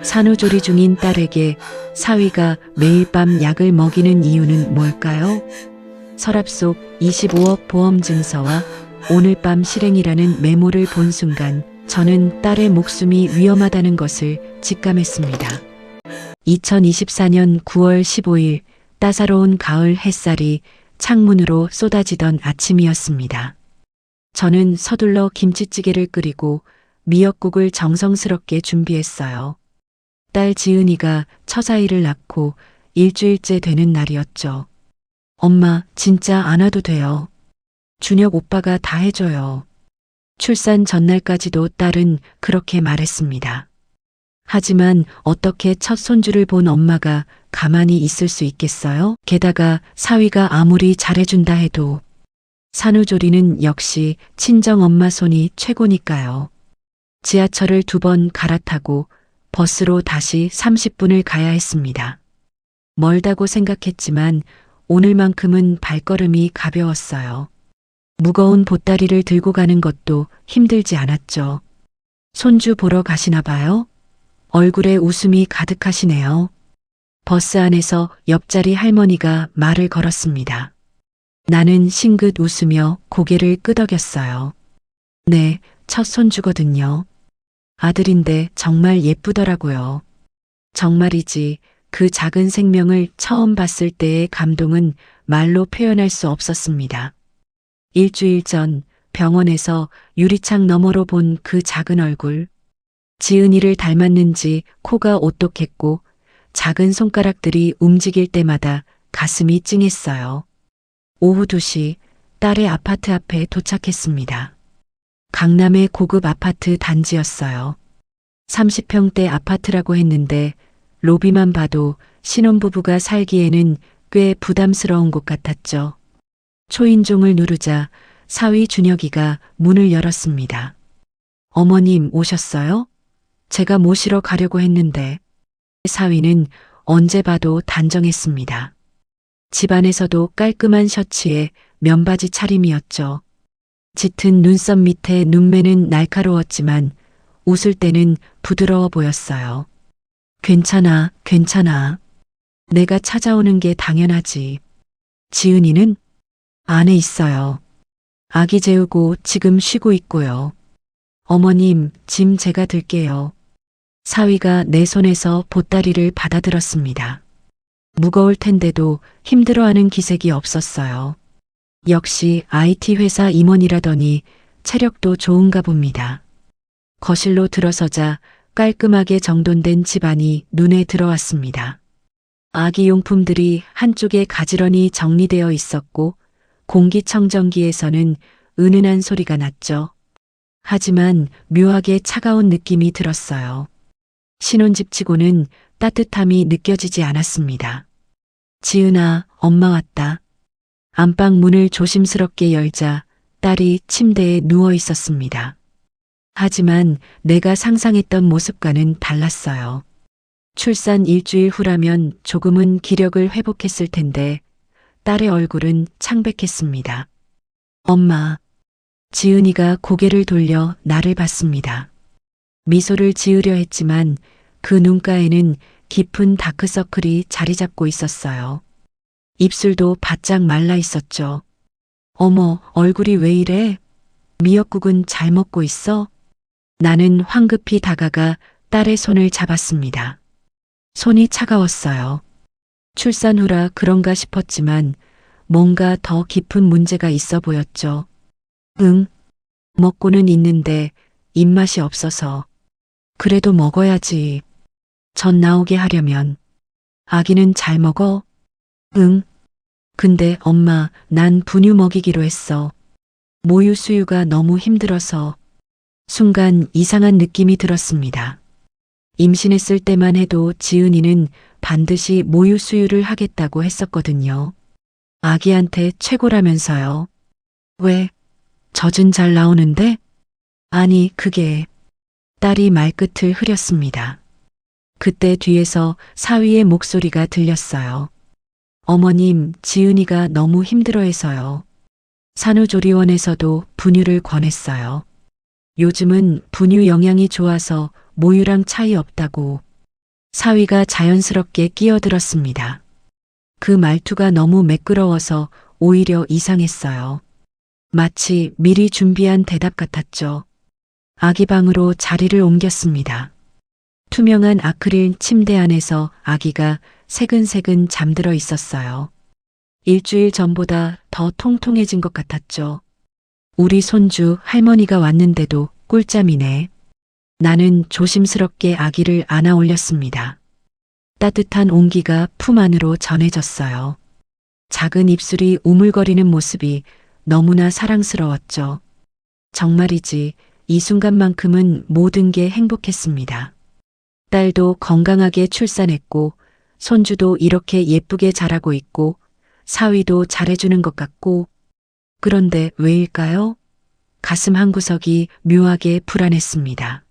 산후조리 중인 딸에게 사위가 매일 밤 약을 먹이는 이유는 뭘까요? 서랍 속 25억 보험 증서와 오늘 밤 실행이라는 메모를 본 순간 저는 딸의 목숨이 위험하다는 것을 직감했습니다. 2024년 9월 15일 따사로운 가을 햇살이 창문으로 쏟아지던 아침이었습니다. 저는 서둘러 김치찌개를 끓이고 미역국을 정성스럽게 준비했어요. 딸 지은이가 처사이를 낳고 일주일째 되는 날이었죠. 엄마, 진짜 안 와도 돼요. 준혁 오빠가 다 해줘요. 출산 전날까지도 딸은 그렇게 말했습니다. 하지만 어떻게 첫 손주를 본 엄마가 가만히 있을 수 있겠어요? 게다가 사위가 아무리 잘해준다 해도 산후조리는 역시 친정엄마 손이 최고니까요. 지하철을 2번 갈아타고 버스로 다시 30분을 가야 했습니다. 멀다고 생각했지만 오늘만큼은 발걸음이 가벼웠어요. 무거운 보따리를 들고 가는 것도 힘들지 않았죠. 손주 보러 가시나 봐요? 얼굴에 웃음이 가득하시네요. 버스 안에서 옆자리 할머니가 말을 걸었습니다. 나는 싱긋 웃으며 고개를 끄덕였어요. 네, 첫 손주거든요. 아들인데 정말 예쁘더라고요. 정말이지 그 작은 생명을 처음 봤을 때의 감동은 말로 표현할 수 없었습니다. 일주일 전 병원에서 유리창 너머로 본 그 작은 얼굴. 지은이를 닮았는지 코가 오똑했고 작은 손가락들이 움직일 때마다 가슴이 찡했어요. 오후 2시 딸의 아파트 앞에 도착했습니다. 강남의 고급 아파트 단지였어요. 30평대 아파트라고 했는데 로비만 봐도 신혼부부가 살기에는 꽤 부담스러운 곳 같았죠. 초인종을 누르자 사위 준혁이가 문을 열었습니다. 어머님 오셨어요? 제가 모시러 가려고 했는데. 사위는 언제 봐도 단정했습니다. 집안에서도 깔끔한 셔츠에 면바지 차림이었죠. 짙은 눈썹 밑에 눈매는 날카로웠지만 웃을 때는 부드러워 보였어요. 괜찮아, 괜찮아. 내가 찾아오는 게 당연하지. 지은이는 안에 있어요. 아기 재우고 지금 쉬고 있고요. 어머님, 짐 제가 들게요. 사위가 내 손에서 보따리를 받아들었습니다. 무거울 텐데도 힘들어하는 기색이 없었어요. 역시 IT 회사 임원이라더니 체력도 좋은가 봅니다. 거실로 들어서자 깔끔하게 정돈된 집안이 눈에 들어왔습니다. 아기 용품들이 한쪽에 가지런히 정리되어 있었고 공기청정기에서는 은은한 소리가 났죠. 하지만 묘하게 차가운 느낌이 들었어요. 신혼집 치고는 따뜻함이 느껴지지 않았습니다. 지은아, 엄마 왔다. 안방 문을 조심스럽게 열자 딸이 침대에 누워 있었습니다. 하지만 내가 상상했던 모습과는 달랐어요. 출산 일주일 후라면 조금은 기력을 회복했을 텐데 딸의 얼굴은 창백했습니다. 엄마. 지은이가 고개를 돌려 나를 봤습니다. 미소를 지으려 했지만 그 눈가에는 깊은 다크서클이 자리 잡고 있었어요. 입술도 바짝 말라 있었죠. 어머, 얼굴이 왜 이래? 미역국은 잘 먹고 있어? 나는 황급히 다가가 딸의 손을 잡았습니다. 손이 차가웠어요. 출산 후라 그런가 싶었지만 뭔가 더 깊은 문제가 있어 보였죠. 응, 먹고는 있는데 입맛이 없어서. 그래도 먹어야지. 전 나오게 하려면. 아기는 잘 먹어? 응. 근데 엄마, 난 분유 먹이기로 했어. 모유 수유가 너무 힘들어서. 순간 이상한 느낌이 들었습니다. 임신했을 때만 해도 지은이는 반드시 모유 수유를 하겠다고 했었거든요. 아기한테 최고라면서요. 왜? 젖은 잘 나오는데? 아니, 그게. 딸이 말끝을 흐렸습니다. 그때 뒤에서 사위의 목소리가 들렸어요. 어머님, 지은이가 너무 힘들어해서요. 산후조리원에서도 분유를 권했어요. 요즘은 분유 영양이 좋아서 모유랑 차이 없다고. 사위가 자연스럽게 끼어들었습니다. 그 말투가 너무 매끄러워서 오히려 이상했어요. 마치 미리 준비한 대답 같았죠. 아기 방으로 자리를 옮겼습니다. 투명한 아크릴 침대 안에서 아기가 새근새근 잠들어 있었어요. 일주일 전보다 더 통통해진 것 같았죠. 우리 손주 할머니가 왔는데도 꿀잠이네. 나는 조심스럽게 아기를 안아 올렸습니다. 따뜻한 온기가 품 안으로 전해졌어요. 작은 입술이 우물거리는 모습이 너무나 사랑스러웠죠. 정말이지 이 순간만큼은 모든 게 행복했습니다. 딸도 건강하게 출산했고 손주도 이렇게 예쁘게 자라고 있고 사위도 잘해주는 것 같고 그런데 왜일까요? 가슴 한구석이 묘하게 불안했습니다.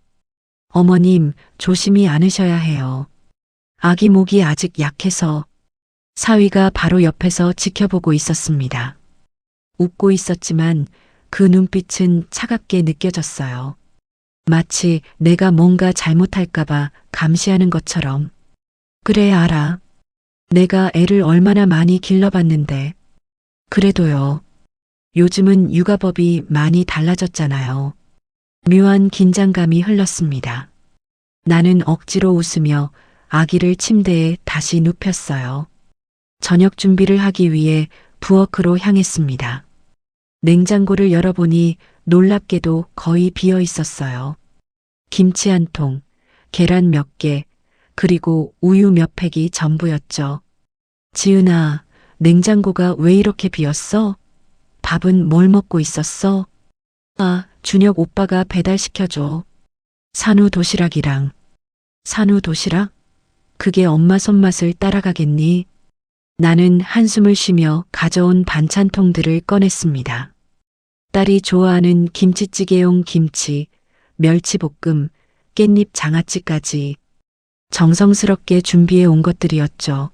어머님 조심히 안으셔야 해요. 아기 목이 아직 약해서. 사위가 바로 옆에서 지켜보고 있었습니다. 웃고 있었지만 그 눈빛은 차갑게 느껴졌어요. 마치 내가 뭔가 잘못할까봐 감시하는 것처럼. 그래 알아. 내가 애를 얼마나 많이 길러봤는데. 그래도요. 요즘은 육아법이 많이 달라졌잖아요. 묘한 긴장감이 흘렀습니다. 나는 억지로 웃으며 아기를 침대에 다시 눕혔어요. 저녁 준비를 하기 위해 부엌으로 향했습니다. 냉장고를 열어보니 놀랍게도 거의 비어 있었어요. 김치 한 통, 계란 몇 개, 그리고 우유 몇 팩이 전부였죠. 지은아, 냉장고가 왜 이렇게 비었어? 밥은 뭘 먹고 있었어? 아, 준혁 오빠가 배달시켜줘. 산후 도시락이랑. 산후 도시락? 그게 엄마 손맛을 따라가겠니? 나는 한숨을 쉬며 가져온 반찬통들을 꺼냈습니다. 딸이 좋아하는 김치찌개용 김치, 멸치볶음, 깻잎 장아찌까지 정성스럽게 준비해 온 것들이었죠.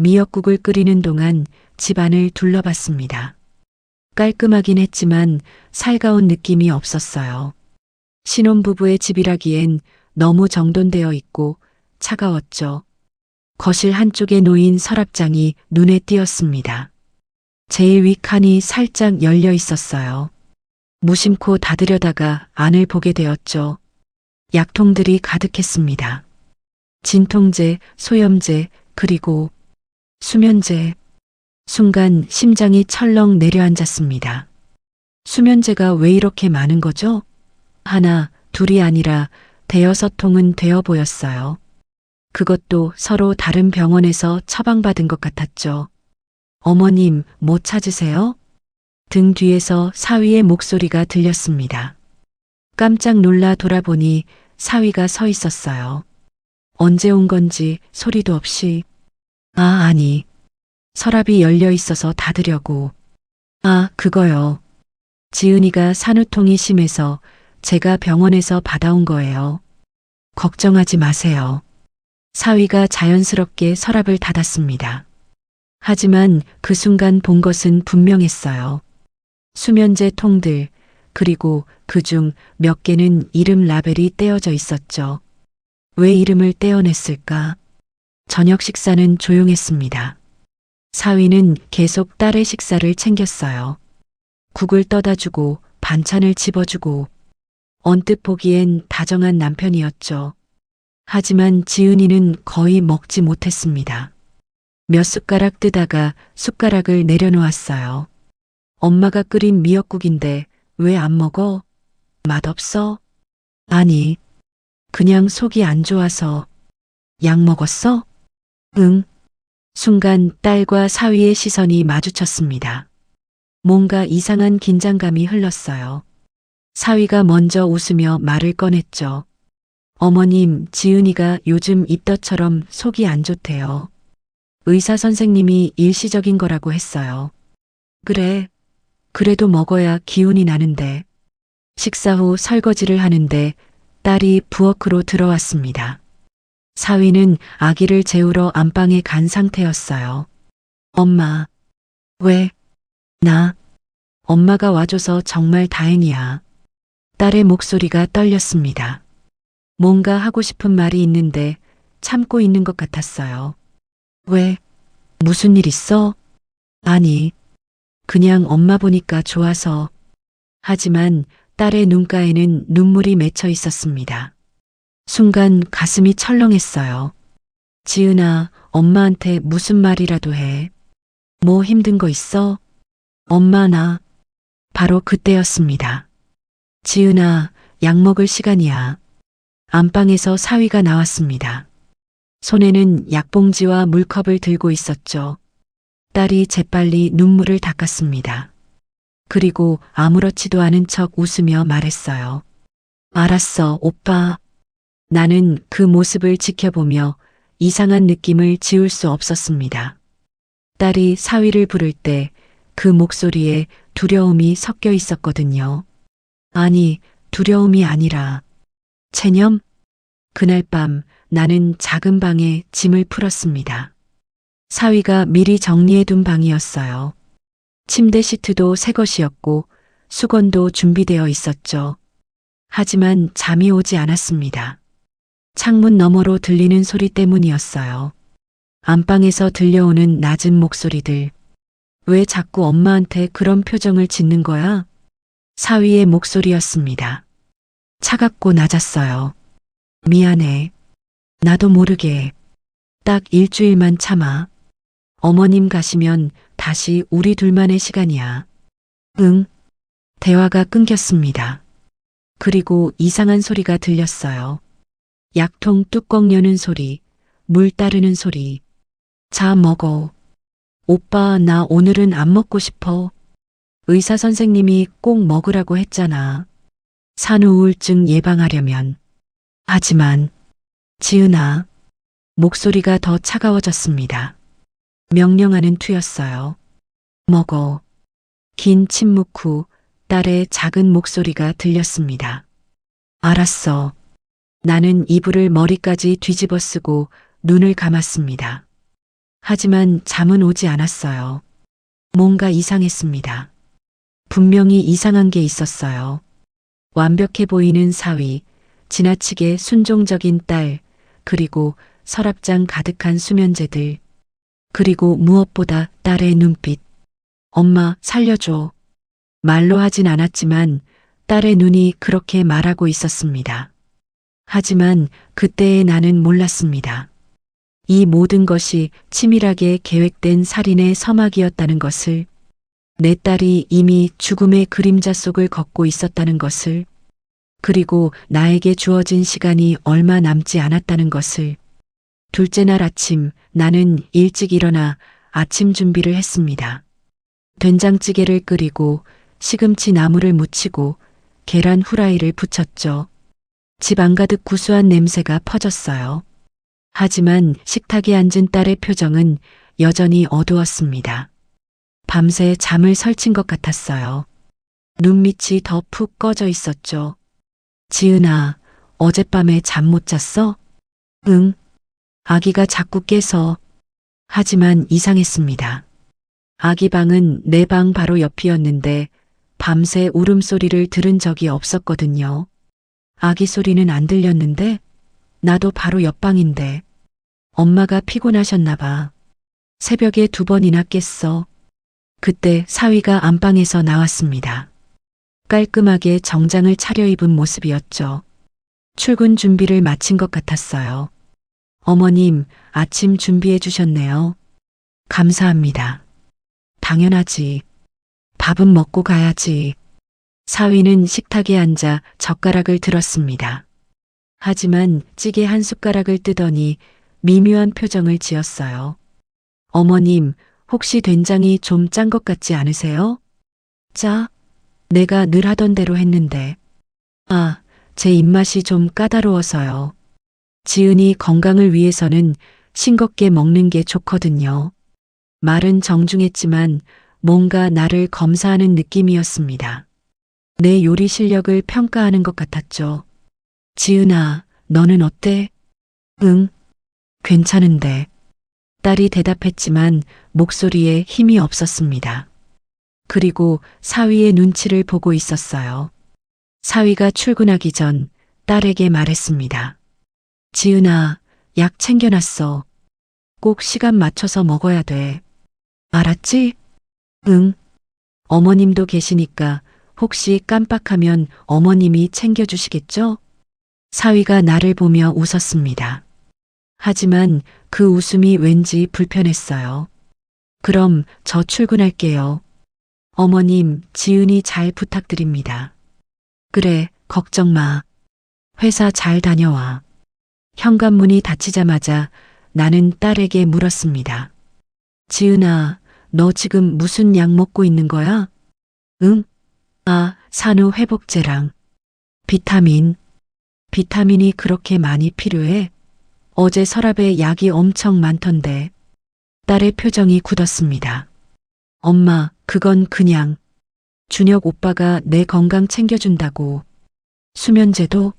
미역국을 끓이는 동안 집안을 둘러봤습니다. 깔끔하긴 했지만 살가운 느낌이 없었어요. 신혼부부의 집이라기엔 너무 정돈되어 있고 차가웠죠. 거실 한쪽에 놓인 서랍장이 눈에 띄었습니다. 제일 위 칸이 살짝 열려 있었어요. 무심코 닫으려다가 안을 보게 되었죠. 약통들이 가득했습니다. 진통제, 소염제, 그리고 수면제. 순간 심장이 철렁 내려앉았습니다. 수면제가 왜 이렇게 많은 거죠? 하나, 둘이 아니라 대여섯 통은 되어 보였어요. 그것도 서로 다른 병원에서 처방받은 것 같았죠. 어머님, 뭐 찾으세요? 등 뒤에서 사위의 목소리가 들렸습니다. 깜짝 놀라 돌아보니 사위가 서 있었어요. 언제 온 건지 소리도 없이. 아, 아니. 서랍이 열려 있어서 닫으려고. 아, 그거요. 지은이가 산후통이 심해서 제가 병원에서 받아온 거예요. 걱정하지 마세요. 사위가 자연스럽게 서랍을 닫았습니다. 하지만 그 순간 본 것은 분명했어요. 수면제 통들, 그리고 그중 몇 개는 이름 라벨이 떼어져 있었죠. 왜 이름을 떼어냈을까? 저녁 식사는 조용했습니다. 사위는 계속 딸의 식사를 챙겼어요. 국을 떠다 주고 반찬을 집어주고 언뜻 보기엔 다정한 남편이었죠. 하지만 지은이는 거의 먹지 못했습니다. 몇 숟가락 뜨다가 숟가락을 내려놓았어요. 엄마가 끓인 미역국인데 왜 안 먹어? 맛없어? 아니, 그냥 속이 안 좋아서. 약 먹었어? 응. 순간 딸과 사위의 시선이 마주쳤습니다. 뭔가 이상한 긴장감이 흘렀어요. 사위가 먼저 웃으며 말을 꺼냈죠. 어머님, 지은이가 요즘 입덧처럼 속이 안 좋대요. 의사 선생님이 일시적인 거라고 했어요. 그래. 그래도 먹어야 기운이 나는데. 식사 후 설거지를 하는데 딸이 부엌으로 들어왔습니다. 사위는 아기를 재우러 안방에 간 상태였어요. 엄마. 왜? 나. 엄마가 와줘서 정말 다행이야. 딸의 목소리가 떨렸습니다. 뭔가 하고 싶은 말이 있는데 참고 있는 것 같았어요. 왜? 무슨 일 있어? 아니, 그냥 엄마 보니까 좋아서. 하지만 딸의 눈가에는 눈물이 맺혀 있었습니다. 순간 가슴이 철렁했어요. 지은아, 엄마한테 무슨 말이라도 해. 뭐 힘든 거 있어? 엄마 나. 바로 그때였습니다. 지은아, 약 먹을 시간이야. 안방에서 사위가 나왔습니다. 손에는 약봉지와 물컵을 들고 있었죠. 딸이 재빨리 눈물을 닦았습니다. 그리고 아무렇지도 않은 척 웃으며 말했어요. 알았어, 오빠. 나는 그 모습을 지켜보며 이상한 느낌을 지울 수 없었습니다. 딸이 사위를 부를 때 그 목소리에 두려움이 섞여 있었거든요. 아니, 두려움이 아니라 체념? 그날 밤 나는 작은 방에 짐을 풀었습니다. 사위가 미리 정리해둔 방이었어요. 침대 시트도 새 것이었고 수건도 준비되어 있었죠. 하지만 잠이 오지 않았습니다. 창문 너머로 들리는 소리 때문이었어요. 안방에서 들려오는 낮은 목소리들. 왜 자꾸 엄마한테 그런 표정을 짓는 거야? 사위의 목소리였습니다. 차갑고 낮았어요. 미안해. 나도 모르게. 딱 일주일만 참아. 어머님 가시면 다시 우리 둘만의 시간이야. 응. 대화가 끊겼습니다. 그리고 이상한 소리가 들렸어요. 약통 뚜껑 여는 소리, 물 따르는 소리. 자, 먹어. 오빠, 나 오늘은 안 먹고 싶어. 의사 선생님이 꼭 먹으라고 했잖아. 산후 우울증 예방하려면. 하지만, 지은아. 목소리가 더 차가워졌습니다. 명령하는 투였어요. 먹어. 긴 침묵 후 딸의 작은 목소리가 들렸습니다. 알았어. 나는 이불을 머리까지 뒤집어 쓰고 눈을 감았습니다. 하지만 잠은 오지 않았어요. 뭔가 이상했습니다. 분명히 이상한 게 있었어요. 완벽해 보이는 사위, 지나치게 순종적인 딸, 그리고 서랍장 가득한 수면제들, 그리고 무엇보다 딸의 눈빛. 엄마, 살려줘. 말로 하진 않았지만 딸의 눈이 그렇게 말하고 있었습니다. 하지만 그때의 나는 몰랐습니다. 이 모든 것이 치밀하게 계획된 살인의 서막이었다는 것을, 내 딸이 이미 죽음의 그림자 속을 걷고 있었다는 것을, 그리고 나에게 주어진 시간이 얼마 남지 않았다는 것을. 둘째 날 아침 나는 일찍 일어나 아침 준비를 했습니다. 된장찌개를 끓이고 시금치 나물을 무치고 계란 후라이를 부쳤죠. 집 안가득 구수한 냄새가 퍼졌어요. 하지만 식탁에 앉은 딸의 표정은 여전히 어두웠습니다. 밤새 잠을 설친 것 같았어요. 눈밑이 더 푹 꺼져 있었죠. 지은아, 어젯밤에 잠 못 잤어? 응. 아기가 자꾸 깨서. 하지만 이상했습니다. 아기 방은 내 방 바로 옆이었는데 밤새 울음소리를 들은 적이 없었거든요. 아기 소리는 안 들렸는데 나도 바로 옆방인데. 엄마가 피곤하셨나 봐. 새벽에 2번이나 깼어. 그때 사위가 안방에서 나왔습니다. 깔끔하게 정장을 차려입은 모습이었죠. 출근 준비를 마친 것 같았어요. 어머님, 아침 준비해 주셨네요. 감사합니다. 당연하지. 밥은 먹고 가야지. 사위는 식탁에 앉아 젓가락을 들었습니다. 하지만 찌개 한 숟가락을 뜨더니 미묘한 표정을 지었어요. 어머님, 혹시 된장이 좀 짠 것 같지 않으세요? 짜? 내가 늘 하던 대로 했는데. 아, 제 입맛이 좀 까다로워서요. 지은이 건강을 위해서는 싱겁게 먹는 게 좋거든요. 말은 정중했지만 뭔가 나를 검사하는 느낌이었습니다. 내 요리 실력을 평가하는 것 같았죠. 지은아, 너는 어때? 응, 괜찮은데. 딸이 대답했지만 목소리에 힘이 없었습니다. 그리고 사위의 눈치를 보고 있었어요. 사위가 출근하기 전 딸에게 말했습니다. 지은아, 약 챙겨놨어. 꼭 시간 맞춰서 먹어야 돼. 알았지? 응. 어머님도 계시니까 혹시 깜빡하면 어머님이 챙겨주시겠죠? 사위가 나를 보며 웃었습니다. 하지만 그 웃음이 왠지 불편했어요. 그럼 저 출근할게요. 어머님, 지은이 잘 부탁드립니다. 그래, 걱정 마. 회사 잘 다녀와. 현관문이 닫히자마자 나는 딸에게 물었습니다. 지은아, 너 지금 무슨 약 먹고 있는 거야? 응? 아, 산후회복제랑 비타민. 비타민이 그렇게 많이 필요해? 어제 서랍에 약이 엄청 많던데. 딸의 표정이 굳었습니다. 엄마, 그건 그냥 준혁 오빠가 내 건강 챙겨준다고. 수면제도?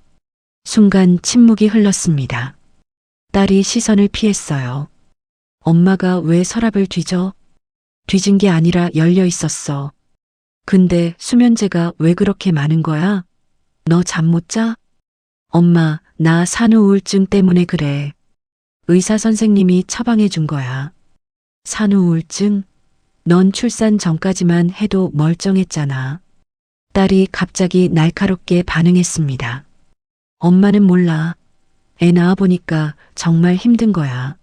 순간 침묵이 흘렀습니다. 딸이 시선을 피했어요. 엄마가 왜 서랍을 뒤져? 뒤진 게 아니라 열려 있었어. 근데 수면제가 왜 그렇게 많은 거야? 너 잠 못 자? 엄마, 나 산후우울증 때문에 그래. 의사 선생님이 처방해 준 거야. 산후우울증? 넌 출산 전까지만 해도 멀쩡했잖아. 딸이 갑자기 날카롭게 반응했습니다. 엄마는 몰라. 애 낳아보니까 정말 힘든 거야.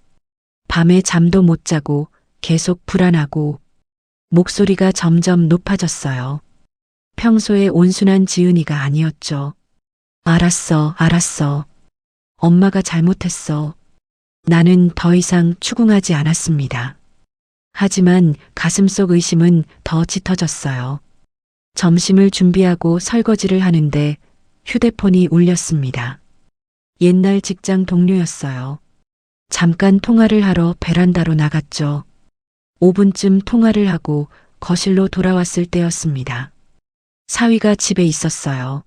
밤에 잠도 못 자고 계속 불안하고 목소리가 점점 높아졌어요. 평소에 온순한 지은이가 아니었죠. 알았어, 알았어. 엄마가 잘못했어. 나는 더 이상 추궁하지 않았습니다. 하지만 가슴속 의심은 더 짙어졌어요. 점심을 준비하고 설거지를 하는데 휴대폰이 울렸습니다. 옛날 직장 동료였어요. 잠깐 통화를 하러 베란다로 나갔죠. 5분쯤 통화를 하고 거실로 돌아왔을 때였습니다. 사위가 집에 있었어요.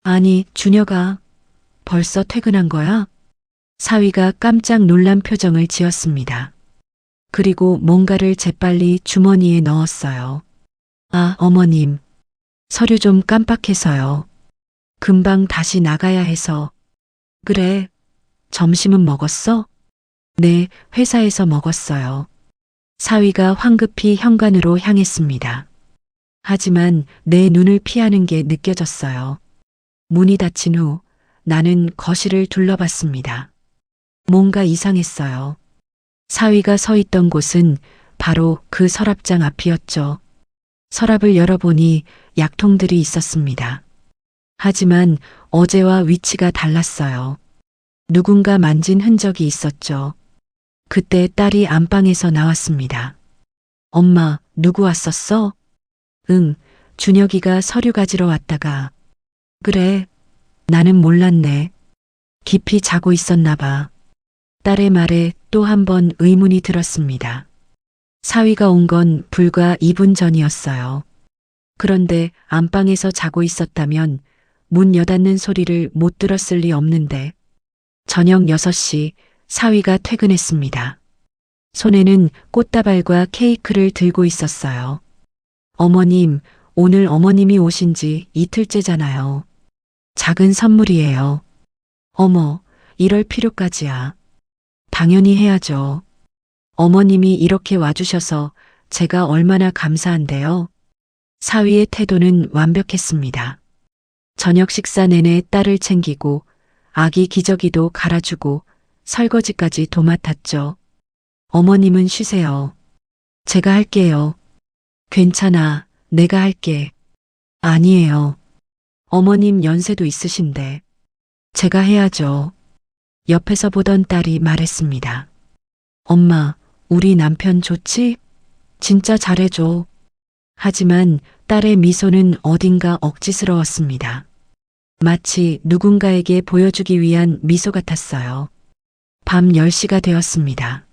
아니, 준혁아, 벌써 퇴근한 거야? 사위가 깜짝 놀란 표정을 지었습니다. 그리고 뭔가를 재빨리 주머니에 넣었어요. 아, 어머님. 서류 좀 깜빡해서요. 금방 다시 나가야 해서. 그래. 점심은 먹었어? 네, 회사에서 먹었어요. 사위가 황급히 현관으로 향했습니다. 하지만 내 눈을 피하는 게 느껴졌어요. 문이 닫힌 후 나는 거실을 둘러봤습니다. 뭔가 이상했어요. 사위가 서 있던 곳은 바로 그 서랍장 앞이었죠. 서랍을 열어보니 약통들이 있었습니다. 하지만 어제와 위치가 달랐어요. 누군가 만진 흔적이 있었죠. 그때 딸이 안방에서 나왔습니다. 엄마, 누구 왔었어? 응, 준혁이가 서류 가지러 왔다가. 그래, 나는 몰랐네. 깊이 자고 있었나 봐. 딸의 말에 또 한 번 의문이 들었습니다. 사위가 온 건 불과 2분 전이었어요. 그런데 안방에서 자고 있었다면 문 여닫는 소리를 못 들었을 리 없는데 저녁 6시 사위가 퇴근했습니다. 손에는 꽃다발과 케이크를 들고 있었어요. 어머님, 오늘 어머님이 오신 지 이틀째잖아요. 작은 선물이에요. 어머, 이럴 필요까지야. 당연히 해야죠. 어머님이 이렇게 와주셔서 제가 얼마나 감사한데요. 사위의 태도는 완벽했습니다. 저녁 식사 내내 딸을 챙기고 아기 기저귀도 갈아주고 설거지까지 도맡았죠. 어머님은 쉬세요. 제가 할게요. 괜찮아, 내가 할게. 아니에요. 어머님 연세도 있으신데. 제가 해야죠. 옆에서 보던 딸이 말했습니다. 엄마, 우리 남편 좋지? 진짜 잘해줘. 하지만 딸의 미소는 어딘가 억지스러웠습니다. 마치 누군가에게 보여주기 위한 미소 같았어요. 밤 10시가 되었습니다.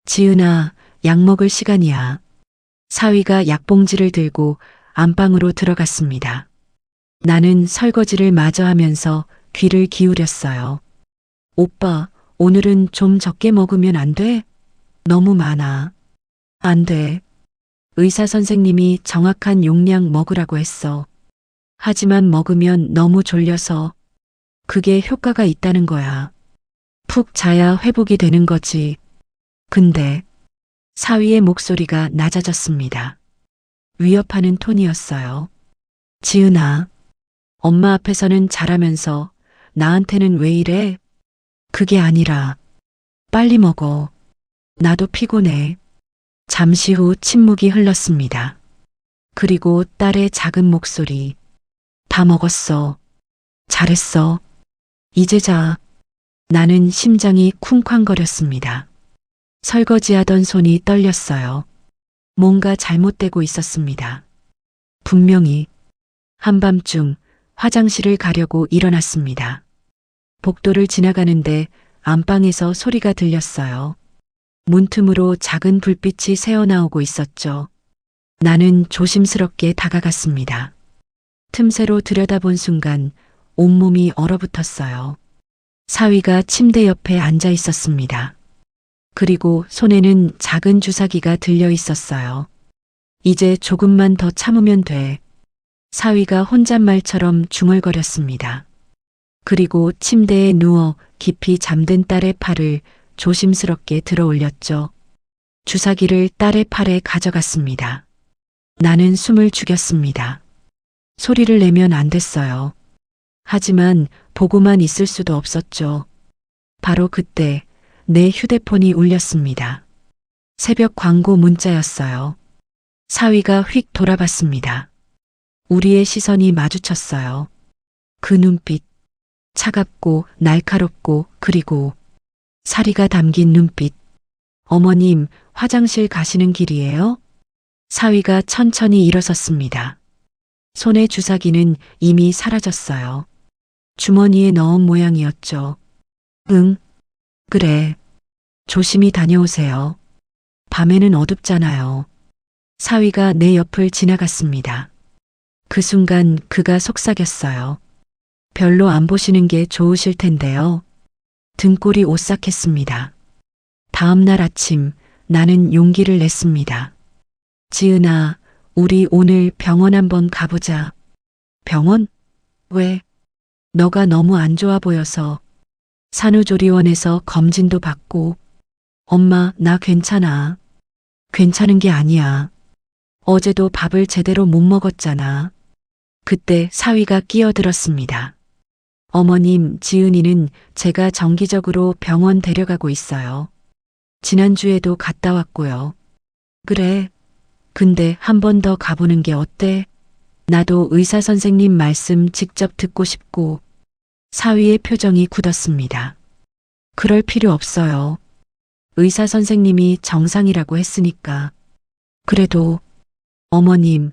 지은아, 약 먹을 시간이야. 사위가 약봉지를 들고 안방으로 들어갔습니다. 나는 설거지를 마저 하면서 귀를 기울였어요. 오빠, 오늘은 좀 적게 먹으면 안 돼? 너무 많아. 안 돼. 의사 선생님이 정확한 용량 먹으라고 했어. 하지만 먹으면 너무 졸려서 그게 효과가 있다는 거야. 푹 자야 회복이 되는 거지. 근데 사위의 목소리가 낮아졌습니다. 위협하는 톤이었어요. 지은아, 엄마 앞에서는 잘하면서 나한테는 왜 이래? 그게 아니라 빨리 먹어. 나도 피곤해. 잠시 후 침묵이 흘렀습니다. 그리고 딸의 작은 목소리. 다 먹었어. 잘했어. 이제 자. 나는 심장이 쿵쾅거렸습니다. 설거지하던 손이 떨렸어요. 뭔가 잘못되고 있었습니다. 분명히 한밤중 화장실을 가려고 일어났습니다. 복도를 지나가는데 안방에서 소리가 들렸어요. 문틈으로 작은 불빛이 새어나오고 있었죠. 나는 조심스럽게 다가갔습니다. 틈새로 들여다본 순간 온몸이 얼어붙었어요. 사위가 침대 옆에 앉아 있었습니다. 그리고 손에는 작은 주사기가 들려 있었어요. 이제 조금만 더 참으면 돼. 사위가 혼잣말처럼 중얼거렸습니다. 그리고 침대에 누워 깊이 잠든 딸의 팔을 조심스럽게 들어 올렸죠. 주사기를 딸의 팔에 가져갔습니다. 나는 숨을 죽였습니다. 소리를 내면 안 됐어요. 하지만 보고만 있을 수도 없었죠. 바로 그때 내 휴대폰이 울렸습니다. 새벽 광고 문자였어요. 사위가 휙 돌아봤습니다. 우리의 시선이 마주쳤어요. 그 눈빛, 차갑고 날카롭고 그리고 사리가 담긴 눈빛. 어머님, 화장실 가시는 길이에요? 사위가 천천히 일어섰습니다. 손의 주사기는 이미 사라졌어요. 주머니에 넣은 모양이었죠. 응, 그래. 조심히 다녀오세요. 밤에는 어둡잖아요. 사위가 내 옆을 지나갔습니다. 그 순간 그가 속삭였어요. 별로 안 보시는 게 좋으실 텐데요. 등골이 오싹했습니다. 다음 날 아침 나는 용기를 냈습니다. 지은아, 우리 오늘 병원 한번 가보자. 병원? 왜? 너가 너무 안 좋아 보여서. 산후조리원에서 검진도 받고. 엄마, 나 괜찮아. 괜찮은 게 아니야. 어제도 밥을 제대로 못 먹었잖아. 그때 사위가 끼어들었습니다. 어머님, 지은이는 제가 정기적으로 병원 데려가고 있어요. 지난주에도 갔다 왔고요. 그래. 근데 한 번 더 가보는 게 어때? 나도 의사 선생님 말씀 직접 듣고 싶고. 사위의 표정이 굳었습니다. 그럴 필요 없어요. 의사 선생님이 정상이라고 했으니까. 그래도 어머님,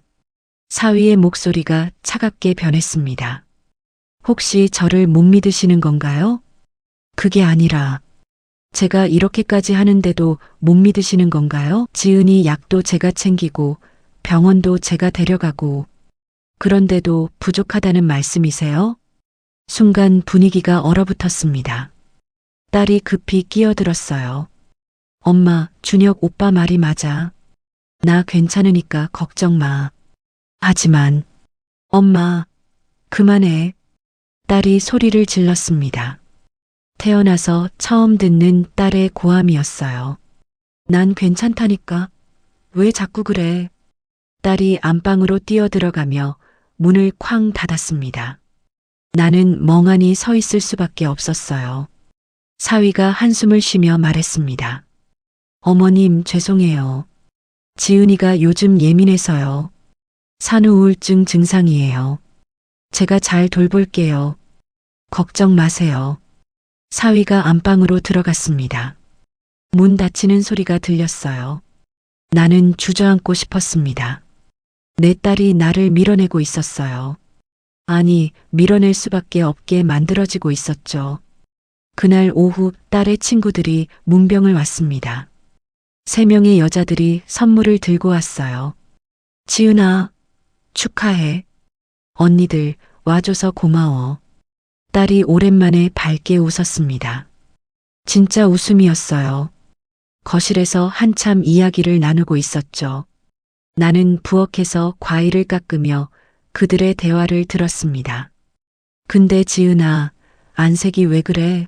사위의 목소리가 차갑게 변했습니다. 혹시 저를 못 믿으시는 건가요? 그게 아니라 제가 이렇게까지 하는데도 못 믿으시는 건가요? 지은이 약도 제가 챙기고 병원도 제가 데려가고 그런데도 부족하다는 말씀이세요? 순간 분위기가 얼어붙었습니다. 딸이 급히 끼어들었어요. 엄마, 준혁 오빠 말이 맞아. 나 괜찮으니까 걱정 마. 하지만 엄마, 그만해. 딸이 소리를 질렀습니다. 태어나서 처음 듣는 딸의 고함이었어요. 난 괜찮다니까. 왜 자꾸 그래? 딸이 안방으로 뛰어들어가며 문을 쾅 닫았습니다. 나는 멍하니 서 있을 수밖에 없었어요. 사위가 한숨을 쉬며 말했습니다. 어머님, 죄송해요. 지은이가 요즘 예민해서요. 산후우울증 증상이에요. 제가 잘 돌볼게요. 걱정 마세요. 사위가 안방으로 들어갔습니다. 문 닫히는 소리가 들렸어요. 나는 주저앉고 싶었습니다. 내 딸이 나를 밀어내고 있었어요. 아니, 밀어낼 수밖에 없게 만들어지고 있었죠. 그날 오후 딸의 친구들이 문병을 왔습니다. 3명의 여자들이 선물을 들고 왔어요. 지은아, 축하해. 언니들 와줘서 고마워. 딸이 오랜만에 밝게 웃었습니다. 진짜 웃음이었어요. 거실에서 한참 이야기를 나누고 있었죠. 나는 부엌에서 과일을 깎으며 그들의 대화를 들었습니다. 근데 지은아, 안색이 왜 그래?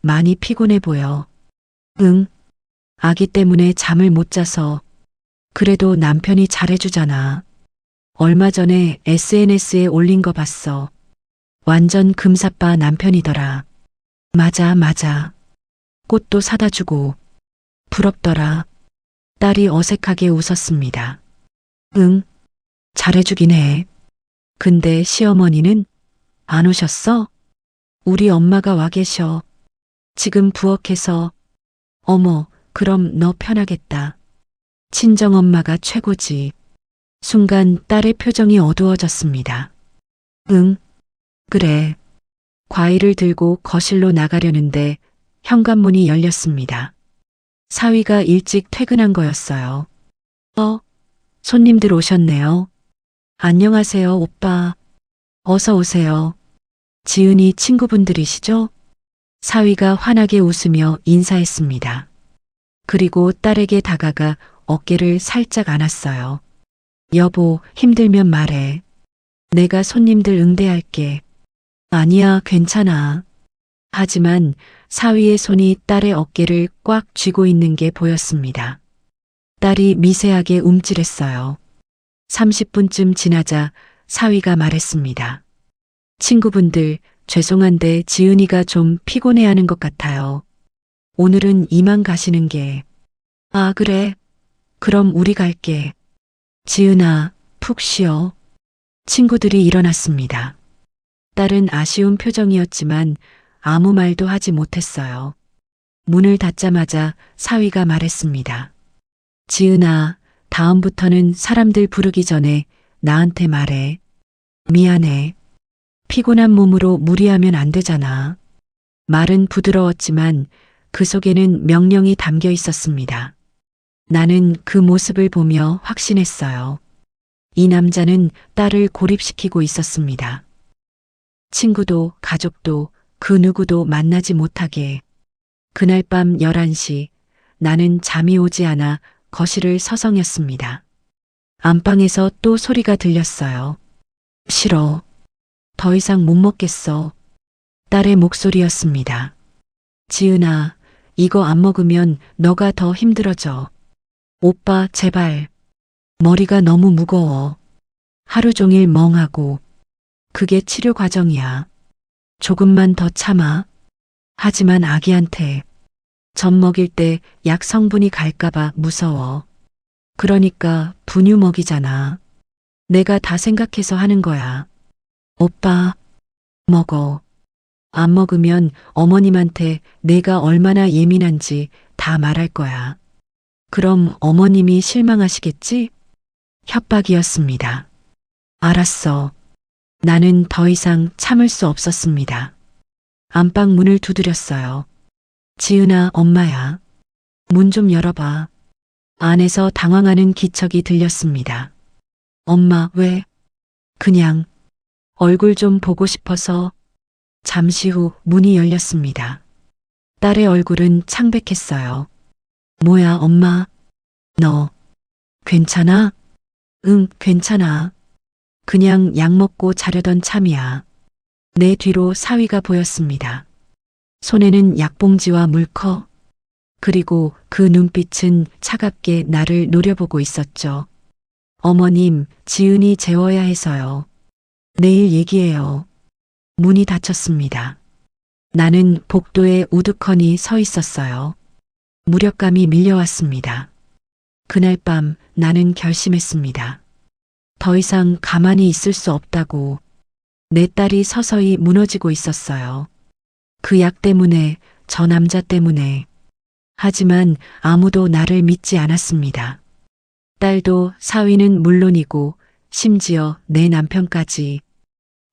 많이 피곤해 보여. 응. 아기 때문에 잠을 못 자서. 그래도 남편이 잘해주잖아. 얼마 전에 SNS에 올린 거 봤어. 완전 금사빠 남편이더라. 맞아, 맞아. 꽃도 사다 주고. 부럽더라. 딸이 어색하게 웃었습니다. 응, 잘해주긴 해. 근데 시어머니는 안 오셨어? 우리 엄마가 와 계셔. 지금 부엌에서. 어머, 그럼 너 편하겠다. 친정엄마가 최고지. 순간 딸의 표정이 어두워졌습니다. 응, 그래. 과일을 들고 거실로 나가려는데 현관문이 열렸습니다. 사위가 일찍 퇴근한 거였어요. 손님들 오셨네요. 안녕하세요, 오빠. 어서 오세요. 지은이 친구분들이시죠? 사위가 환하게 웃으며 인사했습니다. 그리고 딸에게 다가가 어깨를 살짝 안았어요. 여보, 힘들면 말해. 내가 손님들 응대할게. 아니야, 괜찮아. 하지만 사위의 손이 딸의 어깨를 꽉 쥐고 있는 게 보였습니다. 딸이 미세하게 움찔했어요. 30분쯤 지나자 사위가 말했습니다. 친구분들, 죄송한데 지은이가 좀 피곤해하는 것 같아요. 오늘은 이만 가시는 게. 아, 그래. 그럼 우리 갈게. 지은아, 푹 쉬어. 친구들이 일어났습니다. 딸은 아쉬운 표정이었지만 아무 말도 하지 못했어요. 문을 닫자마자 사위가 말했습니다. 지은아, 다음부터는 사람들 부르기 전에 나한테 말해. 미안해. 피곤한 몸으로 무리하면 안 되잖아. 말은 부드러웠지만 그 속에는 명령이 담겨 있었습니다. 나는 그 모습을 보며 확신했어요. 이 남자는 딸을 고립시키고 있었습니다. 친구도 가족도 그 누구도 만나지 못하게. 그날 밤 11시 나는 잠이 오지 않아 거실을 서성였습니다. 안방에서 또 소리가 들렸어요. 싫어. 더 이상 못 먹겠어. 딸의 목소리였습니다. 지은아, 이거 안 먹으면 너가 더 힘들어져. 오빠, 제발. 머리가 너무 무거워. 하루 종일 멍하고. 그게 치료 과정이야. 조금만 더 참아. 하지만 아기한테 젖 먹일 때 약 성분이 갈까봐 무서워. 그러니까 분유 먹이잖아. 내가 다 생각해서 하는 거야. 오빠, 먹어. 안 먹으면 어머님한테 내가 얼마나 예민한지 다 말할 거야. 그럼 어머님이 실망하시겠지? 협박이었습니다. 알았어. 나는 더 이상 참을 수 없었습니다. 안방 문을 두드렸어요. 지은아, 엄마야. 문 좀 열어봐. 안에서 당황하는 기척이 들렸습니다. 엄마, 왜? 그냥 얼굴 좀 보고 싶어서. 잠시 후 문이 열렸습니다. 딸의 얼굴은 창백했어요. 뭐야, 엄마? 너 괜찮아? 응, 괜찮아. 그냥 약 먹고 자려던 참이야. 내 뒤로 사위가 보였습니다. 손에는 약봉지와 물컵. 그리고 그 눈빛은 차갑게 나를 노려보고 있었죠. 어머님, 지은이 재워야 해서요. 내일 얘기해요. 문이 닫혔습니다. 나는 복도에 우두커니 서 있었어요. 무력감이 밀려왔습니다. 그날 밤 나는 결심했습니다. 더 이상 가만히 있을 수 없다고. 내 딸이 서서히 무너지고 있었어요. 그 약 때문에, 저 남자 때문에. 하지만 아무도 나를 믿지 않았습니다. 딸도 사위는 물론이고 심지어 내 남편까지.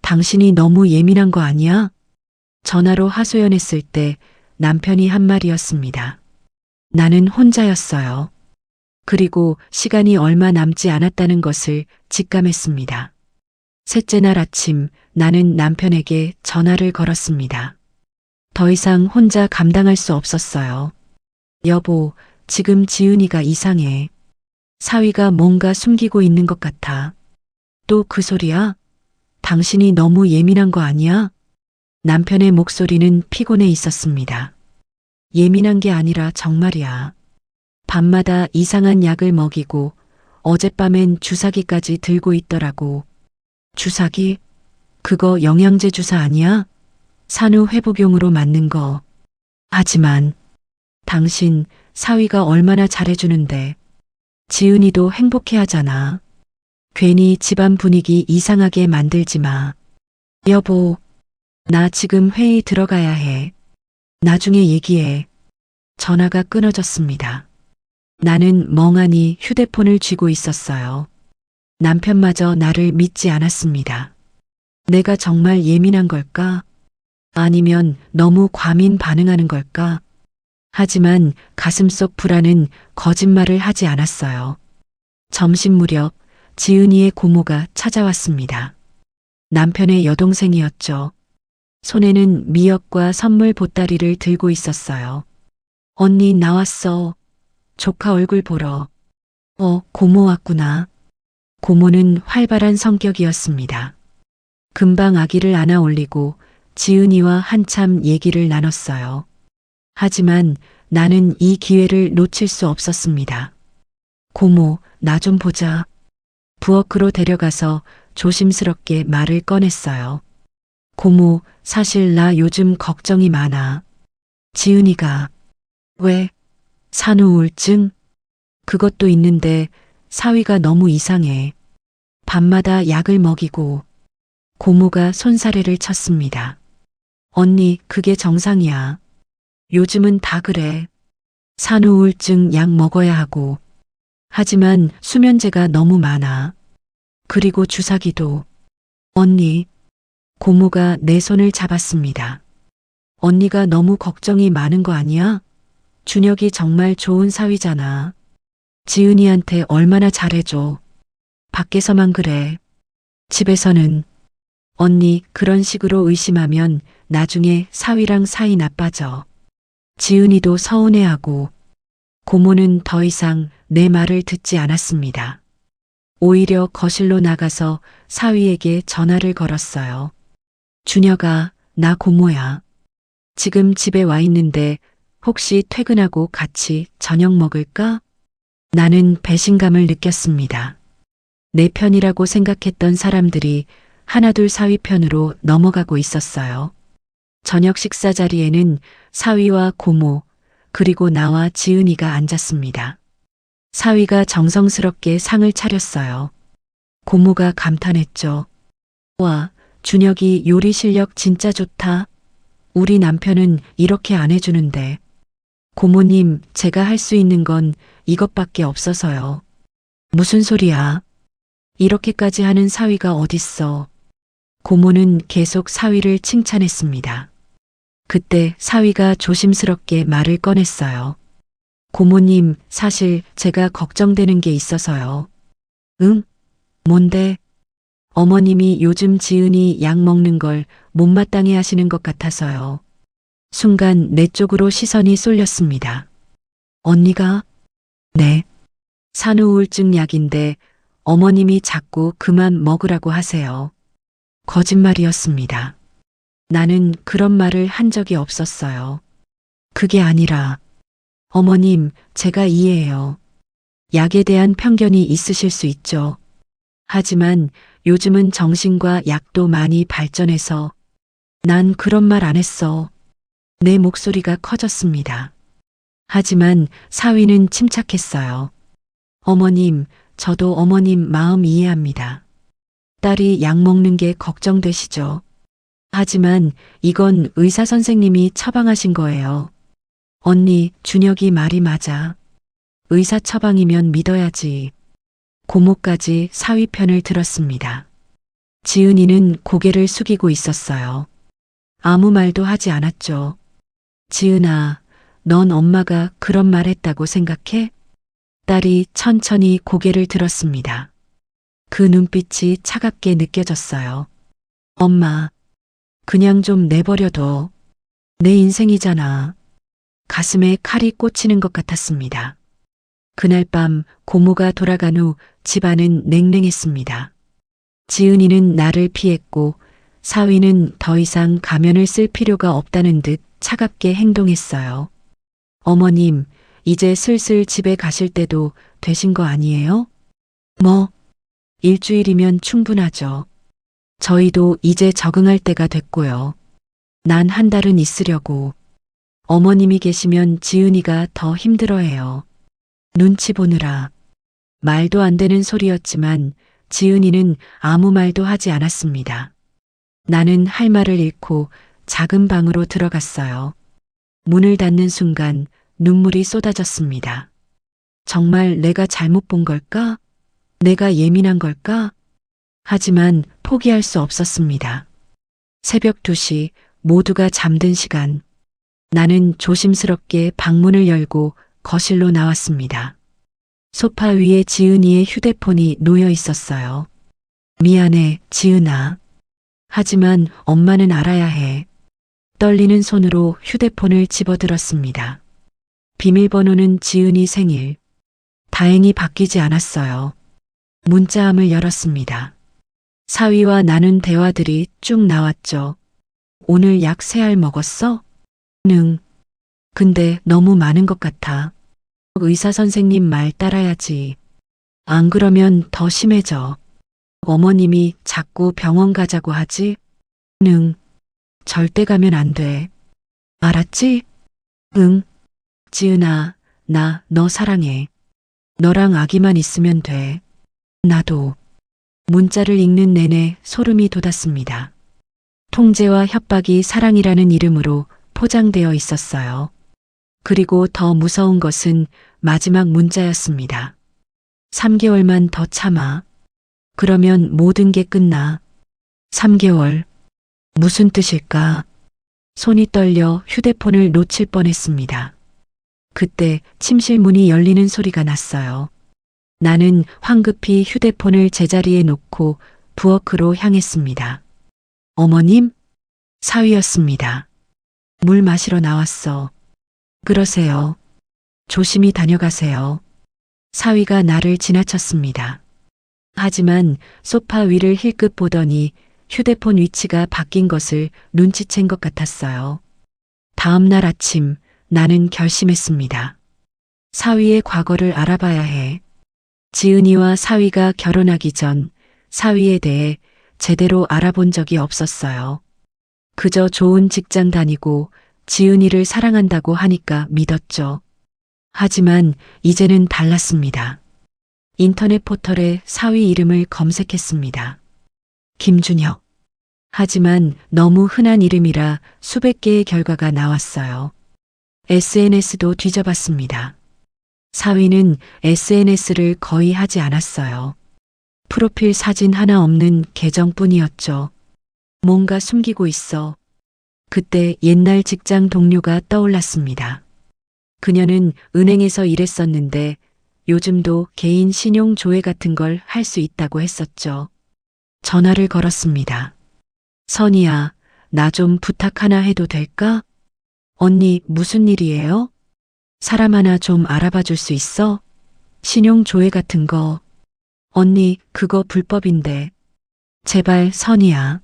당신이 너무 예민한 거 아니야? 전화로 하소연했을 때 남편이 한 말이었습니다. 나는 혼자였어요. 그리고 시간이 얼마 남지 않았다는 것을 직감했습니다. 셋째 날 아침 나는 남편에게 전화를 걸었습니다. 더 이상 혼자 감당할 수 없었어요. 여보, 지금 지은이가 이상해. 사위가 뭔가 숨기고 있는 것 같아. 또 그 소리야? 당신이 너무 예민한 거 아니야? 남편의 목소리는 피곤해 있었습니다. 예민한 게 아니라 정말이야. 밤마다 이상한 약을 먹이고 어젯밤엔 주사기까지 들고 있더라고. 주사기? 그거 영양제 주사 아니야? 산후 회복용으로 맞는 거. 하지만 당신 사위가 얼마나 잘해주는데. 지은이도 행복해 하잖아. 괜히 집안 분위기 이상하게 만들지 마. 여보, 나 지금 회의 들어가야 해. 나중에 얘기해. 전화가 끊어졌습니다. 나는 멍하니 휴대폰을 쥐고 있었어요. 남편마저 나를 믿지 않았습니다. 내가 정말 예민한 걸까? 아니면 너무 과민 반응하는 걸까? 하지만 가슴속 불안은 거짓말을 하지 않았어요. 점심 무렵 지은이의 고모가 찾아왔습니다. 남편의 여동생이었죠. 손에는 미역과 선물 보따리를 들고 있었어요. 언니 나왔어. 조카 얼굴 보러. 고모 왔구나. 고모는 활발한 성격이었습니다. 금방 아기를 안아 올리고 지은이와 한참 얘기를 나눴어요. 하지만 나는 이 기회를 놓칠 수 없었습니다. 고모, 나 좀 보자. 부엌으로 데려가서 조심스럽게 말을 꺼냈어요. 고모, 사실 나 요즘 걱정이 많아. 지은이가. 왜? 산후 우울증? 그것도 있는데 사위가 너무 이상해. 밤마다 약을 먹이고. 고모가 손사래를 쳤습니다. 언니, 그게 정상이야. 요즘은 다 그래. 산후 우울증 약 먹어야 하고. 하지만 수면제가 너무 많아. 그리고 주사기도. 언니, 고모가 내 손을 잡았습니다. 언니가 너무 걱정이 많은 거 아니야? 준혁이 정말 좋은 사위잖아. 지은이한테 얼마나 잘해줘. 밖에서만 그래. 집에서는. 언니, 그런 식으로 의심하면 나중에 사위랑 사이 나빠져. 지은이도 서운해하고. 고모는 더 이상 내 말을 듣지 않았습니다. 오히려 거실로 나가서 사위에게 전화를 걸었어요. 준혁아, 나 고모야. 지금 집에 와 있는데 혹시 퇴근하고 같이 저녁 먹을까? 나는 배신감을 느꼈습니다. 내 편이라고 생각했던 사람들이 하나둘 사위 편으로 넘어가고 있었어요. 저녁 식사 자리에는 사위와 고모, 그리고 나와 지은이가 앉았습니다. 사위가 정성스럽게 상을 차렸어요. 고모가 감탄했죠. 와, 준혁이 요리 실력 진짜 좋다. 우리 남편은 이렇게 안 해주는데. 고모님, 제가 할 수 있는 건 이것밖에 없어서요. 무슨 소리야? 이렇게까지 하는 사위가 어딨어. 고모는 계속 사위를 칭찬했습니다. 그때 사위가 조심스럽게 말을 꺼냈어요. 고모님, 사실 제가 걱정되는 게 있어서요. 응? 뭔데? 어머님이 요즘 지은이 약 먹는 걸 못마땅해 하시는 것 같아서요. 순간 내 쪽으로 시선이 쏠렸습니다. 언니가? 네. 산후 우울증 약인데 어머님이 자꾸 그만 먹으라고 하세요. 거짓말이었습니다. 나는 그런 말을 한 적이 없었어요. 그게 아니라, 어머님, 제가 이해해요. 약에 대한 편견이 있으실 수 있죠. 하지만 요즘은 정신과 약도 많이 발전해서 난 그런 말 안 했어. 내 목소리가 커졌습니다. 하지만 사위는 침착했어요. 어머님, 저도 어머님 마음 이해합니다. 딸이 약 먹는 게 걱정되시죠. 하지만 이건 의사 선생님이 처방하신 거예요. 언니, 준혁이 말이 맞아. 의사 처방이면 믿어야지. 고모까지 사위 편을 들었습니다. 지은이는 고개를 숙이고 있었어요. 아무 말도 하지 않았죠. 지은아, 넌 엄마가 그런 말 했다고 생각해? 딸이 천천히 고개를 들었습니다. 그 눈빛이 차갑게 느껴졌어요. 엄마, 그냥 좀 내버려둬. 내 인생이잖아. 가슴에 칼이 꽂히는 것 같았습니다. 그날 밤 고모가 돌아간 후 집안은 냉랭했습니다. 지은이는 나를 피했고 사위는 더 이상 가면을 쓸 필요가 없다는 듯 차갑게 행동했어요. 어머님, 이제 슬슬 집에 가실 때도 되신 거 아니에요? 뭐, 일주일이면 충분하죠. 저희도 이제 적응할 때가 됐고요. 난 한 달은 있으려고. 어머님이 계시면 지은이가 더 힘들어해요. 눈치 보느라. 말도 안 되는 소리였지만 지은이는 아무 말도 하지 않았습니다. 나는 할 말을 잃고 작은 방으로 들어갔어요. 문을 닫는 순간 눈물이 쏟아졌습니다. 정말 내가 잘못 본 걸까? 내가 예민한 걸까? 하지만 포기할 수 없었습니다. 새벽 2시 모두가 잠든 시간. 나는 조심스럽게 방문을 열고 거실로 나왔습니다. 소파 위에 지은이의 휴대폰이 놓여 있었어요. 미안해, 지은아. 하지만 엄마는 알아야 해. 떨리는 손으로 휴대폰을 집어들었습니다. 비밀번호는 지은이 생일. 다행히 바뀌지 않았어요. 문자함을 열었습니다. 사위와 나눈 대화들이 쭉 나왔죠. 오늘 약 3알 먹었어? 응. 근데 너무 많은 것 같아. 의사 선생님 말 따라야지. 안 그러면 더 심해져. 어머님이 자꾸 병원 가자고 하지? 응. 절대 가면 안 돼. 알았지? 응. 지은아, 나 너 사랑해. 너랑 아기만 있으면 돼. 나도. 문자를 읽는 내내 소름이 돋았습니다. 통제와 협박이 사랑이라는 이름으로 포장되어 있었어요. 그리고 더 무서운 것은 마지막 문자였습니다. 3개월만 더 참아. 그러면 모든 게 끝나. 3개월. 무슨 뜻일까? 손이 떨려 휴대폰을 놓칠 뻔했습니다. 그때 침실 문이 열리는 소리가 났어요. 나는 황급히 휴대폰을 제자리에 놓고 부엌으로 향했습니다. 어머님? 사위였습니다. 물 마시러 나왔어. 그러세요. 조심히 다녀가세요. 사위가 나를 지나쳤습니다. 하지만 소파 위를 힐끗 보더니 휴대폰 위치가 바뀐 것을 눈치챈 것 같았어요. 다음 날 아침 나는 결심했습니다. 사위의 과거를 알아봐야 해. 지은이와 사위가 결혼하기 전 사위에 대해 제대로 알아본 적이 없었어요. 그저 좋은 직장 다니고 지은이를 사랑한다고 하니까 믿었죠. 하지만 이제는 달랐습니다. 인터넷 포털에 사위 이름을 검색했습니다. 김준혁. 하지만 너무 흔한 이름이라 수백 개의 결과가 나왔어요. SNS도 뒤져봤습니다. 사위는 SNS를 거의 하지 않았어요. 프로필 사진 하나 없는 계정뿐이었죠. 뭔가 숨기고 있어. 그때 옛날 직장 동료가 떠올랐습니다. 그녀는 은행에서 일했었는데 요즘도 개인 신용 조회 같은 걸 할 수 있다고 했었죠. 전화를 걸었습니다. 선이야, 나 좀 부탁 하나 해도 될까? 언니, 무슨 일이에요? 사람 하나 좀 알아봐 줄 수 있어? 신용 조회 같은 거. 언니, 그거 불법인데. 제발, 선이야.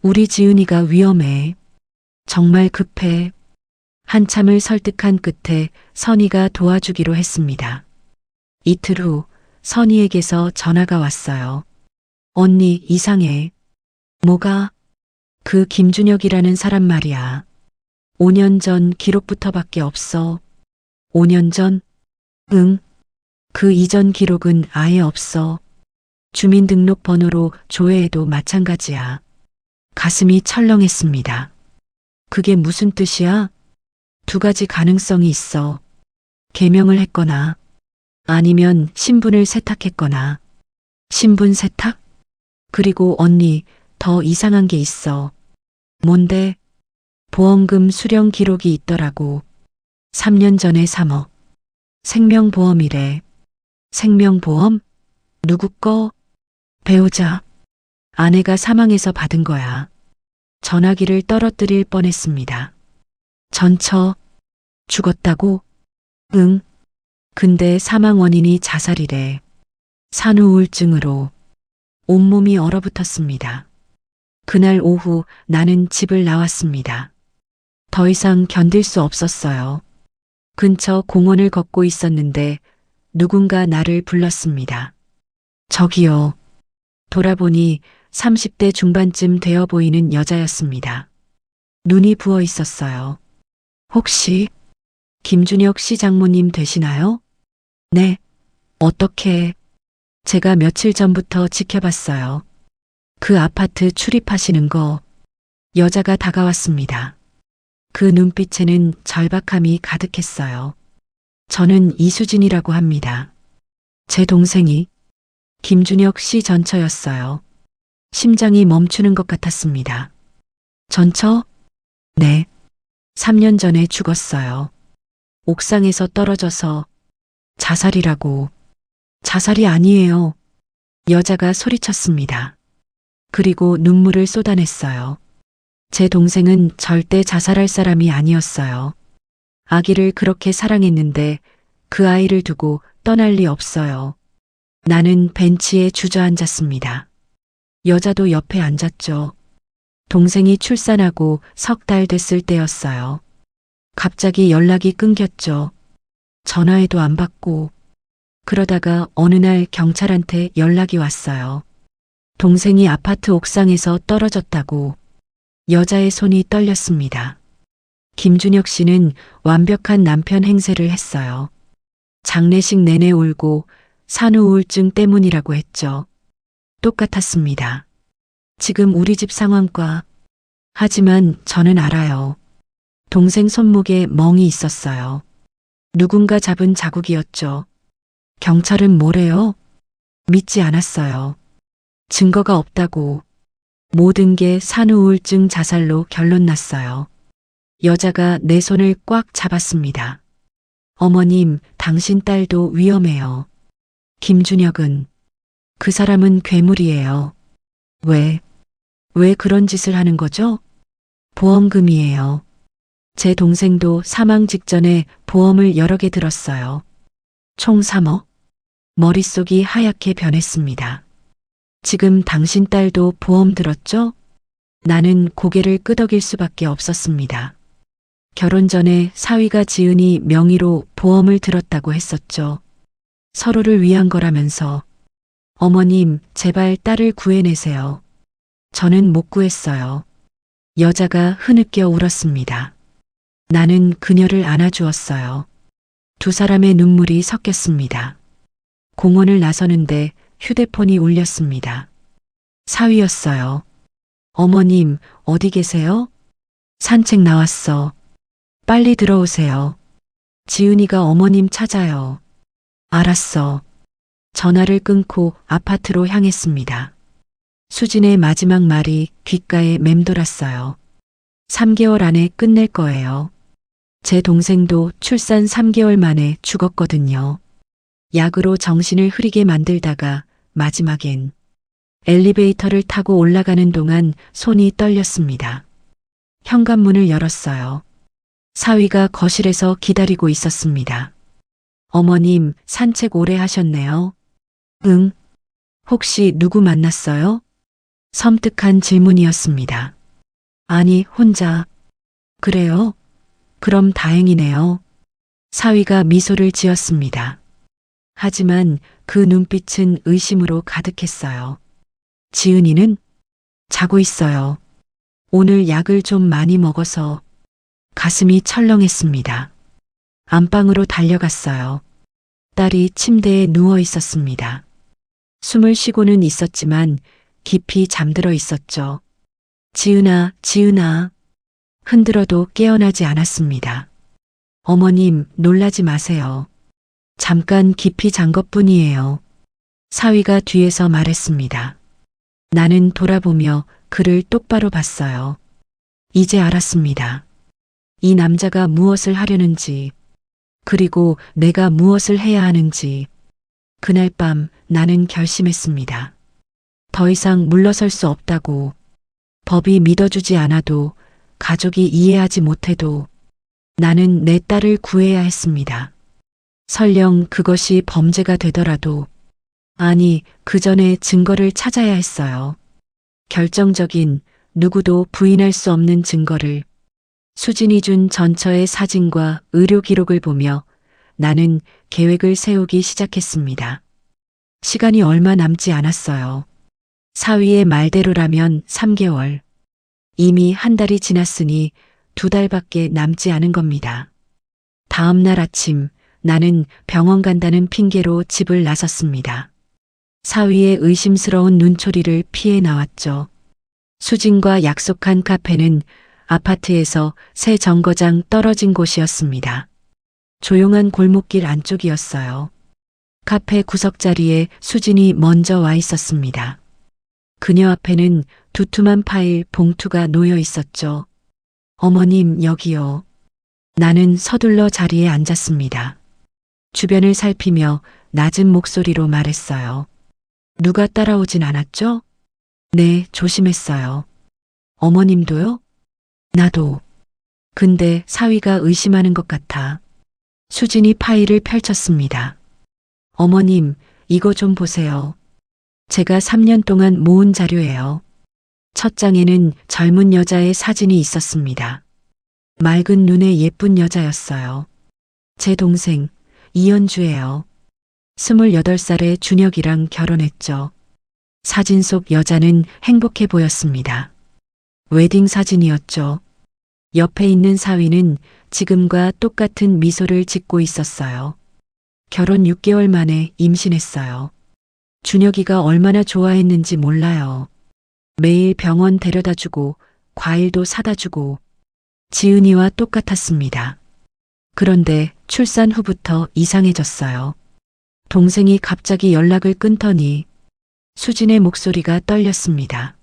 우리 지은이가 위험해. 정말 급해. 한참을 설득한 끝에 선이가 도와주기로 했습니다. 이틀 후 선이에게서 전화가 왔어요. 언니, 이상해. 뭐가? 그 김준혁이라는 사람 말이야. 5년 전 기록부터밖에 없어. 5년 전? 응. 그 이전 기록은 아예 없어. 주민등록번호로 조회해도 마찬가지야. 가슴이 철렁했습니다. 그게 무슨 뜻이야? 2가지 가능성이 있어. 개명을 했거나 아니면 신분을 세탁했거나. 신분 세탁? 그리고 언니, 더 이상한 게 있어. 뭔데? 보험금 수령 기록이 있더라고. 3년 전에 3억. 생명보험이래. 생명보험? 누구 거? 배우자. 아내가 사망해서 받은 거야. 전화기를 떨어뜨릴 뻔했습니다. 전처. 죽었다고? 응. 근데 사망 원인이 자살이래. 산후 우울증으로. 온몸이 얼어붙었습니다. 그날 오후 나는 집을 나왔습니다. 더 이상 견딜 수 없었어요. 근처 공원을 걷고 있었는데 누군가 나를 불렀습니다. 저기요. 돌아보니 30대 중반쯤 되어 보이는 여자였습니다. 눈이 부어 있었어요. 혹시 김준혁 씨 장모님 되시나요? 네. 어떻게? 제가 며칠 전부터 지켜봤어요. 그 아파트 출입하시는 거. 여자가 다가왔습니다. 그 눈빛에는 절박함이 가득했어요. 저는 이수진이라고 합니다. 제 동생이 김준혁 씨 전처였어요. 심장이 멈추는 것 같았습니다. 전처? 네. 3년 전에 죽었어요. 옥상에서 떨어져서 자살이라고. 자살이 아니에요. 여자가 소리쳤습니다. 그리고 눈물을 쏟아냈어요. 제 동생은 절대 자살할 사람이 아니었어요. 아기를 그렇게 사랑했는데 그 아이를 두고 떠날 리 없어요. 나는 벤치에 주저앉았습니다. 여자도 옆에 앉았죠. 동생이 출산하고 석 달 됐을 때였어요. 갑자기 연락이 끊겼죠. 전화해도 안 받고. 그러다가 어느 날 경찰한테 연락이 왔어요. 동생이 아파트 옥상에서 떨어졌다고. 여자의 손이 떨렸습니다. 김준혁 씨는 완벽한 남편 행세를 했어요. 장례식 내내 울고 산후 우울증 때문이라고 했죠. 똑같았습니다. 지금 우리 집 상황과. 하지만 저는 알아요. 동생 손목에 멍이 있었어요. 누군가 잡은 자국이었죠. 경찰은 뭐래요? 믿지 않았어요. 증거가 없다고. 모든 게 산후 우울증 자살로 결론 났어요. 여자가 내 손을 꽉 잡았습니다. 어머님, 당신 딸도 위험해요. 김준혁은. 그 사람은 괴물이에요. 왜 그런 짓을 하는 거죠? 보험금이에요. 제 동생도 사망 직전에 보험을 여러 개 들었어요. 총 3억. 머릿속이 하얗게 변했습니다. 지금 당신 딸도 보험 들었죠? 나는 고개를 끄덕일 수밖에 없었습니다. 결혼 전에 사위가 지은이 명의로 보험을 들었다고 했었죠. 서로를 위한 거라면서. 어머님, 제발 딸을 구해내세요. 저는 못 구했어요. 여자가 흐느껴 울었습니다. 나는 그녀를 안아주었어요. 두 사람의 눈물이 섞였습니다. 공원을 나서는데 휴대폰이 울렸습니다. 사위였어요. 어머님, 어디 계세요? 산책 나왔어. 빨리 들어오세요. 지은이가 어머님 찾아요. 알았어. 전화를 끊고 아파트로 향했습니다. 수진의 마지막 말이 귓가에 맴돌았어요. 3개월 안에 끝낼 거예요. 제 동생도 출산 3개월 만에 죽었거든요. 약으로 정신을 흐리게 만들다가 마지막엔 엘리베이터를 타고 올라가는 동안 손이 떨렸습니다. 현관문을 열었어요. 사위가 거실에서 기다리고 있었습니다. 어머님, 산책 오래 하셨네요. 응. 혹시 누구 만났어요? 섬뜩한 질문이었습니다. 아니, 혼자. 그래요? 그럼 다행이네요. 사위가 미소를 지었습니다. 하지만 그 눈빛은 의심으로 가득했어요. 지은이는? 자고 있어요. 오늘 약을 좀 많이 먹어서. 가슴이 철렁했습니다. 안방으로 달려갔어요. 딸이 침대에 누워 있었습니다. 숨을 쉬고는 있었지만 깊이 잠들어 있었죠. 지은아, 지은아. 흔들어도 깨어나지 않았습니다. 어머님, 놀라지 마세요. 잠깐 깊이 잔 것뿐이에요. 사위가 뒤에서 말했습니다. 나는 돌아보며 그를 똑바로 봤어요. 이제 알았습니다. 이 남자가 무엇을 하려는지, 그리고 내가 무엇을 해야 하는지. 그날 밤 나는 결심했습니다. 더 이상 물러설 수 없다고. 법이 믿어주지 않아도, 가족이 이해하지 못해도 나는 내 딸을 구해야 했습니다. 설령 그것이 범죄가 되더라도. 아니, 그 전에 증거를 찾아야 했어요. 결정적인 누구도 부인할 수 없는 증거를. 수진이 준 전처의 사진과 의료 기록을 보며 나는 계획을 세우기 시작했습니다. 시간이 얼마 남지 않았어요. 사위의 말대로라면 3개월. 이미 한 달이 지났으니 2달밖에 남지 않은 겁니다. 다음 날 아침 나는 병원 간다는 핑계로 집을 나섰습니다. 사위의 의심스러운 눈초리를 피해 나왔죠. 수진과 약속한 카페는 아파트에서 새 정거장 떨어진 곳이었습니다. 조용한 골목길 안쪽이었어요. 카페 구석자리에 수진이 먼저 와 있었습니다. 그녀 앞에는 두툼한 파일 봉투가 놓여 있었죠. 어머님, 여기요. 나는 서둘러 자리에 앉았습니다. 주변을 살피며 낮은 목소리로 말했어요. 누가 따라오진 않았죠? 네, 조심했어요. 어머님도요? 나도. 근데 사위가 의심하는 것 같아. 수진이 파일을 펼쳤습니다. 어머님, 이거 좀 보세요. 제가 3년 동안 모은 자료예요. 첫 장에는 젊은 여자의 사진이 있었습니다. 맑은 눈의 예쁜 여자였어요. 제 동생, 이연주예요. 28살의 준혁이랑 결혼했죠. 사진 속 여자는 행복해 보였습니다. 웨딩 사진이었죠. 옆에 있는 사위는 지금과 똑같은 미소를 짓고 있었어요. 결혼 6개월 만에 임신했어요. 준혁이가 얼마나 좋아했는지 몰라요. 매일 병원 데려다주고 과일도 사다주고 지은이와 똑같았습니다. 그런데 출산 후부터 이상해졌어요. 동생이 갑자기 연락을 끊더니 수진의 목소리가 떨렸습니다.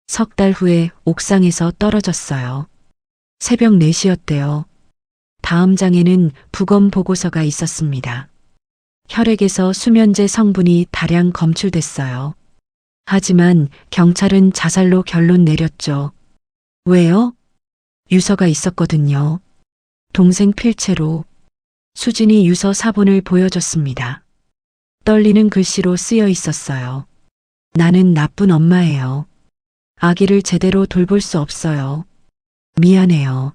3달 후에 옥상에서 떨어졌어요. 새벽 4시였대요. 다음 장에는 부검 보고서가 있었습니다. 혈액에서 수면제 성분이 다량 검출됐어요. 하지만 경찰은 자살로 결론 내렸죠. 왜요? 유서가 있었거든요. 동생 필체로. 수진이 유서 사본을 보여줬습니다. 떨리는 글씨로 쓰여 있었어요. 나는 나쁜 엄마예요. 아기를 제대로 돌볼 수 없어요. 미안해요.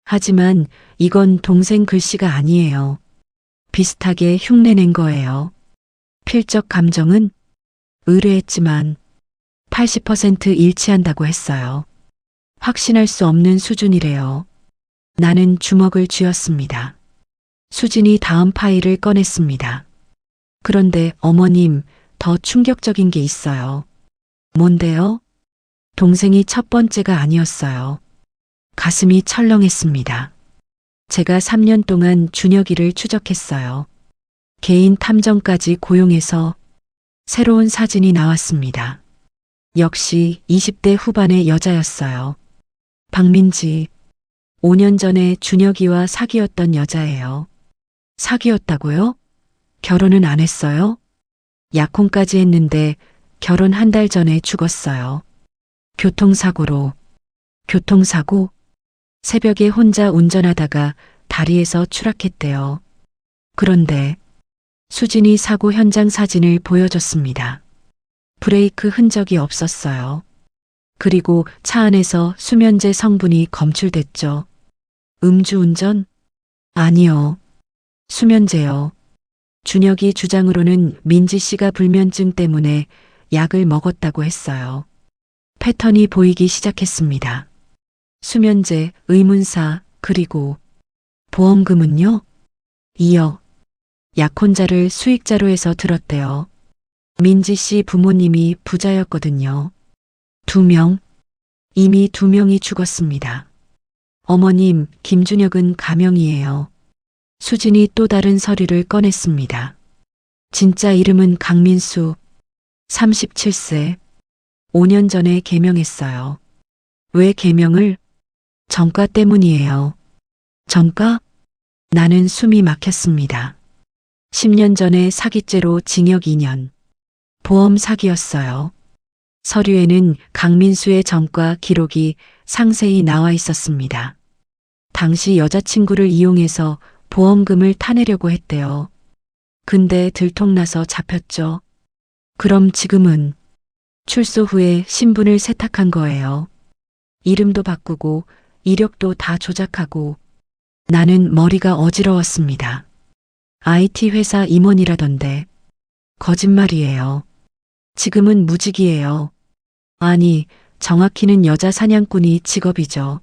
하지만 이건 동생 글씨가 아니에요. 비슷하게 흉내낸 거예요. 필적 감정은 의뢰했지만 80% 일치한다고 했어요. 확신할 수 없는 수준이래요. 나는 주먹을 쥐었습니다. 수진이 다음 파일을 꺼냈습니다. 그런데 어머님, 더 충격적인 게 있어요. 뭔데요? 동생이 첫 번째가 아니었어요. 가슴이 철렁했습니다. 제가 3년 동안 준혁이를 추적했어요. 개인 탐정까지 고용해서 새로운 사진이 나왔습니다. 역시 20대 후반의 여자였어요. 박민지. 5년 전에 준혁이와 사귀었던 여자예요. 사귀었다고요? 결혼은 안 했어요? 약혼까지 했는데 결혼 한 달 전에 죽었어요. 교통사고로. 교통사고? 새벽에 혼자 운전하다가 다리에서 추락했대요. 그런데 수진이 사고 현장 사진을 보여줬습니다. 브레이크 흔적이 없었어요. 그리고 차 안에서 수면제 성분이 검출됐죠. 음주운전? 아니요. 수면제요. 준혁이 주장으로는 민지 씨가 불면증 때문에 약을 먹었다고 했어요. 패턴이 보이기 시작했습니다. 수면제, 의문사, 그리고 보험금은요? 2억. 약혼자를 수익자로 해서 들었대요. 민지 씨 부모님이 부자였거든요. 2명. 이미 2명이 죽었습니다. 어머님, 김준혁은 가명이에요. 수진이 또 다른 서류를 꺼냈습니다. 진짜 이름은 강민수. 37세. 5년 전에 개명했어요. 왜 개명을? 전과 때문이에요. 전과? 나는 숨이 막혔습니다. 10년 전에 사기죄로 징역 2년. 보험 사기였어요. 서류에는 강민수의 전과 기록이 상세히 나와 있었습니다. 당시 여자친구를 이용해서 보험금을 타내려고 했대요. 근데 들통나서 잡혔죠. 그럼 지금은 출소 후에 신분을 세탁한 거예요. 이름도 바꾸고 이력도 다 조작하고 나는 머리가 어지러웠습니다. IT 회사 임원이라던데 거짓말이에요. 지금은 무직이에요. 아니, 정확히는 여자 사냥꾼이 직업이죠.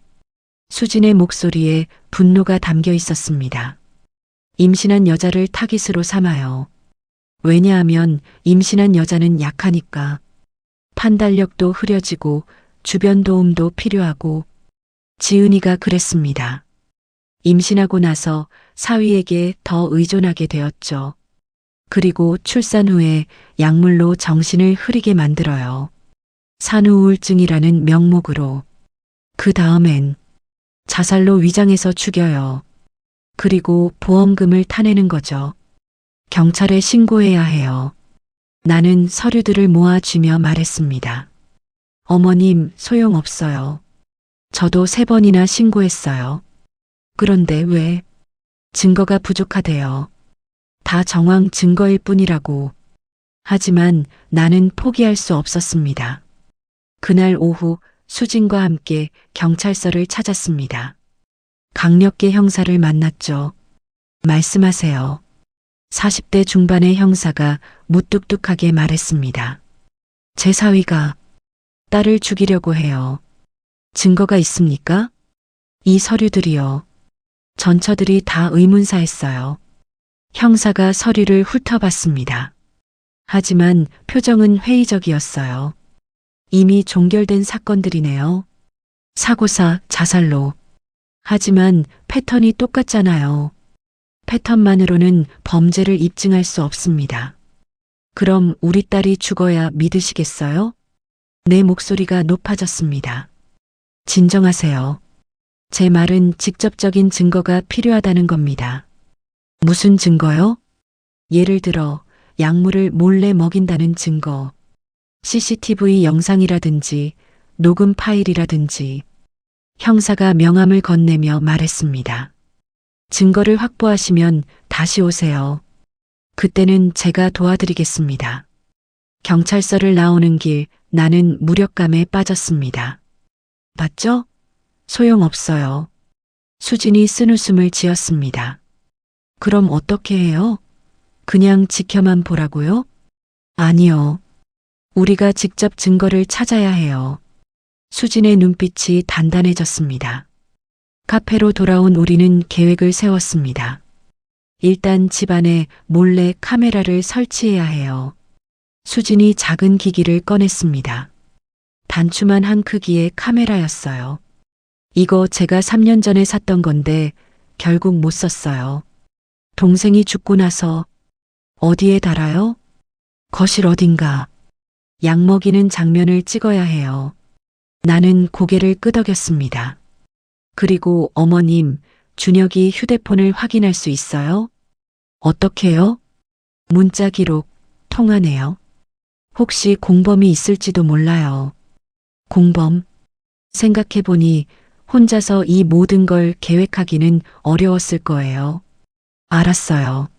수진의 목소리에 분노가 담겨 있었습니다. 임신한 여자를 타깃으로 삼아요. 왜냐하면 임신한 여자는 약하니까. 판단력도 흐려지고 주변 도움도 필요하고 지은이가 그랬습니다. 임신하고 나서 사위에게 더 의존하게 되었죠. 그리고 출산 후에 약물로 정신을 흐리게 만들어요. 산후우울증이라는 명목으로. 그 다음엔 자살로 위장해서 죽여요. 그리고 보험금을 타내는 거죠. 경찰에 신고해야 해요. 나는 서류들을 모아쥐며 말했습니다. 어머님, 소용없어요. 저도 3번이나 신고했어요. 그런데 왜? 증거가 부족하대요. 다 정황 증거일 뿐이라고. 하지만 나는 포기할 수 없었습니다. 그날 오후 수진과 함께 경찰서를 찾았습니다. 강력계 형사를 만났죠. 말씀하세요. 40대 중반의 형사가 무뚝뚝하게 말했습니다. 제 사위가 딸을 죽이려고 해요. 증거가 있습니까? 이 서류들이요. 전처들이 다 의문사했어요. 형사가 서류를 훑어봤습니다. 하지만 표정은 회의적이었어요. 이미 종결된 사건들이네요. 사고사, 자살로. 하지만 패턴이 똑같잖아요. 패턴만으로는 범죄를 입증할 수 없습니다. 그럼 우리 딸이 죽어야 믿으시겠어요? 내 목소리가 높아졌습니다. 진정하세요. 제 말은 직접적인 증거가 필요하다는 겁니다. 무슨 증거요? 예를 들어 약물을 몰래 먹인다는 증거, CCTV 영상이라든지 녹음 파일이라든지. 형사가 명함을 건네며 말했습니다. 증거를 확보하시면 다시 오세요. 그때는 제가 도와드리겠습니다. 경찰서를 나오는 길 나는 무력감에 빠졌습니다. 맞죠? 소용없어요. 수진이 쓴웃음을 지었습니다. 그럼 어떻게 해요? 그냥 지켜만 보라고요? 아니요. 우리가 직접 증거를 찾아야 해요. 수진의 눈빛이 단단해졌습니다. 카페로 돌아온 우리는 계획을 세웠습니다. 일단 집안에 몰래 카메라를 설치해야 해요. 수진이 작은 기기를 꺼냈습니다. 단추만 한 크기의 카메라였어요. 이거 제가 3년 전에 샀던 건데 결국 못 썼어요. 동생이 죽고 나서. 어디에 달아요? 거실 어딘가. 약 먹이는 장면을 찍어야 해요. 나는 고개를 끄덕였습니다. 그리고 어머님, 준혁이 휴대폰을 확인할 수 있어요? 어떻게요? 문자 기록, 통화네요. 혹시 공범이 있을지도 몰라요. 공범? 생각해보니 혼자서 이 모든 걸 계획하기는 어려웠을 거예요. 알았어요.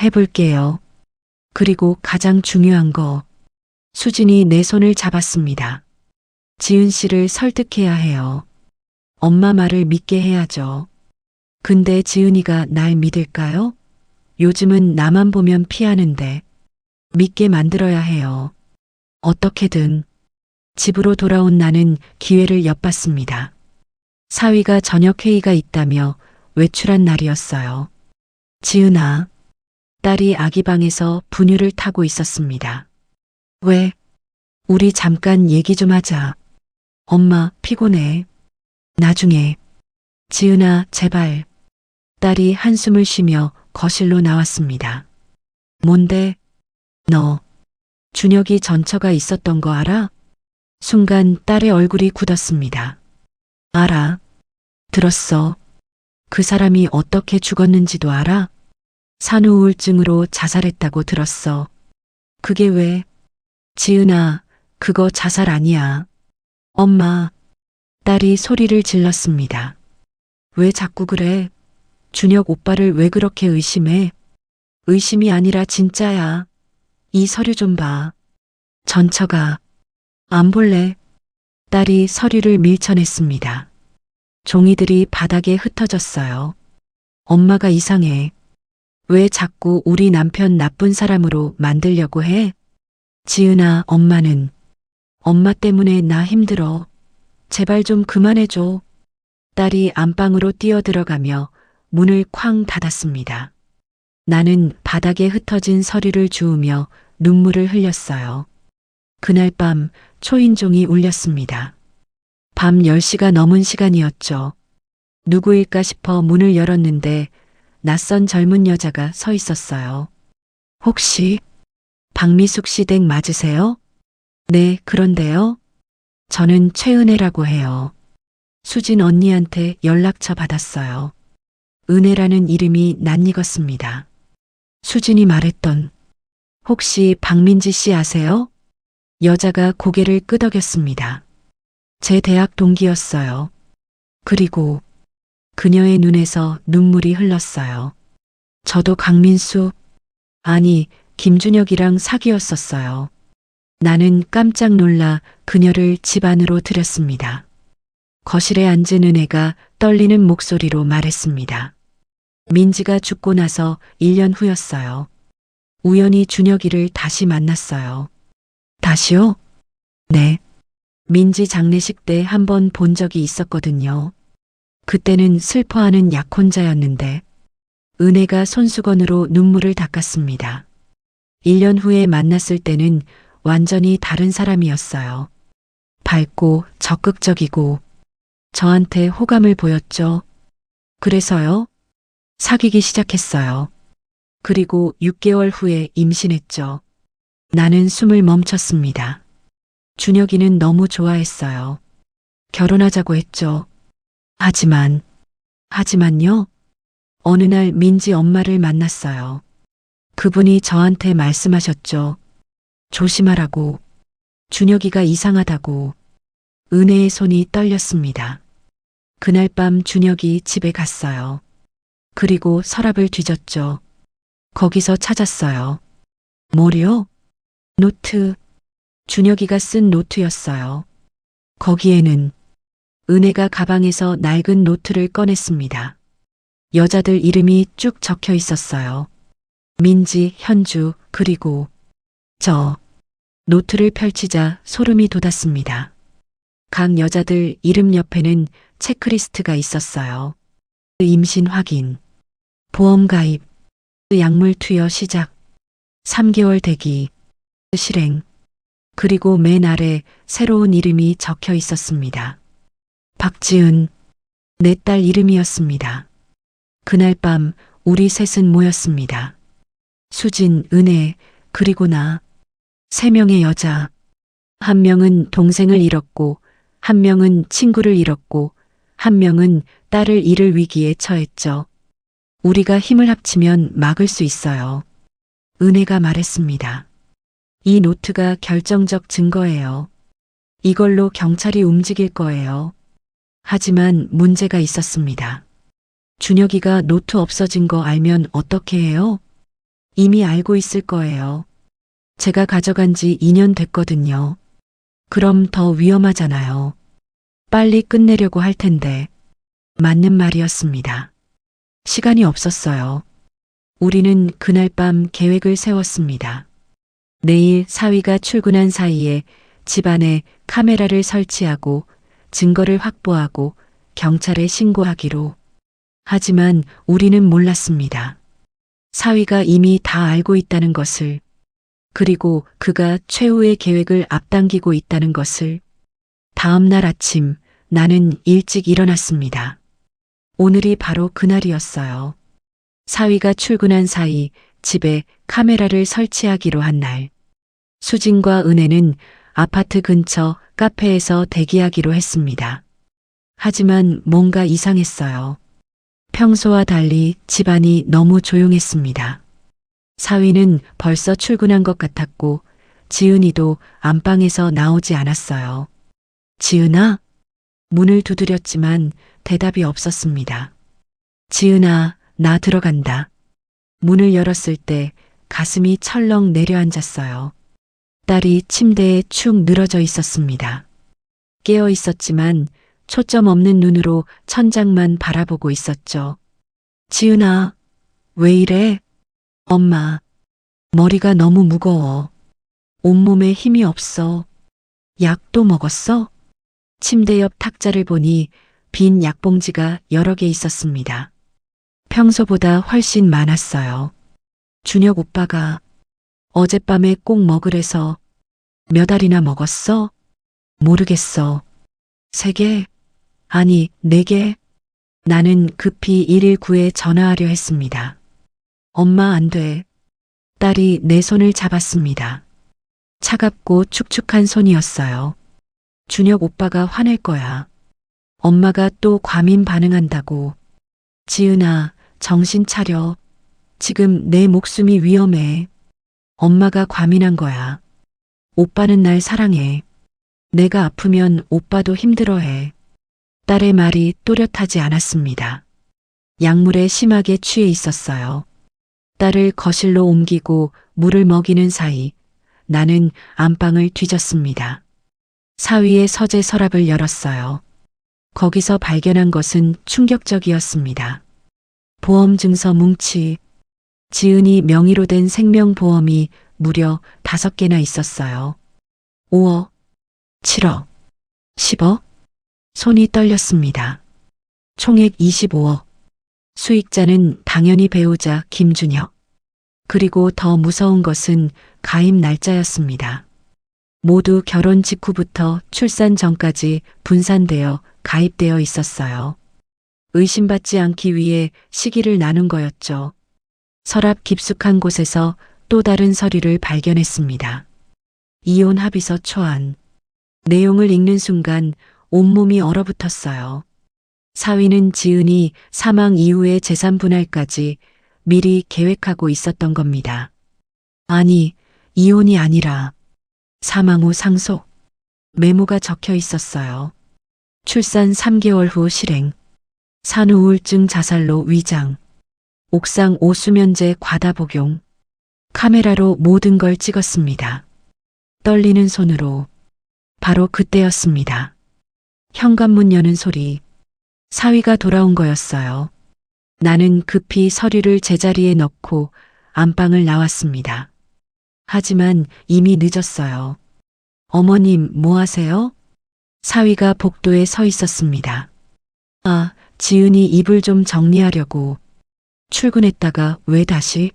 해볼게요. 그리고 가장 중요한 거. 수진이 내 손을 잡았습니다. 지은 씨를 설득해야 해요. 엄마 말을 믿게 해야죠. 근데 지은이가 날 믿을까요? 요즘은 나만 보면 피하는데 믿게 만들어야 해요. 어떻게든. 집으로 돌아온 나는 기회를 엿봤습니다. 사위가 저녁 회의가 있다며 외출한 날이었어요. 지은아. 딸이 아기 방에서 분유를 타고 있었습니다. 왜? 우리 잠깐 얘기 좀 하자. 엄마, 피곤해. 나중에. 지은아, 제발. 딸이 한숨을 쉬며 거실로 나왔습니다. 뭔데? 너. 준혁이 전처가 있었던 거 알아? 순간 딸의 얼굴이 굳었습니다. 알아. 들었어. 그 사람이 어떻게 죽었는지도 알아? 산후우울증으로 자살했다고 들었어. 그게 왜? 지은아, 그거 자살 아니야. 엄마. 딸이 소리를 질렀습니다. 왜 자꾸 그래? 준혁 오빠를 왜 그렇게 의심해? 의심이 아니라 진짜야. 이 서류 좀 봐. 전처가. 안 볼래? 딸이 서류를 밀쳐냈습니다. 종이들이 바닥에 흩어졌어요. 엄마가 이상해. 왜 자꾸 우리 남편 나쁜 사람으로 만들려고 해? 지은아, 엄마 때문에 나 힘들어. 제발 좀 그만해줘. 딸이 안방으로 뛰어들어가며 문을 쾅 닫았습니다. 나는 바닥에 흩어진 서류를 주우며 눈물을 흘렸어요. 그날 밤 초인종이 울렸습니다. 밤 10시가 넘은 시간이었죠. 누구일까 싶어 문을 열었는데 낯선 젊은 여자가 서 있었어요. 혹시 박미숙 씨 댁 맞으세요? 네, 그런데요. 저는 최은혜라고 해요. 수진 언니한테 연락처 받았어요. 은혜라는 이름이 낯익었습니다. 수진이 말했던 혹시 박민지 씨 아세요? 여자가 고개를 끄덕였습니다. 제 대학 동기였어요. 그리고 그녀의 눈에서 눈물이 흘렀어요. 저도 강민수, 아니, 김준혁이랑 사귀었었어요. 나는 깜짝 놀라 그녀를 집 안으로 들였습니다. 거실에 앉은 은혜가 떨리는 목소리로 말했습니다. 민지가 죽고 나서 1년 후였어요. 우연히 준혁이를 다시 만났어요. 다시요? 네. 민지 장례식 때 한 번 본 적이 있었거든요. 그때는 슬퍼하는 약혼자였는데 은혜가 손수건으로 눈물을 닦았습니다. 1년 후에 만났을 때는 완전히 다른 사람이었어요. 밝고 적극적이고 저한테 호감을 보였죠. 그래서요? 사귀기 시작했어요. 그리고 6개월 후에 임신했죠. 나는 숨을 멈췄습니다. 준혁이는 너무 좋아했어요. 결혼하자고 했죠. 하지만요. 어느 날 민지 엄마를 만났어요. 그분이 저한테 말씀하셨죠. 조심하라고. 준혁이가 이상하다고. 은혜의 손이 떨렸습니다. 그날 밤 준혁이 집에 갔어요. 그리고 서랍을 뒤졌죠. 거기서 찾았어요. 뭐요? 노트. 준혁이가 쓴 노트였어요. 거기에는 은혜가 가방에서 낡은 노트를 꺼냈습니다. 여자들 이름이 쭉 적혀 있었어요. 민지, 현주, 그리고 저. 노트를 펼치자 소름이 돋았습니다. 각 여자들 이름 옆에는 체크리스트가 있었어요. 임신 확인, 보험 가입, 약물 투여 시작, 3개월 대기, 실행, 그리고 맨 아래 새로운 이름이 적혀 있었습니다. 박지은, 내 딸 이름이었습니다. 그날 밤 우리 셋은 모였습니다. 수진, 은혜, 그리고 나. 3명의 여자. 한 명은 동생을 잃었고, 한 명은 친구를 잃었고, 한 명은 딸을 잃을 위기에 처했죠. 우리가 힘을 합치면 막을 수 있어요. 은혜가 말했습니다. 이 노트가 결정적 증거예요. 이걸로 경찰이 움직일 거예요. 하지만 문제가 있었습니다. 준혁이가 노트 없어진 거 알면 어떻게 해요? 이미 알고 있을 거예요. 제가 가져간 지 2년 됐거든요. 그럼 더 위험하잖아요. 빨리 끝내려고 할 텐데. 맞는 말이었습니다. 시간이 없었어요. 우리는 그날 밤 계획을 세웠습니다. 내일 사위가 출근한 사이에 집안에 카메라를 설치하고 증거를 확보하고 경찰에 신고하기로. 하지만 우리는 몰랐습니다. 사위가 이미 다 알고 있다는 것을, 그리고 그가 최후의 계획을 앞당기고 있다는 것을. 다음 날 아침 나는 일찍 일어났습니다. 오늘이 바로 그날이었어요. 사위가 출근한 사이 집에 카메라를 설치하기로 한 날. 수진과 은혜는 아파트 근처 카페에서 대기하기로 했습니다. 하지만 뭔가 이상했어요. 평소와 달리 집안이 너무 조용했습니다. 사위는 벌써 출근한 것 같았고 지은이도 안방에서 나오지 않았어요. 지은아? 문을 두드렸지만 대답이 없었습니다. 지은아, 나 들어간다. 문을 열었을 때 가슴이 철렁 내려앉았어요. 딸이 침대에 축 늘어져 있었습니다. 깨어 있었지만 초점 없는 눈으로 천장만 바라보고 있었죠. 지은아, 왜 이래? 엄마, 머리가 너무 무거워. 온몸에 힘이 없어. 약도 먹었어? 침대 옆 탁자를 보니 빈 약봉지가 여러 개 있었습니다. 평소보다 훨씬 많았어요. 준혁 오빠가 어젯밤에 꼭 먹으래서 몇 알이나 먹었어? 모르겠어. 3개? 아니, 4개? 나는 급히 119에 전화하려 했습니다. 엄마 안 돼. 딸이 내 손을 잡았습니다. 차갑고 축축한 손이었어요. 준혁 오빠가 화낼 거야. 엄마가 또 과민 반응한다고. 지은아, 정신 차려. 지금 내 목숨이 위험해. 엄마가 과민한 거야. 오빠는 날 사랑해. 내가 아프면 오빠도 힘들어해. 딸의 말이 또렷하지 않았습니다. 약물에 심하게 취해 있었어요. 딸을 거실로 옮기고 물을 먹이는 사이 나는 안방을 뒤졌습니다. 사위의 서재 서랍을 열었어요. 거기서 발견한 것은 충격적이었습니다. 보험 증서 뭉치, 지은이 명의로 된 생명보험이 무려 5개나 있었어요. 5억, 7억, 10억? 손이 떨렸습니다. 총액 25억. 수익자는 당연히 배우자 김준혁. 그리고 더 무서운 것은 가입 날짜였습니다. 모두 결혼 직후부터 출산 전까지 분산되어 가입되어 있었어요. 의심받지 않기 위해 시기를 나눈 거였죠. 서랍 깊숙한 곳에서 또 다른 서류를 발견했습니다. 이혼 합의서 초안. 내용을 읽는 순간 온몸이 얼어붙었어요. 사위는 지은이 사망 이후의 재산 분할까지 미리 계획하고 있었던 겁니다. 아니, 이혼이 아니라 사망 후 상속. 메모가 적혀 있었어요. 출산 3개월 후 실행. 산후우울증 자살로 위장. 옥상 오수면제 과다 복용. 카메라로 모든 걸 찍었습니다. 떨리는 손으로. 바로 그때였습니다. 현관문 여는 소리. 사위가 돌아온 거였어요. 나는 급히 서류를 제자리에 넣고 안방을 나왔습니다. 하지만 이미 늦었어요. 어머님, 뭐 하세요? 사위가 복도에 서 있었습니다. 아, 지은이 이불 좀 정리하려고. 출근했다가 왜 다시?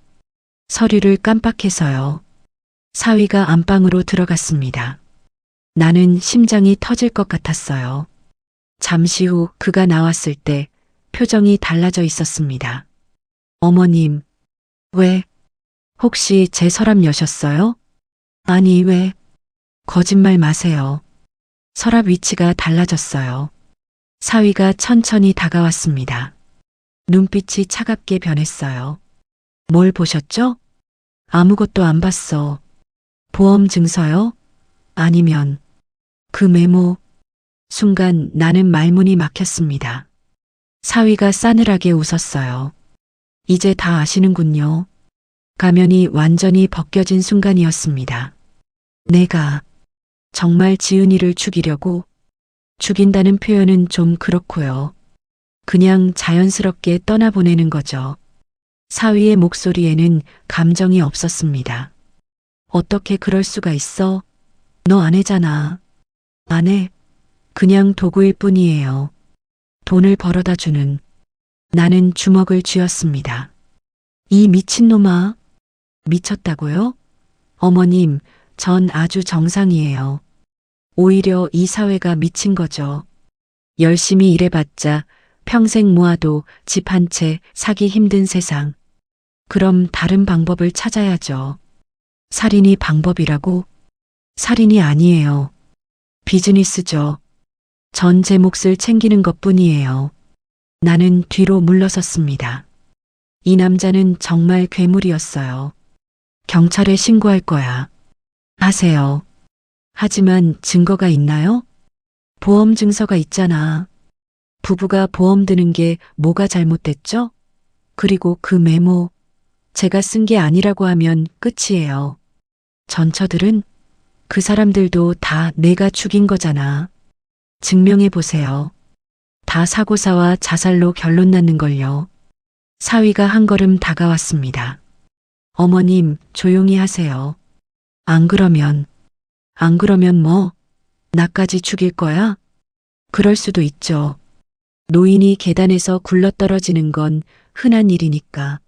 서류를 깜빡해서요. 사위가 안방으로 들어갔습니다. 나는 심장이 터질 것 같았어요. 잠시 후 그가 나왔을 때 표정이 달라져 있었습니다. 어머님, 왜? 혹시 제 서랍 여셨어요? 아니, 왜? 거짓말 마세요. 서랍 위치가 달라졌어요. 사위가 천천히 다가왔습니다. 눈빛이 차갑게 변했어요. 뭘 보셨죠? 아무것도 안 봤어. 보험 증서요? 아니면 그 메모. 순간 나는 말문이 막혔습니다. 사위가 싸늘하게 웃었어요. 이제 다 아시는군요. 가면이 완전히 벗겨진 순간이었습니다. 내가 정말 지은이를 죽이려고? 죽인다는 표현은 좀 그렇고요. 그냥 자연스럽게 떠나보내는 거죠. 사위의 목소리에는 감정이 없었습니다. 어떻게 그럴 수가 있어? 너 아내잖아. 아내? 그냥 도구일 뿐이에요. 돈을 벌어다 주는. 나는 주먹을 쥐었습니다. 이 미친놈아. 미쳤다고요? 어머님, 전 아주 정상이에요. 오히려 이 사회가 미친 거죠. 열심히 일해봤자 평생 모아도 집 한 채 사기 힘든 세상. 그럼 다른 방법을 찾아야죠. 살인이 방법이라고? 살인이 아니에요. 비즈니스죠. 전 제 몫을 챙기는 것뿐이에요. 나는 뒤로 물러섰습니다. 이 남자는 정말 괴물이었어요. 경찰에 신고할 거야. 하세요. 하지만 증거가 있나요? 보험 증서가 있잖아. 부부가 보험 드는 게 뭐가 잘못됐죠? 그리고 그 메모, 제가 쓴 게 아니라고 하면 끝이에요. 전처들은 그 사람들도 다 내가 죽인 거잖아. 증명해 보세요. 다 사고사와 자살로 결론 났는 걸요. 사위가 한 걸음 다가왔습니다. 어머님, 조용히 하세요. 안 그러면 뭐? 나까지 죽일 거야? 그럴 수도 있죠. 노인이 계단에서 굴러떨어지는 건 흔한 일이니까.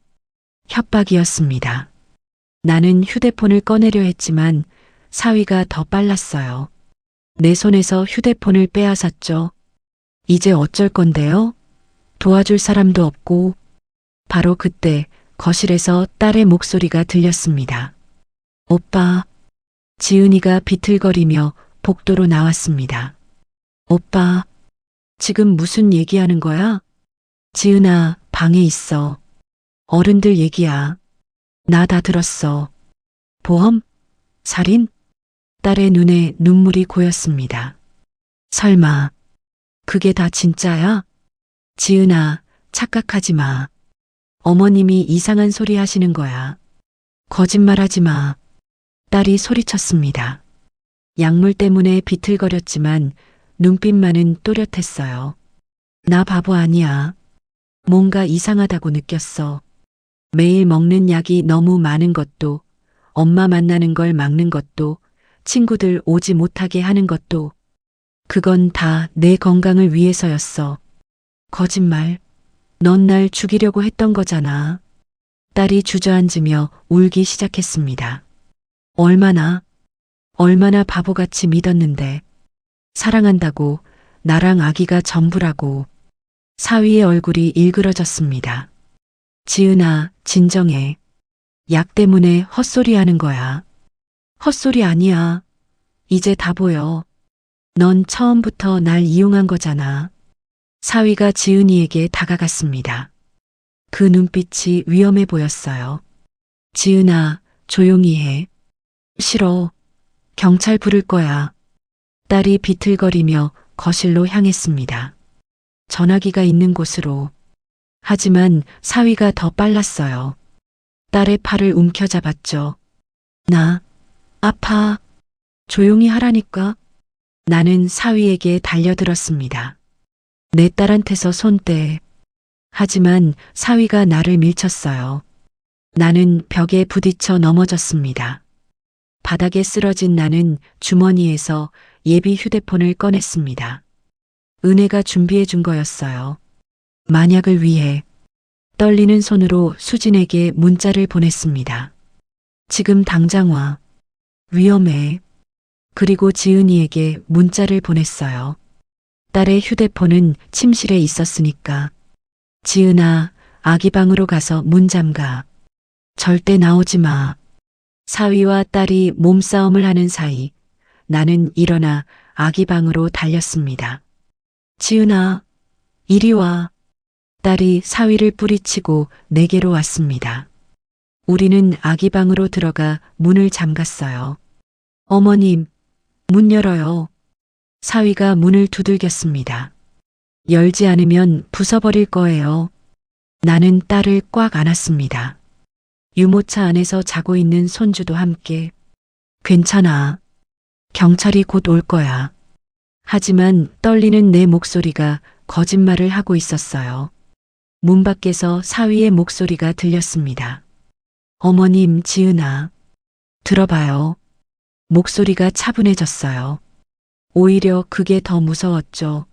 협박이었습니다. 나는 휴대폰을 꺼내려 했지만 사위가 더 빨랐어요. 내 손에서 휴대폰을 빼앗았죠. 이제 어쩔 건데요? 도와줄 사람도 없고. 바로 그때 거실에서 딸의 목소리가 들렸습니다. 오빠. 지은이가 비틀거리며 복도로 나왔습니다. 오빠. 지금 무슨 얘기하는 거야? 지은아, 방에 있어. 어른들 얘기야. 나 다 들었어. 보험? 살인? 딸의 눈에 눈물이 고였습니다. 설마, 그게 다 진짜야? 지은아, 착각하지 마. 어머님이 이상한 소리 하시는 거야. 거짓말하지 마. 딸이 소리쳤습니다. 약물 때문에 비틀거렸지만 눈빛만은 또렷했어요. 나 바보 아니야. 뭔가 이상하다고 느꼈어. 매일 먹는 약이 너무 많은 것도, 엄마 만나는 걸 막는 것도, 친구들 오지 못하게 하는 것도, 그건 다 내 건강을 위해서였어. 거짓말. 넌 날 죽이려고 했던 거잖아. 딸이 주저앉으며 울기 시작했습니다. 얼마나 바보같이 믿었는데. 사랑한다고, 나랑 아기가 전부라고. 사위의 얼굴이 일그러졌습니다. 지은아, 진정해. 약 때문에 헛소리 하는 거야. 헛소리 아니야. 이제 다 보여. 넌 처음부터 날 이용한 거잖아. 사위가 지은이에게 다가갔습니다. 그 눈빛이 위험해 보였어요. 지은아, 조용히 해. 싫어. 경찰 부를 거야. 딸이 비틀거리며 거실로 향했습니다. 전화기가 있는 곳으로. 하지만 사위가 더 빨랐어요. 딸의 팔을 움켜잡았죠. 나, 아파. 조용히 하라니까. 나는 사위에게 달려들었습니다. 내 딸한테서 손 떼. 하지만 사위가 나를 밀쳤어요. 나는 벽에 부딪혀 넘어졌습니다. 바닥에 쓰러진 나는 주머니에서 예비 휴대폰을 꺼냈습니다. 은혜가 준비해 준 거였어요. 만약을 위해. 떨리는 손으로 수진에게 문자를 보냈습니다. 지금 당장 와. 위험해. 그리고 지은이에게 문자를 보냈어요. 딸의 휴대폰은 침실에 있었으니까. 지은아, 아기 방으로 가서 문 잠가. 절대 나오지 마. 사위와 딸이 몸싸움을 하는 사이 나는 일어나 아기 방으로 달렸습니다. 지은아, 이리 와. 딸이 사위를 뿌리치고 내게로 왔습니다. 우리는 아기 방으로 들어가 문을 잠갔어요. 어머님, 문 열어요. 사위가 문을 두들겼습니다. 열지 않으면 부숴버릴 거예요. 나는 딸을 꽉 안았습니다. 유모차 안에서 자고 있는 손주도 함께. 괜찮아. 경찰이 곧 올 거야. 하지만 떨리는 내 목소리가 거짓말을 하고 있었어요. 문 밖에서 사위의 목소리가 들렸습니다. 어머님, 지은아. 들어봐요. 목소리가 차분해졌어요. 오히려 그게 더 무서웠죠.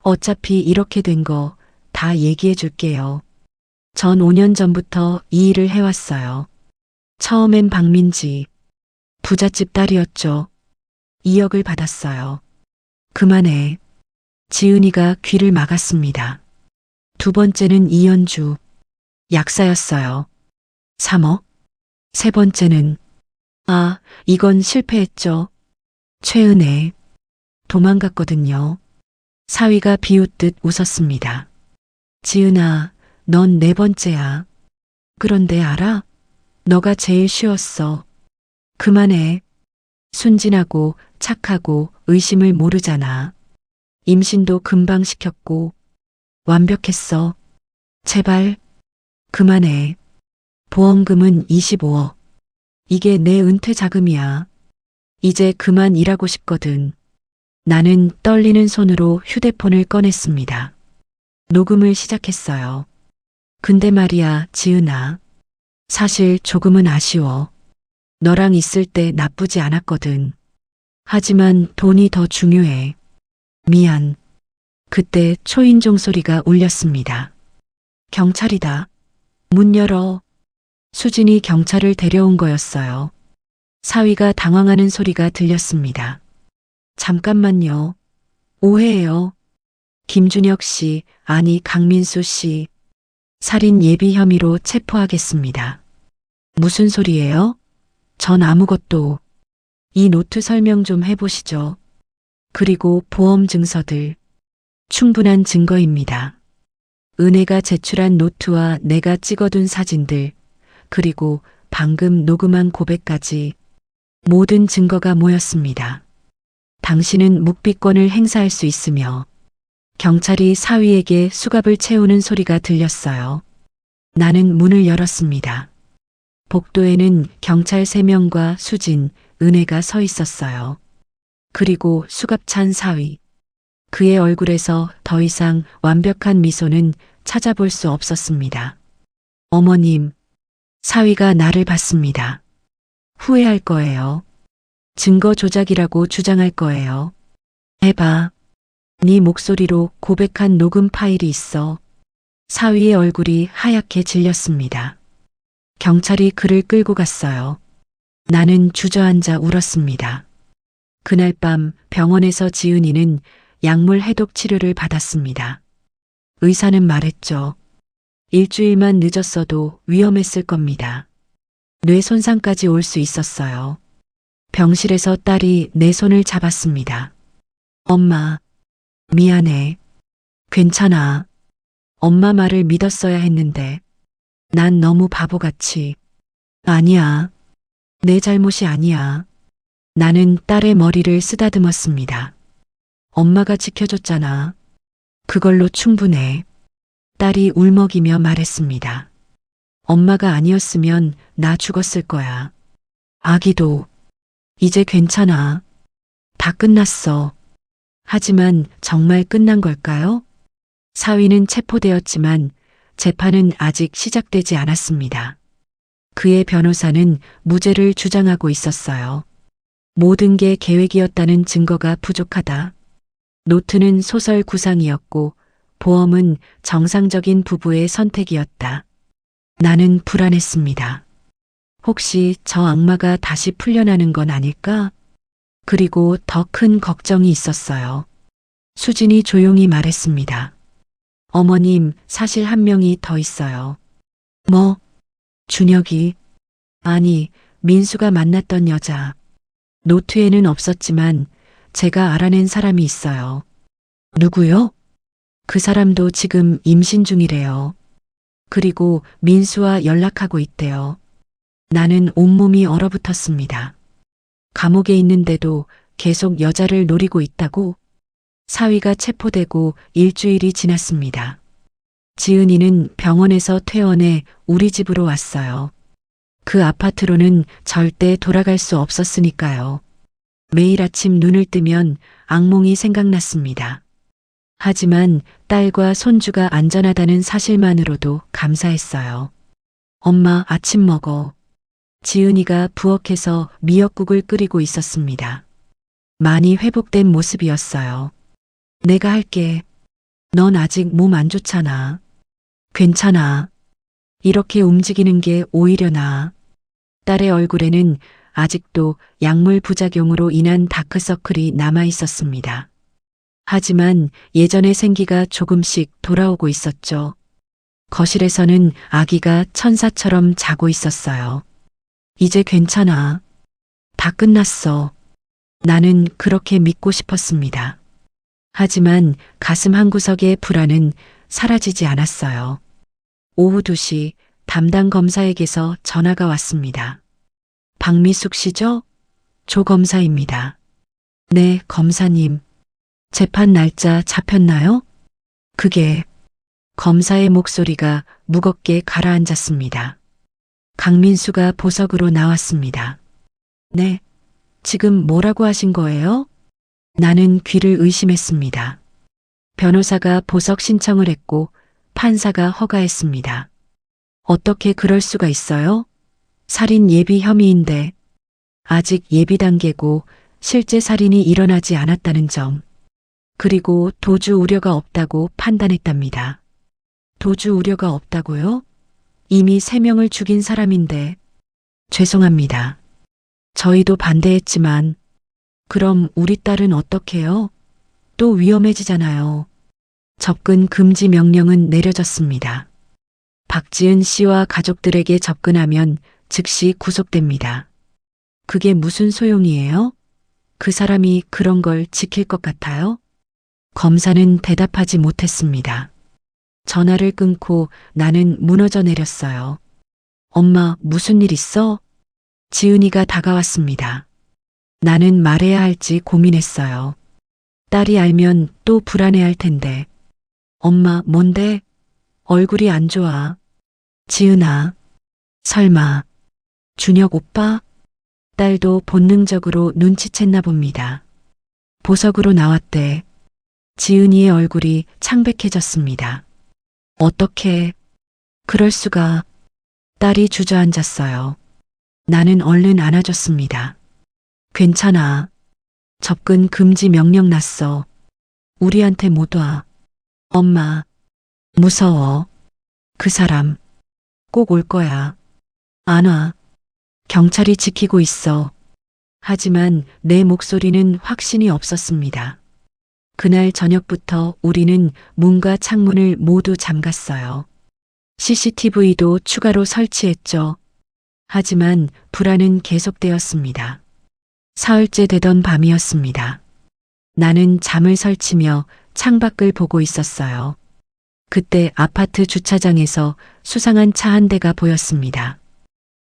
어차피 이렇게 된 거 다 얘기해 줄게요. 전 5년 전부터 이 일을 해왔어요. 처음엔 박민지, 부잣집 딸이었죠. 2억을 받았어요. 그만해. 지은이가 귀를 막았습니다. 두 번째는 이연주, 약사였어요. 3억. 세 번째는, 이건 실패했죠. 최은혜, 도망갔거든요. 사위가 비웃듯 웃었습니다. 지은아, 넌 네 번째야. 그런데 알아? 너가 제일 쉬웠어. 그만해. 순진하고 착하고 의심을 모르잖아. 임신도 금방 시켰고 완벽했어. 제발 그만해. 보험금은 25억. 이게 내 은퇴 자금이야. 이제 그만 일하고 싶거든. 나는 떨리는 손으로 휴대폰을 꺼냈습니다. 녹음을 시작했어요. 근데 말이야, 지은아. 사실 조금은 아쉬워. 너랑 있을 때 나쁘지 않았거든. 하지만 돈이 더 중요해. 미안. 그때 초인종 소리가 울렸습니다. 경찰이다. 문 열어. 수진이 경찰을 데려온 거였어요. 사위가 당황하는 소리가 들렸습니다. 잠깐만요. 오해예요. 김준혁 씨, 아니 강민수 씨. 살인 예비 혐의로 체포하겠습니다. 무슨 소리예요? 전 아무것도. 이 노트 설명 좀 해보시죠. 그리고 보험 증서들. 충분한 증거입니다. 은혜가 제출한 노트와 내가 찍어둔 사진들, 그리고 방금 녹음한 고백까지 모든 증거가 모였습니다. 당신은 묵비권을 행사할 수 있으며 경찰이 사위에게 수갑을 채우는 소리가 들렸어요. 나는 문을 열었습니다. 복도에는 경찰 3명과 수진, 은혜가 서 있었어요. 그리고 수갑 찬 사위. 그의 얼굴에서 더 이상 완벽한 미소는 찾아볼 수 없었습니다. 어머님, 사위가 나를 봤습니다. 후회할 거예요. 증거 조작이라고 주장할 거예요. 해봐. 네 목소리로 고백한 녹음 파일이 있어. 사위의 얼굴이 하얗게 질렸습니다. 경찰이 그를 끌고 갔어요. 나는 주저앉아 울었습니다. 그날 밤 병원에서 지은이는 약물 해독 치료를 받았습니다. 의사는 말했죠. 일주일만 늦었어도 위험했을 겁니다. 뇌 손상까지 올 수 있었어요. 병실에서 딸이 내 손을 잡았습니다. 엄마, 미안해. 괜찮아. 엄마 말을 믿었어야 했는데 난 너무 바보같이. 아니야. 내 잘못이 아니야. 나는 딸의 머리를 쓰다듬었습니다. 엄마가 지켜줬잖아. 그걸로 충분해. 딸이 울먹이며 말했습니다. 엄마가 아니었으면 나 죽었을 거야. 아기도. 이제 괜찮아. 다 끝났어. 하지만 정말 끝난 걸까요? 사위는 체포되었지만 재판은 아직 시작되지 않았습니다. 그의 변호사는 무죄를 주장하고 있었어요. 모든 게 계획이었다는 증거가 부족하다. 노트는 소설 구상이었고 보험은 정상적인 부부의 선택이었다. 나는 불안했습니다. 혹시 저 악마가 다시 풀려나는 건 아닐까? 그리고 더 큰 걱정이 있었어요. 수진이 조용히 말했습니다. 어머님, 사실 한 명이 더 있어요. 뭐? 준혁이? 아니, 민수가 만났던 여자. 노트에는 없었지만 제가 알아낸 사람이 있어요. 누구요? 그 사람도 지금 임신 중이래요. 그리고 민수와 연락하고 있대요. 나는 온몸이 얼어붙었습니다. 감옥에 있는데도 계속 여자를 노리고 있다고? 사위가 체포되고 일주일이 지났습니다. 지은이는 병원에서 퇴원해 우리 집으로 왔어요. 그 아파트로는 절대 돌아갈 수 없었으니까요. 매일 아침 눈을 뜨면 악몽이 생각났습니다. 하지만 딸과 손주가 안전하다는 사실만으로도 감사했어요. 엄마, 아침 먹어. 지은이가 부엌에서 미역국을 끓이고 있었습니다. 많이 회복된 모습이었어요. 내가 할게. 넌 아직 몸 안 좋잖아. 괜찮아. 이렇게 움직이는 게 오히려 나아. 딸의 얼굴에는 아직도 약물 부작용으로 인한 다크서클이 남아 있었습니다. 하지만 예전의 생기가 조금씩 돌아오고 있었죠. 거실에서는 아기가 천사처럼 자고 있었어요. 이제 괜찮아. 다 끝났어. 나는 그렇게 믿고 싶었습니다. 하지만 가슴 한구석의 불안은 사라지지 않았어요. 오후 2시 담당 검사에게서 전화가 왔습니다. 박미숙 씨죠? 조 검사입니다. 네, 검사님. 재판 날짜 잡혔나요? 그게 검사의 목소리가 무겁게 가라앉았습니다. 강민수가 보석으로 나왔습니다. 네, 지금 뭐라고 하신 거예요? 나는 귀를 의심했습니다. 변호사가 보석 신청을 했고 판사가 허가했습니다. 어떻게 그럴 수가 있어요? 살인 예비 혐의인데 아직 예비 단계고 실제 살인이 일어나지 않았다는 점. 그리고 도주 우려가 없다고 판단했답니다. 도주 우려가 없다고요? 이미 3명을 죽인 사람인데. 죄송합니다. 저희도 반대했지만 그럼 우리 딸은 어떡해요? 또 위험해지잖아요. 접근 금지 명령은 내려졌습니다. 박지은 씨와 가족들에게 접근하면 즉시 구속됩니다. 그게 무슨 소용이에요? 그 사람이 그런 걸 지킬 것 같아요? 검사는 대답하지 못했습니다. 전화를 끊고 나는 무너져 내렸어요. 엄마, 무슨 일 있어? 지은이가 다가왔습니다. 나는 말해야 할지 고민했어요. 딸이 알면 또 불안해할 텐데. 엄마, 뭔데? 얼굴이 안 좋아. 지은아. 설마. 준혁 오빠? 딸도 본능적으로 눈치챘나 봅니다. 보석으로 나왔대. 지은이의 얼굴이 창백해졌습니다. 어떻게? 그럴 수가. 딸이 주저앉았어요. 나는 얼른 안아줬습니다. 괜찮아. 접근 금지 명령 났어. 우리한테 못 와. 엄마. 무서워. 그 사람. 꼭 올 거야. 안 와. 경찰이 지키고 있어. 하지만 내 목소리는 확신이 없었습니다. 그날 저녁부터 우리는 문과 창문을 모두 잠갔어요. CCTV도 추가로 설치했죠. 하지만 불안은 계속되었습니다. 사흘째 되던 밤이었습니다. 나는 잠을 설치며 창밖을 보고 있었어요. 그때 아파트 주차장에서 수상한 차 한 대가 보였습니다.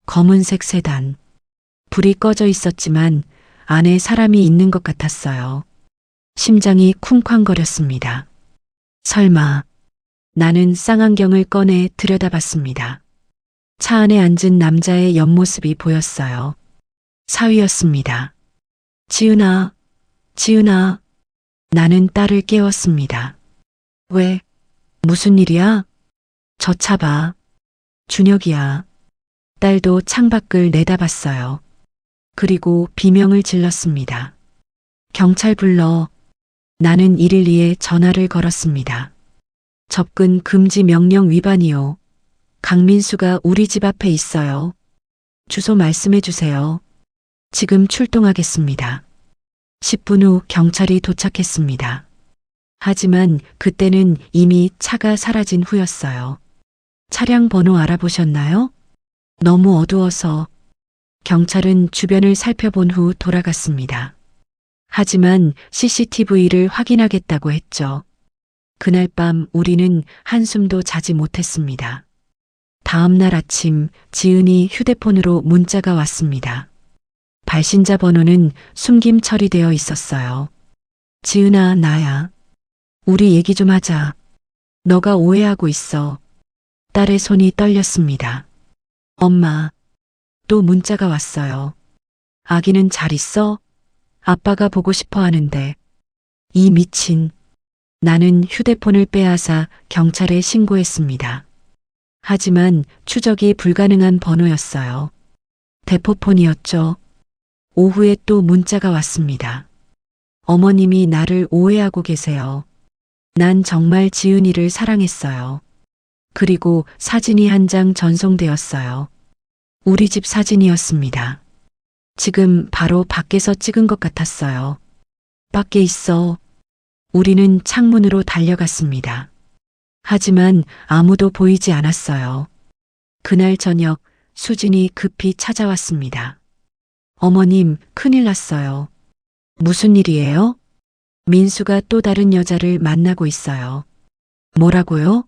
검은색 세단. 불이 꺼져 있었지만 안에 사람이 있는 것 같았어요. 심장이 쿵쾅거렸습니다. 설마. 나는 쌍안경을 꺼내 들여다봤습니다. 차 안에 앉은 남자의 옆모습이 보였어요. 사위였습니다. 지은아, 지은아. 나는 딸을 깨웠습니다. 왜? 무슨 일이야? 저 차 봐. 준혁이야. 딸도 창밖을 내다봤어요. 그리고 비명을 질렀습니다. 경찰 불러. 나는 112에 전화를 걸었습니다. 접근 금지 명령 위반이요. 강민수가 우리 집 앞에 있어요. 주소 말씀해 주세요. 지금 출동하겠습니다. 10분 후 경찰이 도착했습니다. 하지만 그때는 이미 차가 사라진 후였어요. 차량 번호 알아보셨나요? 너무 어두워서. 경찰은 주변을 살펴본 후 돌아갔습니다. 하지만 CCTV를 확인하겠다고 했죠. 그날 밤 우리는 한숨도 자지 못했습니다. 다음 날 아침 지은이 휴대폰으로 문자가 왔습니다. 발신자 번호는 숨김 처리되어 있었어요. 지은아, 나야. 우리 얘기 좀 하자. 너가 오해하고 있어. 딸의 손이 떨렸습니다. 엄마. 또 문자가 왔어요. 아기는 잘 있어? 아빠가 보고 싶어 하는데. 이 미친. 나는 휴대폰을 빼앗아 경찰에 신고했습니다. 하지만 추적이 불가능한 번호였어요. 대포폰이었죠. 오후에 또 문자가 왔습니다. 어머님이 나를 오해하고 계세요. 난 정말 지은이를 사랑했어요. 그리고 사진이 한 장 전송되었어요. 우리 집 사진이었습니다. 지금 바로 밖에서 찍은 것 같았어요. 밖에 있어. 우리는 창문으로 달려갔습니다. 하지만 아무도 보이지 않았어요. 그날 저녁 수진이 급히 찾아왔습니다. 어머님, 큰일 났어요. 무슨 일이에요? 민수가 또 다른 여자를 만나고 있어요. 뭐라고요?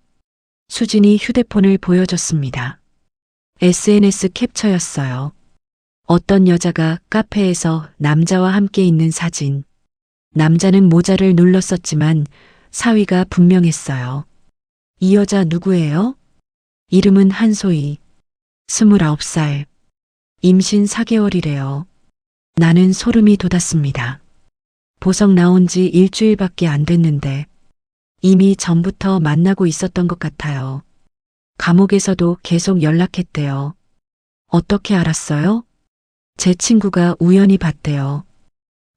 수진이 휴대폰을 보여줬습니다. SNS 캡처였어요. 어떤 여자가 카페에서 남자와 함께 있는 사진. 남자는 모자를 눌렀었지만 사위가 분명했어요. 이 여자 누구예요? 이름은 한소희. 29살. 임신 4개월이래요. 나는 소름이 돋았습니다. 보석 나온 지 일주일밖에 안 됐는데 이미 전부터 만나고 있었던 것 같아요. 감옥에서도 계속 연락했대요. 어떻게 알았어요? 제 친구가 우연히 봤대요.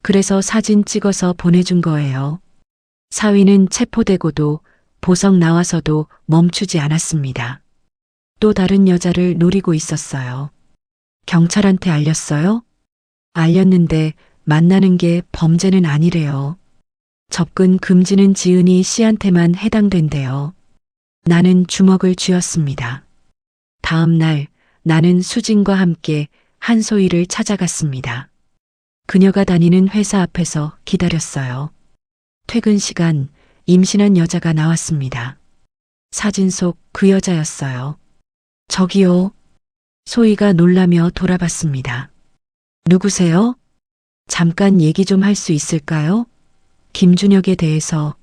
그래서 사진 찍어서 보내준 거예요. 사위는 체포되고도 보석 나와서도 멈추지 않았습니다. 또 다른 여자를 노리고 있었어요. 경찰한테 알렸어요? 알렸는데 만나는 게 범죄는 아니래요. 접근 금지는 지은이 씨한테만 해당된대요. 나는 주먹을 쥐었습니다. 다음 날 나는 수진과 함께 한소희를 찾아갔습니다. 그녀가 다니는 회사 앞에서 기다렸어요. 퇴근 시간 임신한 여자가 나왔습니다. 사진 속 그 여자였어요. 저기요. 소희가 놀라며 돌아봤습니다. 누구세요? 잠깐 얘기 좀 할 수 있을까요? 김준혁에 대해서.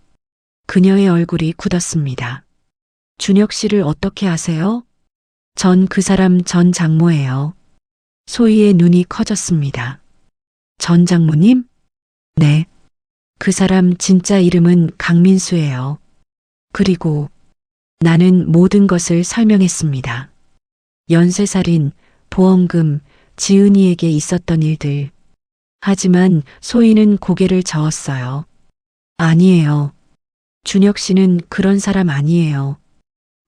그녀의 얼굴이 굳었습니다. 준혁 씨를 어떻게 아세요? 전 그 사람 전 장모예요. 소희의 눈이 커졌습니다. 전 장모님? 네. 그 사람 진짜 이름은 강민수예요. 그리고 나는 모든 것을 설명했습니다. 연쇄살인, 보험금, 지은이에게 있었던 일들. 하지만 소희는 고개를 저었어요. 아니에요. 준혁 씨는 그런 사람 아니에요.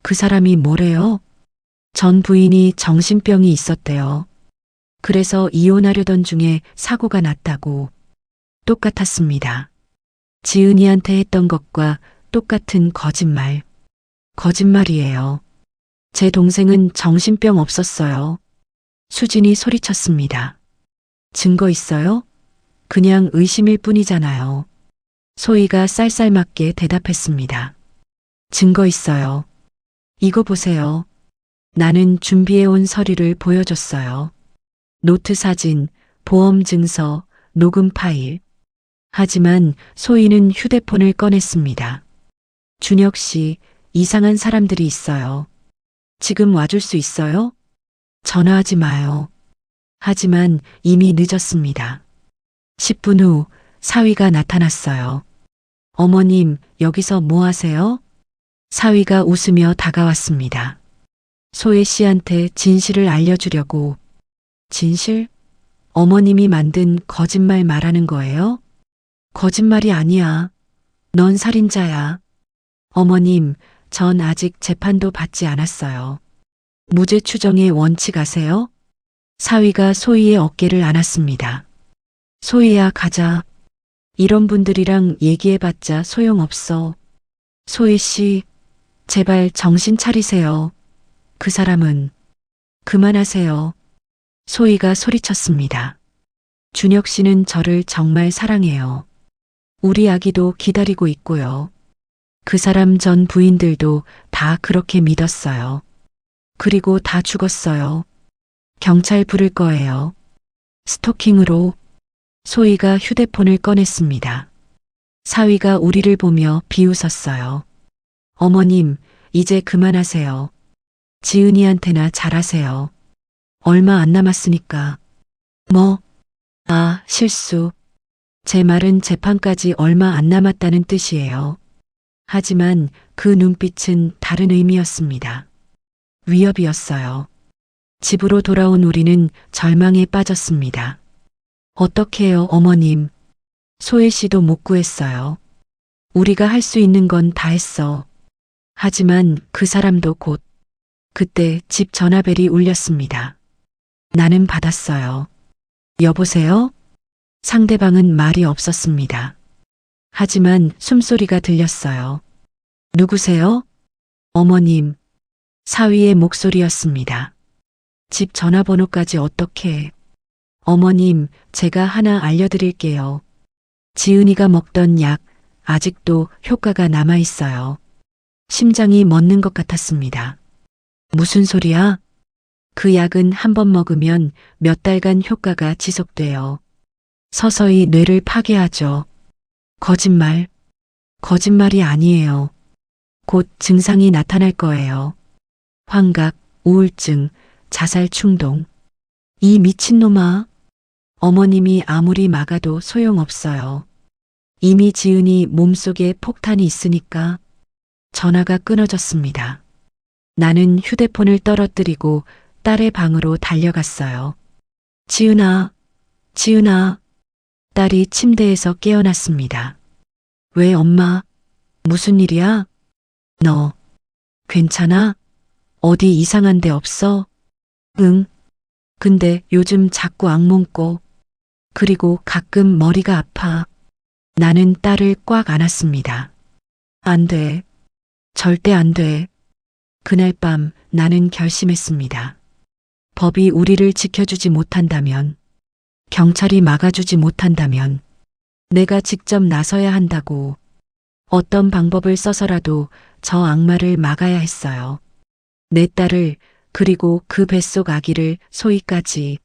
그 사람이 뭐래요? 전 부인이 정신병이 있었대요. 그래서 이혼하려던 중에 사고가 났다고. 똑같았습니다. 지은이한테 했던 것과 똑같은 거짓말. 거짓말이에요. 제 동생은 정신병 없었어요. 수진이 소리쳤습니다. 증거 있어요? 그냥 의심일 뿐이잖아요. 소희가 쌀쌀맞게 대답했습니다. 증거 있어요. 이거 보세요. 나는 준비해온 서류를 보여줬어요. 노트 사진, 보험 증서, 녹음 파일. 하지만 소희는 휴대폰을 꺼냈습니다. 준혁 씨, 이상한 사람들이 있어요. 지금 와줄 수 있어요? 전화하지 마요. 하지만 이미 늦었습니다. 10분 후 사위가 나타났어요. 어머님, 여기서 뭐 하세요? 사위가 웃으며 다가왔습니다. 소혜 씨한테 진실을 알려주려고. 진실? 어머님이 만든 거짓말 말하는 거예요? 거짓말이 아니야. 넌 살인자야. 어머님, 전 아직 재판도 받지 않았어요. 무죄 추정의 원칙 아세요? 사위가 소희의 어깨를 안았습니다. 소희야, 가자. 이런 분들이랑 얘기해봤자 소용없어. 소희 씨, 제발 정신 차리세요. 그 사람은. 그만하세요. 소희가 소리쳤습니다. 준혁 씨는 저를 정말 사랑해요. 우리 아기도 기다리고 있고요. 그 사람 전 부인들도 다 그렇게 믿었어요. 그리고 다 죽었어요. 경찰 부를 거예요. 스토킹으로. 소희가 휴대폰을 꺼냈습니다. 사위가 우리를 보며 비웃었어요. 어머님, 이제 그만하세요. 지은이한테나 잘하세요. 얼마 안 남았으니까. 뭐? 아, 실수. 제 말은 재판까지 얼마 안 남았다는 뜻이에요. 하지만 그 눈빛은 다른 의미였습니다. 위협이었어요. 집으로 돌아온 우리는 절망에 빠졌습니다. 어떡해요, 어머님. 소혜 씨도 못 구했어요. 우리가 할 수 있는 건 다 했어. 하지만 그 사람도 곧. 그때 집 전화벨이 울렸습니다. 나는 받았어요. 여보세요? 상대방은 말이 없었습니다. 하지만 숨소리가 들렸어요. 누구세요? 어머님. 사위의 목소리였습니다. 집 전화번호까지 어떻게. 어머님, 제가 하나 알려드릴게요. 지은이가 먹던 약, 아직도 효과가 남아있어요. 심장이 멎는 것 같았습니다. 무슨 소리야? 그 약은 한 번 먹으면 몇 달간 효과가 지속돼요. 서서히 뇌를 파괴하죠. 거짓말. 거짓말이 아니에요. 곧 증상이 나타날 거예요. 환각, 우울증, 자살 충동. 이 미친놈아. 어머님이 아무리 막아도 소용없어요. 이미 지은이 몸속에 폭탄이 있으니까 전화가 끊어졌습니다. 나는 휴대폰을 떨어뜨리고 딸의 방으로 달려갔어요. 지은아, 지은아. 딸이 침대에서 깨어났습니다. 왜 엄마? 무슨 일이야? 너 괜찮아? 어디 이상한 데 없어? 응. 근데 요즘 자꾸 악몽 꿔. 그리고 가끔 머리가 아파. 나는 딸을 꽉 안았습니다. 안 돼. 절대 안 돼. 그날 밤 나는 결심했습니다. 법이 우리를 지켜주지 못한다면, 경찰이 막아주지 못한다면, 내가 직접 나서야 한다고. 어떤 방법을 써서라도 저 악마를 막아야 했어요. 내 딸을, 그리고 그 뱃속 아기를, 소희까지.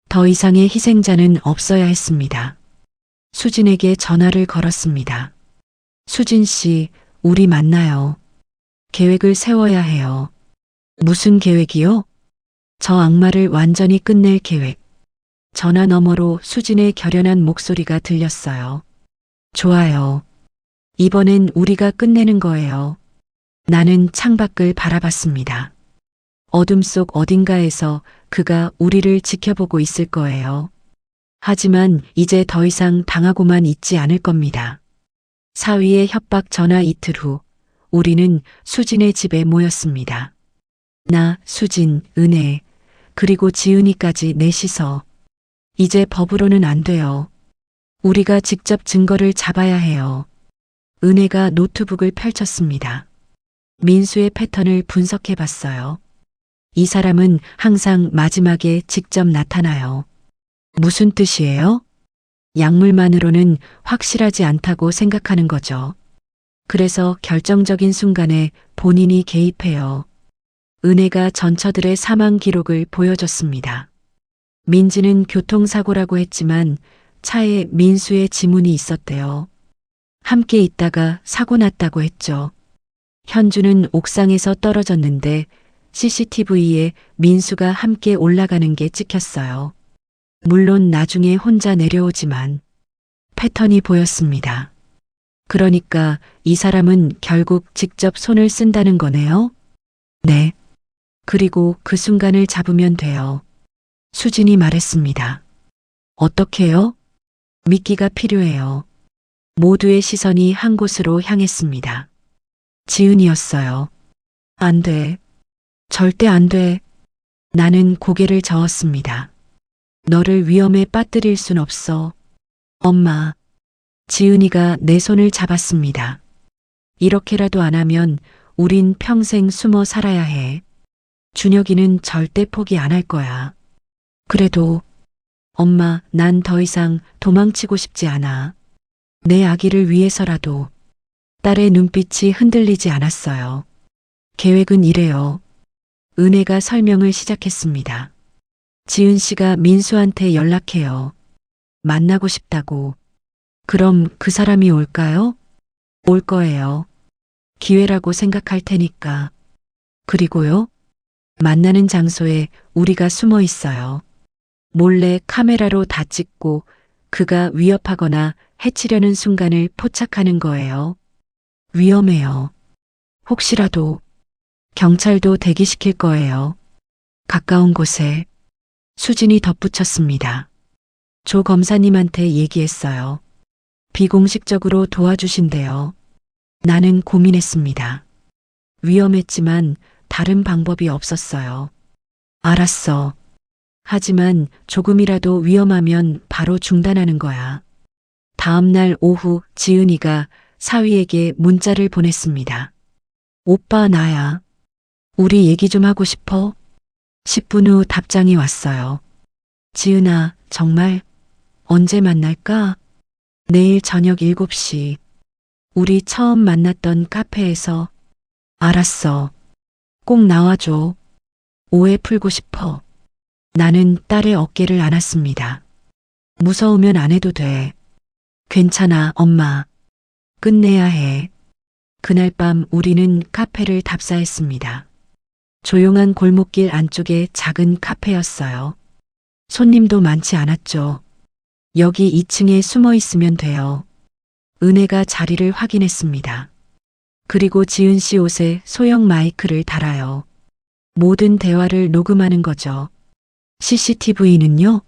더 이상의 희생자는 없어야 했습니다. 수진에게 전화를 걸었습니다. 수진 씨, 우리 만나요. 계획을 세워야 해요. 무슨 계획이요? 저 악마를 완전히 끝낼 계획. 전화 너머로 수진의 결연한 목소리가 들렸어요. 좋아요. 이번엔 우리가 끝내는 거예요. 나는 창밖을 바라봤습니다. 어둠 속 어딘가에서 그가 우리를 지켜보고 있을 거예요. 하지만 이제 더 이상 당하고만 있지 않을 겁니다. 사위의 협박 전화 이틀 후 우리는 수진의 집에 모였습니다. 나, 수진, 은혜, 그리고 지은이까지 넷이서. 이제 법으로는 안 돼요. 우리가 직접 증거를 잡아야 해요. 은혜가 노트북을 펼쳤습니다. 민수의 패턴을 분석해 봤어요. 이 사람은 항상 마지막에 직접 나타나요. 무슨 뜻이에요? 약물만으로는 확실하지 않다고 생각하는 거죠. 그래서 결정적인 순간에 본인이 개입해요. 은혜가 전처들의 사망 기록을 보여줬습니다. 민지는 교통사고라고 했지만 차에 민수의 지문이 있었대요. 함께 있다가 사고 났다고 했죠. 현주는 옥상에서 떨어졌는데 CCTV에 민수가 함께 올라가는 게 찍혔어요. 물론 나중에 혼자 내려오지만 패턴이 보였습니다. 그러니까 이 사람은 결국 직접 손을 쓴다는 거네요? 네. 그리고 그 순간을 잡으면 돼요. 수진이 말했습니다. 어떻게요? 미끼가 필요해요. 모두의 시선이 한 곳으로 향했습니다. 지은이었어요. 안 돼. 절대 안 돼. 나는 고개를 저었습니다. 너를 위험에 빠뜨릴 순 없어. 엄마. 지은이가 내 손을 잡았습니다. 이렇게라도 안 하면 우린 평생 숨어 살아야 해. 준혁이는 절대 포기 안 할 거야. 그래도 엄마, 난 더 이상 도망치고 싶지 않아. 내 아기를 위해서라도. 딸의 눈빛이 흔들리지 않았어요. 계획은 이래요. 은혜가 설명을 시작했습니다. 지은 씨가 민수한테 연락해요. 만나고 싶다고. 그럼 그 사람이 올까요? 올 거예요. 기회라고 생각할 테니까. 그리고요? 만나는 장소에 우리가 숨어 있어요. 몰래 카메라로 다 찍고 그가 위협하거나 해치려는 순간을 포착하는 거예요. 위험해요. 혹시라도 경찰도 대기시킬 거예요. 가까운 곳에. 수진이 덧붙였습니다. 조 검사님한테 얘기했어요. 비공식적으로 도와주신대요. 나는 고민했습니다. 위험했지만 다른 방법이 없었어요. 알았어. 하지만 조금이라도 위험하면 바로 중단하는 거야. 다음 날 오후 지은이가 사위에게 문자를 보냈습니다. 오빠 나야. 우리 얘기 좀 하고 싶어. 10분 후 답장이 왔어요. 지은아, 정말? 언제 만날까? 내일 저녁 7시. 우리 처음 만났던 카페에서. 알았어. 꼭 나와줘. 오해 풀고 싶어. 나는 딸의 어깨를 안았습니다. 무서우면 안 해도 돼. 괜찮아, 엄마. 끝내야 해. 그날 밤 우리는 카페를 답사했습니다. 조용한 골목길 안쪽의 작은 카페였어요. 손님도 많지 않았죠. 여기 2층에 숨어 있으면 돼요. 은혜가 자리를 확인했습니다. 그리고 지은 씨 옷에 소형 마이크를 달아요. 모든 대화를 녹음하는 거죠. CCTV는요?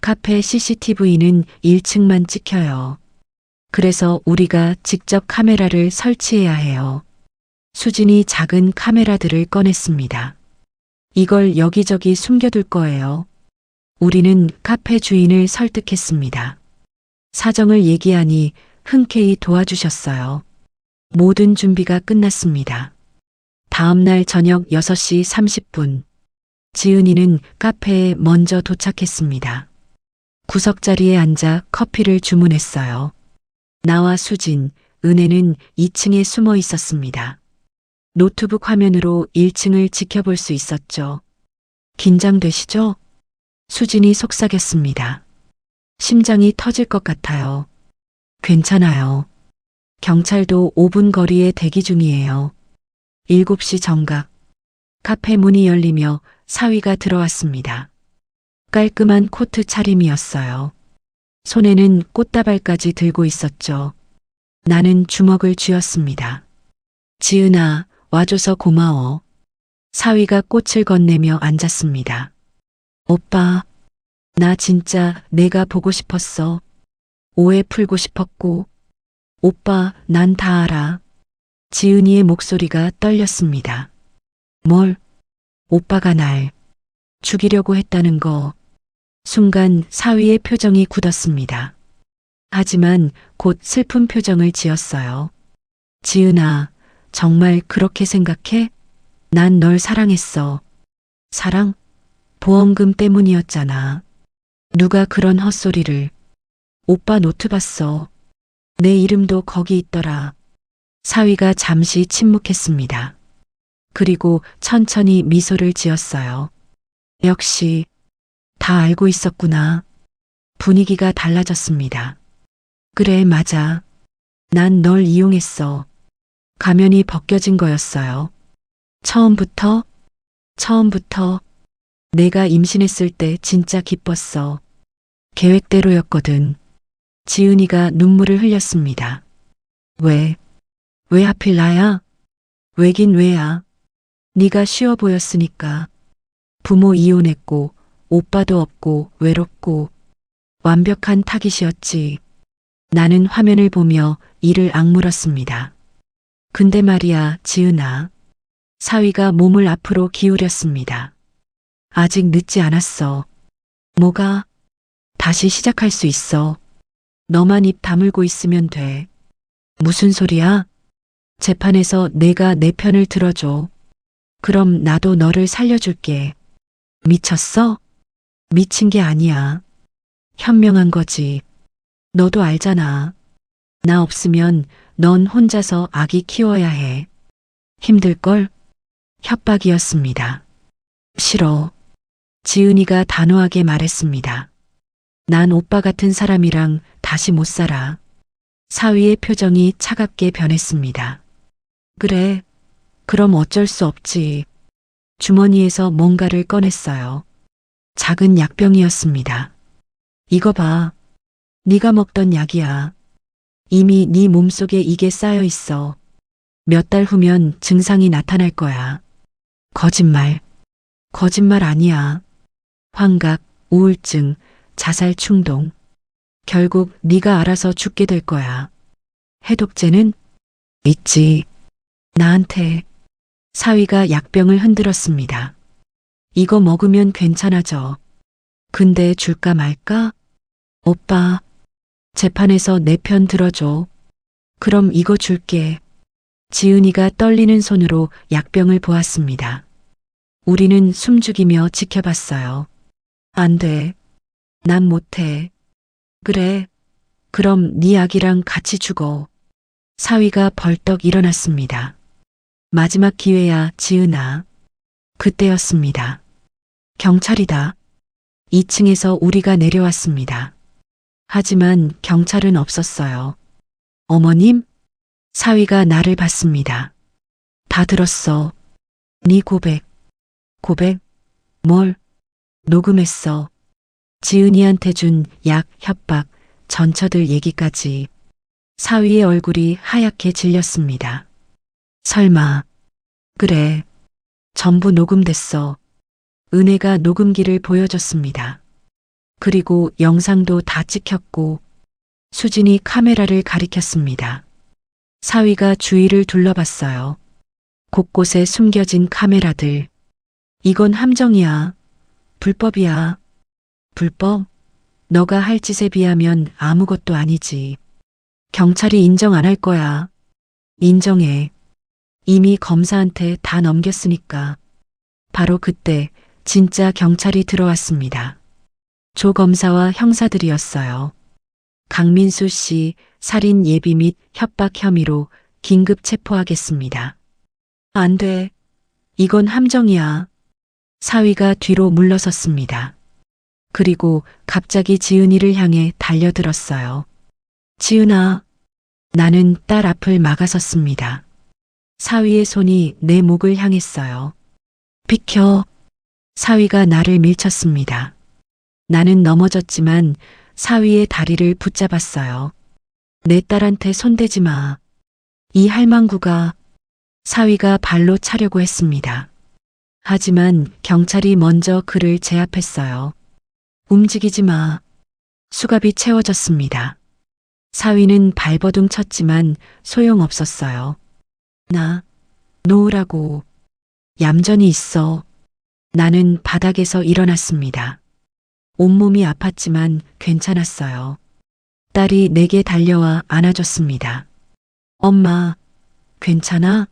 카페 CCTV는 1층만 찍혀요. 그래서 우리가 직접 카메라를 설치해야 해요. 수진이 작은 카메라들을 꺼냈습니다. 이걸 여기저기 숨겨둘 거예요. 우리는 카페 주인을 설득했습니다. 사정을 얘기하니 흔쾌히 도와주셨어요. 모든 준비가 끝났습니다. 다음 날 저녁 6시 30분. 지은이는 카페에 먼저 도착했습니다. 구석자리에 앉아 커피를 주문했어요. 나와 수진, 은혜는 2층에 숨어 있었습니다. 노트북 화면으로 1층을 지켜볼 수 있었죠. 긴장되시죠? 수진이 속삭였습니다. 심장이 터질 것 같아요. 괜찮아요. 경찰도 5분 거리에 대기 중이에요. 7시 정각. 카페 문이 열리며 사위가 들어왔습니다. 깔끔한 코트 차림이었어요. 손에는 꽃다발까지 들고 있었죠. 나는 주먹을 쥐었습니다. 지은아, 와줘서 고마워. 사위가 꽃을 건네며 앉았습니다. 오빠, 나 진짜 내가 보고 싶었어. 오해 풀고 싶었고. 오빠, 난 다 알아. 지은이의 목소리가 떨렸습니다. 뭘? 오빠가 날 죽이려고 했다는 거. 순간 사위의 표정이 굳었습니다. 하지만 곧 슬픈 표정을 지었어요. 지은아, 정말 그렇게 생각해? 난 널 사랑했어. 사랑? 보험금 때문이었잖아. 누가 그런 헛소리를. 오빠 노트 봤어. 내 이름도 거기 있더라. 사위가 잠시 침묵했습니다. 그리고 천천히 미소를 지었어요. 역시 다 알고 있었구나. 분위기가 달라졌습니다. 그래, 맞아. 난 널 이용했어. 가면이 벗겨진 거였어요. 처음부터 내가 임신했을 때 진짜 기뻤어. 계획대로였거든. 지은이가 눈물을 흘렸습니다. 왜 하필 나야? 왜긴 왜야? 네가 쉬워 보였으니까. 부모 이혼했고 오빠도 없고 외롭고 완벽한 타깃이었지. 나는 화면을 보며 이를 악물었습니다. 근데 말이야, 지은아. 사위가 몸을 앞으로 기울였습니다. 아직 늦지 않았어. 뭐가? 다시 시작할 수 있어. 너만 입 다물고 있으면 돼. 무슨 소리야? 재판에서 내가 내 편을 들어줘. 그럼 나도 너를 살려줄게. 미쳤어? 미친 게 아니야. 현명한 거지. 너도 알잖아. 나 없으면 넌 혼자서 아기 키워야 해. 힘들걸? 협박이었습니다. 싫어. 지은이가 단호하게 말했습니다. 난 오빠 같은 사람이랑 다시 못 살아. 사위의 표정이 차갑게 변했습니다. 그래, 그럼 어쩔 수 없지. 주머니에서 뭔가를 꺼냈어요. 작은 약병이었습니다. 이거 봐. 네가 먹던 약이야. 이미 네 몸속에 이게 쌓여 있어. 몇 달 후면 증상이 나타날 거야. 거짓말. 거짓말 아니야. 환각, 우울증, 자살 충동. 결국 네가 알아서 죽게 될 거야. 해독제는? 있지. 나한테. 사위가 약병을 흔들었습니다. 이거 먹으면 괜찮아져. 근데 줄까 말까? 오빠, 재판에서 내 편 들어줘. 그럼 이거 줄게. 지은이가 떨리는 손으로 약병을 보았습니다. 우리는 숨죽이며 지켜봤어요. 안 돼. 난 못해. 그래. 그럼 네 아기랑 같이 죽어. 사위가 벌떡 일어났습니다. 마지막 기회야, 지은아. 그때였습니다. 경찰이다. 2층에서 우리가 내려왔습니다. 하지만 경찰은 없었어요. 어머님? 사위가 나를 봤습니다. 다 들었어. 네 고백. 고백? 뭘? 녹음했어. 지은이한테 준 약, 협박, 전처들 얘기까지. 사위의 얼굴이 하얗게 질렸습니다. 설마. 그래. 전부 녹음됐어. 은혜가 녹음기를 보여줬습니다. 그리고 영상도 다 찍혔고 수진이 카메라를 가리켰습니다. 사위가 주위를 둘러봤어요. 곳곳에 숨겨진 카메라들. 이건 함정이야. 불법이야. 불법? 너가 할 짓에 비하면 아무것도 아니지. 경찰이 인정 안 할 거야. 인정해. 이미 검사한테 다 넘겼으니까. 바로 그때 진짜 경찰이 들어왔습니다. 조 검사와 형사들이었어요. 강민수 씨 살인 예비 및 협박 혐의로 긴급 체포하겠습니다. 안 돼. 이건 함정이야. 사위가 뒤로 물러섰습니다. 그리고 갑자기 지은이를 향해 달려들었어요. 지은아. 나는 딸 앞을 막아섰습니다. 사위의 손이 내 목을 향했어요. 비켜. 사위가 나를 밀쳤습니다. 나는 넘어졌지만 사위의 다리를 붙잡았어요. 내 딸한테 손대지 마. 이 할망구가. 사위가 발로 차려고 했습니다. 하지만 경찰이 먼저 그를 제압했어요. 움직이지 마. 수갑이 채워졌습니다. 사위는 발버둥 쳤지만 소용없었어요. 나 놓으라고. 얌전히 있어. 나는 바닥에서 일어났습니다. 온몸이 아팠지만 괜찮았어요. 딸이 내게 달려와 안아줬습니다. 엄마, 괜찮아?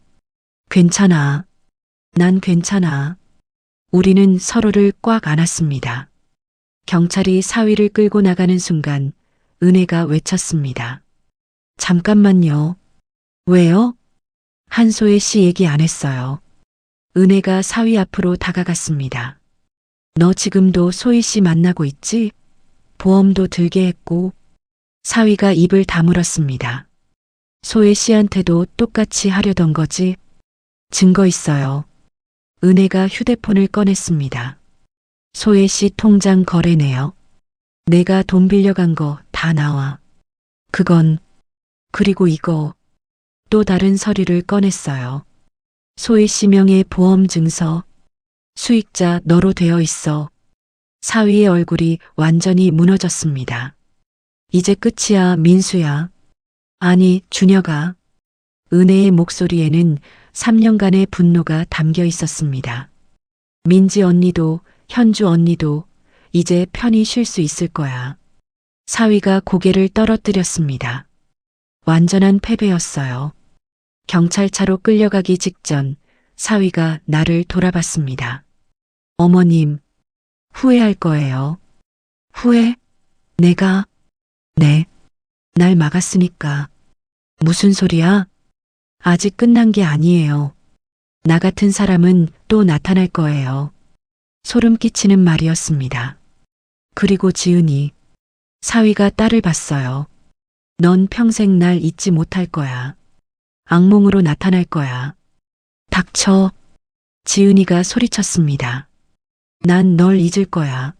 괜찮아. 난 괜찮아. 우리는 서로를 꽉 안았습니다. 경찰이 사위를 끌고 나가는 순간 은혜가 외쳤습니다. 잠깐만요. 왜요? 한소혜 씨 얘기 안 했어요. 은혜가 사위 앞으로 다가갔습니다. 너 지금도 소희 씨 만나고 있지? 보험도 들게 했고. 사위가 입을 다물었습니다. 소혜 씨한테도 똑같이 하려던 거지? 증거 있어요. 은혜가 휴대폰을 꺼냈습니다. 소혜 씨 통장 거래네요. 내가 돈 빌려간 거 다 나와. 그건. 그리고 이거. 또 다른 서류를 꺼냈어요. 소혜 씨 명의 보험 증서. 수익자 너로 되어 있어. 사위의 얼굴이 완전히 무너졌습니다. 이제 끝이야, 민수야. 아니, 준혁아. 은혜의 목소리에는 3년간의 분노가 담겨 있었습니다. 민지 언니도, 현주 언니도 이제 편히 쉴 수 있을 거야. 사위가 고개를 떨어뜨렸습니다. 완전한 패배였어요. 경찰차로 끌려가기 직전 사위가 나를 돌아봤습니다. 어머님, 후회할 거예요. 후회? 내가? 네. 날 막았으니까. 무슨 소리야? 아직 끝난 게 아니에요. 나 같은 사람은 또 나타날 거예요. 소름 끼치는 말이었습니다. 그리고 지은이. 사위가 딸을 봤어요. 넌 평생 날 잊지 못할 거야. 악몽으로 나타날 거야. 닥쳐. 지은이가 소리쳤습니다. 난 널 잊을 거야.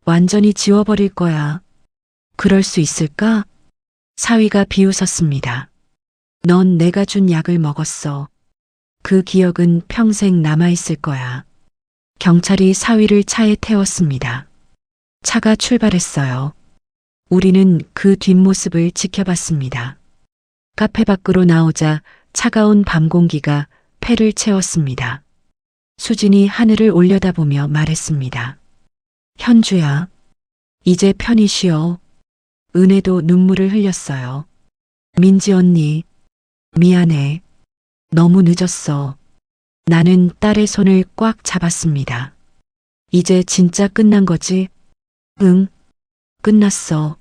완전히 지워버릴 거야. 그럴 수 있을까? 사위가 비웃었습니다. 넌 내가 준 약을 먹었어. 그 기억은 평생 남아있을 거야. 경찰이 사위를 차에 태웠습니다. 차가 출발했어요. 우리는 그 뒷모습을 지켜봤습니다. 카페 밖으로 나오자 차가운 밤 공기가 폐를 채웠습니다. 수진이 하늘을 올려다보며 말했습니다. 현주야, 이제 편히 쉬어. 은혜도 눈물을 흘렸어요. 민지 언니, 미안해. 너무 늦었어. 나는 딸의 손을 꽉 잡았습니다. 이제 진짜 끝난 거지? 응, 끝났어.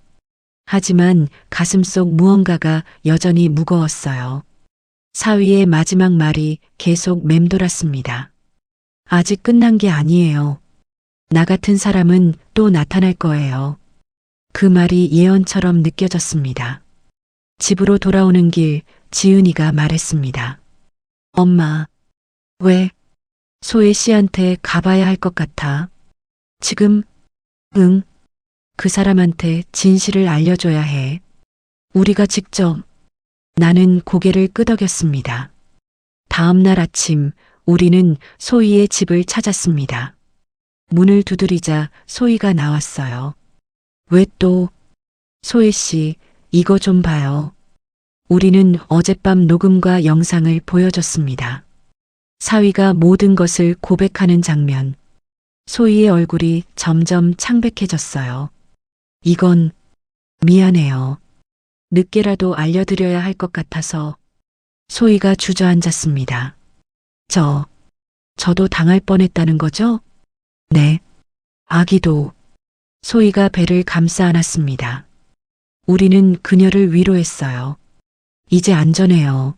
하지만 가슴속 무언가가 여전히 무거웠어요. 사위의 마지막 말이 계속 맴돌았습니다. 아직 끝난 게 아니에요. 나 같은 사람은 또 나타날 거예요. 그 말이 예언처럼 느껴졌습니다. 집으로 돌아오는 길 지은이가 말했습니다. 엄마, 왜? 소혜 씨한테 가봐야 할 것 같아. 지금? 응. 그 사람한테 진실을 알려줘야 해. 우리가 직접 나는 고개를 끄덕였습니다. 다음 날 아침 우리는 소희의 집을 찾았습니다. 문을 두드리자 소희가 나왔어요. 왜 또? 소희 씨, 이거 좀 봐요. 우리는 어젯밤 녹음과 영상을 보여줬습니다. 사위가 모든 것을 고백하는 장면. 소희의 얼굴이 점점 창백해졌어요. 이건 미안해요. 늦게라도 알려드려야 할 것 같아서. 소희가 주저앉았습니다. 저도 당할 뻔했다는 거죠? 네. 아기도. 소희가 배를 감싸 안았습니다. 우리는 그녀를 위로했어요. 이제 안전해요.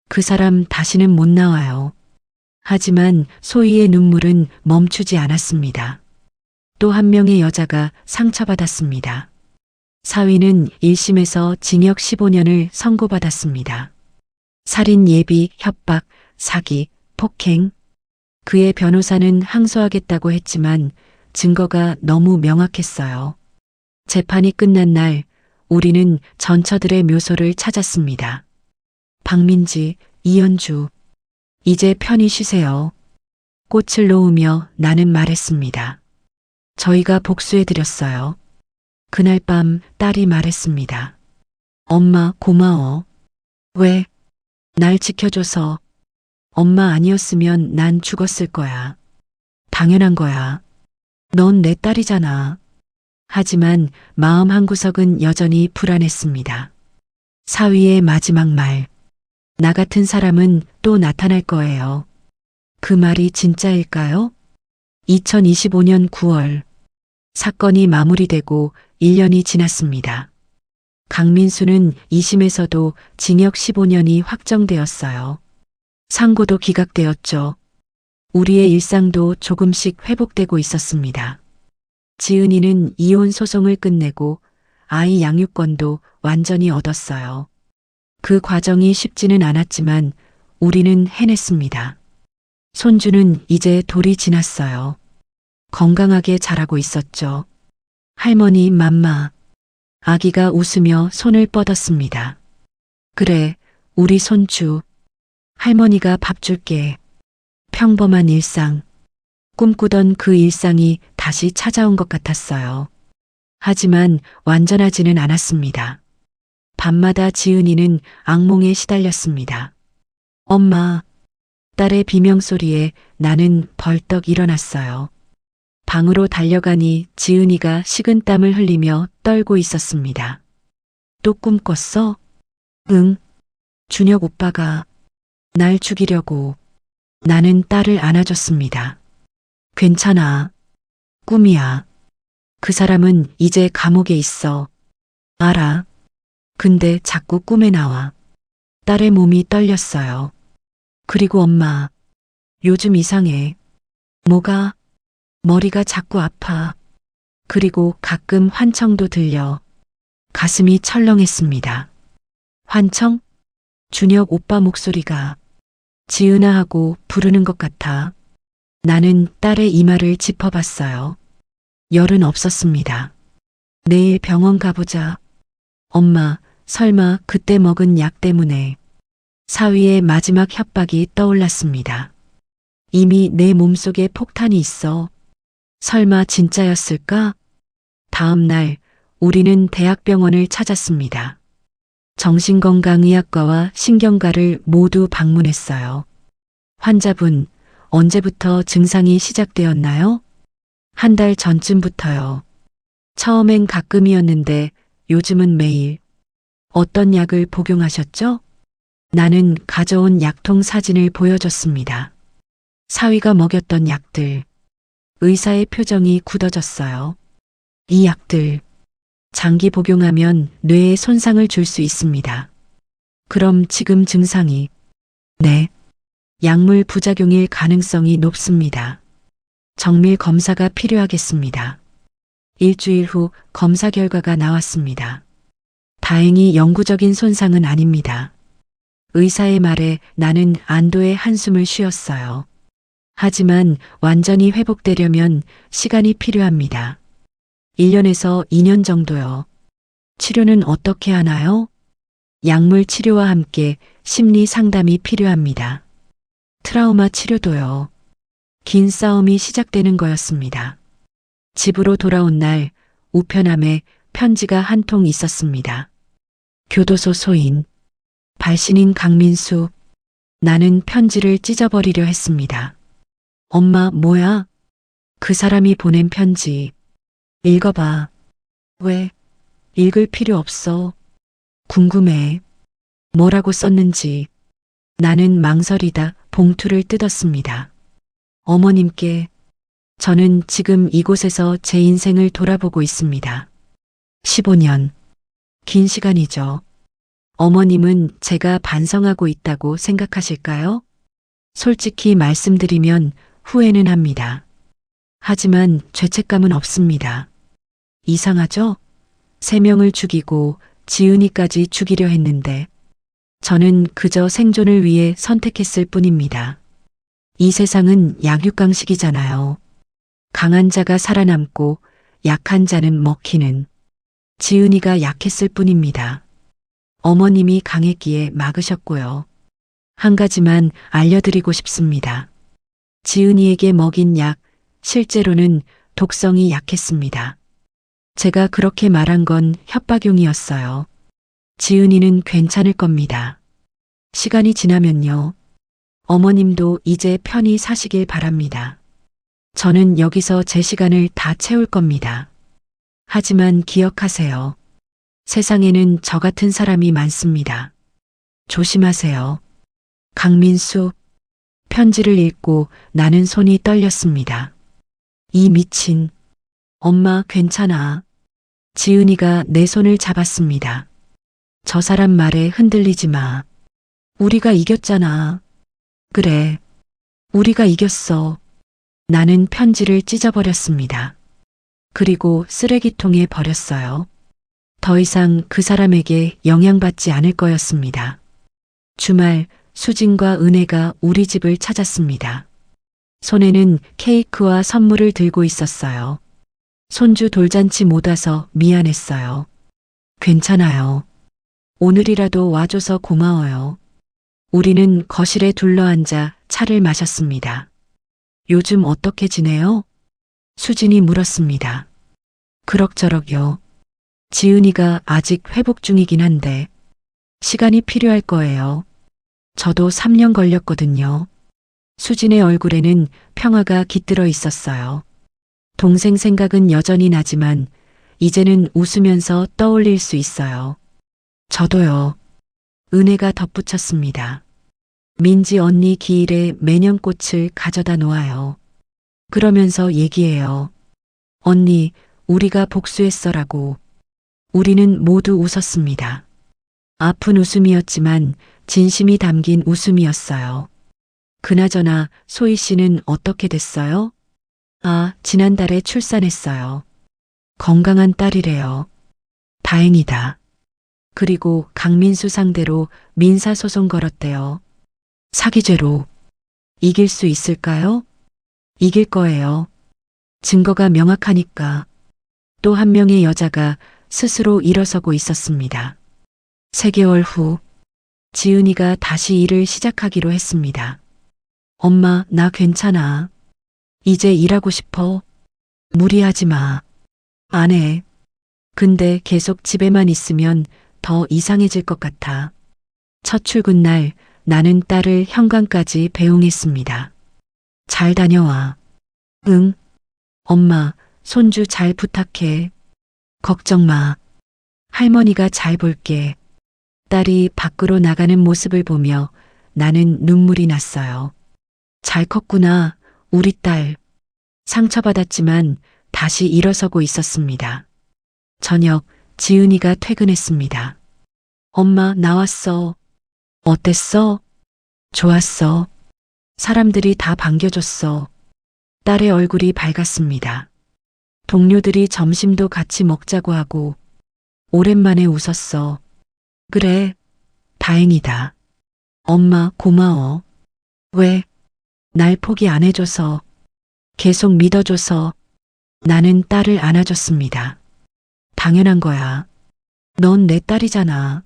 그 사람 다시는 못 나와요. 하지만 소희의 눈물은 멈추지 않았습니다. 또 한 명의 여자가 상처받았습니다. 사위는 1심에서 징역 15년을 선고받았습니다. 살인 예비, 협박, 사기, 폭행. 그의 변호사는 항소하겠다고 했지만 증거가 너무 명확했어요. 재판이 끝난 날 우리는 전처들의 묘소를 찾았습니다. 박민지, 이현주. 이제 편히 쉬세요. 꽃을 놓으며 나는 말했습니다. 저희가 복수해드렸어요. 그날 밤 딸이 말했습니다. 엄마 고마워. 왜? 날 지켜줘서. 엄마 아니었으면 난 죽었을 거야. 당연한 거야. 넌 내 딸이잖아. 하지만 마음 한구석은 여전히 불안했습니다. 사위의 마지막 말. 나 같은 사람은 또 나타날 거예요. 그 말이 진짜일까요? 2025년 9월. 사건이 마무리되고 1년이 지났습니다. 강민수는 2심에서도 징역 15년이 확정되었어요. 상고도 기각되었죠. 우리의 일상도 조금씩 회복되고 있었습니다. 지은이는 이혼 소송을 끝내고 아이 양육권도 완전히 얻었어요. 그 과정이 쉽지는 않았지만 우리는 해냈습니다. 손주는 이제 돌이 지났어요. 건강하게 자라고 있었죠. 할머니 맘마. 아기가 웃으며 손을 뻗었습니다. 그래, 우리 손주. 할머니가 밥 줄게. 평범한 일상. 꿈꾸던 그 일상이 다시 찾아온 것 같았어요. 하지만 완전하지는 않았습니다. 밤마다 지은이는 악몽에 시달렸습니다. 엄마. 딸의 비명소리에 나는 벌떡 일어났어요. 방으로 달려가니 지은이가 식은땀을 흘리며 떨고 있었습니다. 또 꿈 꿨어? 응. 준혁 오빠가 날 죽이려고. 나는 딸을 안아줬습니다. 괜찮아. 꿈이야. 그 사람은 이제 감옥에 있어. 알아. 근데 자꾸 꿈에 나와. 딸의 몸이 떨렸어요. 그리고 엄마. 요즘 이상해. 뭐가? 머리가 자꾸 아파. 그리고 가끔 환청도 들려. 가슴이 철렁했습니다. 환청? 준혁 오빠 목소리가 지은아 하고 부르는 것 같아. 나는 딸의 이마를 짚어봤어요. 열은 없었습니다. 내일 병원 가보자. 엄마, 설마 그때 먹은 약 때문에. 사위의 마지막 협박이 떠올랐습니다. 이미 내 몸속에 폭탄이 있어. 설마 진짜였을까? 다음 날 우리는 대학병원을 찾았습니다. 정신건강의학과와 신경과를 모두 방문했어요. 환자분, 언제부터 증상이 시작되었나요? 한 달 전쯤부터요. 처음엔 가끔이었는데 요즘은 매일. 어떤 약을 복용하셨죠? 나는 가져온 약통 사진을 보여줬습니다. 사위가 먹였던 약들. 의사의 표정이 굳어졌어요. 이 약들. 장기 복용하면 뇌에 손상을 줄 수 있습니다. 그럼 지금 증상이? 네. 약물 부작용일 가능성이 높습니다. 정밀 검사가 필요하겠습니다. 일주일 후 검사 결과가 나왔습니다. 다행히 영구적인 손상은 아닙니다. 의사의 말에 나는 안도의 한숨을 쉬었어요. 하지만 완전히 회복되려면 시간이 필요합니다. 1년에서 2년 정도요. 치료는 어떻게 하나요? 약물 치료와 함께 심리 상담이 필요합니다. 트라우마 치료도요. 긴 싸움이 시작되는 거였습니다. 집으로 돌아온 날 우편함에 편지가 한 통 있었습니다. 교도소 소인. 발신인 강민수. 나는 편지를 찢어버리려 했습니다. 엄마, 뭐야? 그 사람이 보낸 편지. 읽어봐. 왜? 읽을 필요 없어. 궁금해. 뭐라고 썼는지. 나는 망설이다 봉투를 뜯었습니다. 어머님께. 저는 지금 이곳에서 제 인생을 돌아보고 있습니다. 15년. 긴 시간이죠. 어머님은 제가 반성하고 있다고 생각하실까요? 솔직히 말씀드리면 후회는 합니다. 하지만 죄책감은 없습니다. 이상하죠? 3명을 죽이고 지은이까지 죽이려 했는데 저는 그저 생존을 위해 선택했을 뿐입니다. 이 세상은 약육강식이잖아요. 강한 자가 살아남고 약한 자는 먹히는. 지은이가 약했을 뿐입니다. 어머님이 강했기에 막으셨고요. 한 가지만 알려드리고 싶습니다. 지은이에게 먹인 약, 실제로는 독성이 약했습니다. 제가 그렇게 말한 건 협박용이었어요. 지은이는 괜찮을 겁니다. 시간이 지나면요. 어머님도 이제 편히 사시길 바랍니다. 저는 여기서 제 시간을 다 채울 겁니다. 하지만 기억하세요. 세상에는 저 같은 사람이 많습니다. 조심하세요. 강민수. 편지를 읽고 나는 손이 떨렸습니다. 이 미친. 엄마, 괜찮아. 지은이가 내 손을 잡았습니다. 저 사람 말에 흔들리지 마. 우리가 이겼잖아. 그래. 우리가 이겼어. 나는 편지를 찢어버렸습니다. 그리고 쓰레기통에 버렸어요. 더 이상 그 사람에게 영향받지 않을 거였습니다. 주말 수진과 은혜가 우리 집을 찾았습니다. 손에는 케이크와 선물을 들고 있었어요. 손주 돌잔치 못 와서 미안했어요. 괜찮아요. 오늘이라도 와줘서 고마워요. 우리는 거실에 둘러앉아 차를 마셨습니다. 요즘 어떻게 지내요? 수진이 물었습니다. 그럭저럭요. 지은이가 아직 회복 중이긴 한데 시간이 필요할 거예요. 저도 3년 걸렸거든요. 수진의 얼굴에는 평화가 깃들어 있었어요. 동생 생각은 여전히 나지만 이제는 웃으면서 떠올릴 수 있어요. 저도요. 은혜가 덧붙였습니다. 민지 언니 기일에 매년 꽃을 가져다 놓아요. 그러면서 얘기해요. 언니, 우리가 복수했어라고. 우리는 모두 웃었습니다. 아픈 웃음이었지만 진심이 담긴 웃음이었어요. 그나저나 소희 씨는 어떻게 됐어요? 아, 지난달에 출산했어요. 건강한 딸이래요. 다행이다. 그리고 강민수 상대로 민사소송 걸었대요. 사기죄로. 이길 수 있을까요? 이길 거예요. 증거가 명확하니까. 또 한 명의 여자가 스스로 일어서고 있었습니다. 3개월 후 지은이가 다시 일을 시작하기로 했습니다. 엄마, 나 괜찮아. 이제 일하고 싶어. 무리하지 마. 안 해. 근데 계속 집에만 있으면 더 이상해질 것 같아. 첫 출근 날 나는 딸을 현관까지 배웅했습니다. 잘 다녀와. 응. 엄마, 손주 잘 부탁해. 걱정 마. 할머니가 잘 볼게. 딸이 밖으로 나가는 모습을 보며 나는 눈물이 났어요. 잘 컸구나, 우리 딸. 상처받았지만 다시 일어서고 있었습니다. 저녁, 지은이가 퇴근했습니다. 엄마, 나왔어. 어땠어? 좋았어. 사람들이 다 반겨줬어. 딸의 얼굴이 밝았습니다. 동료들이 점심도 같이 먹자고 하고 오랜만에 웃었어. 그래, 다행이다. 엄마, 고마워. 왜? 날 포기 안 해줘서, 계속 믿어줘서. 나는 딸을 안아줬습니다. 당연한 거야. 넌 내 딸이잖아.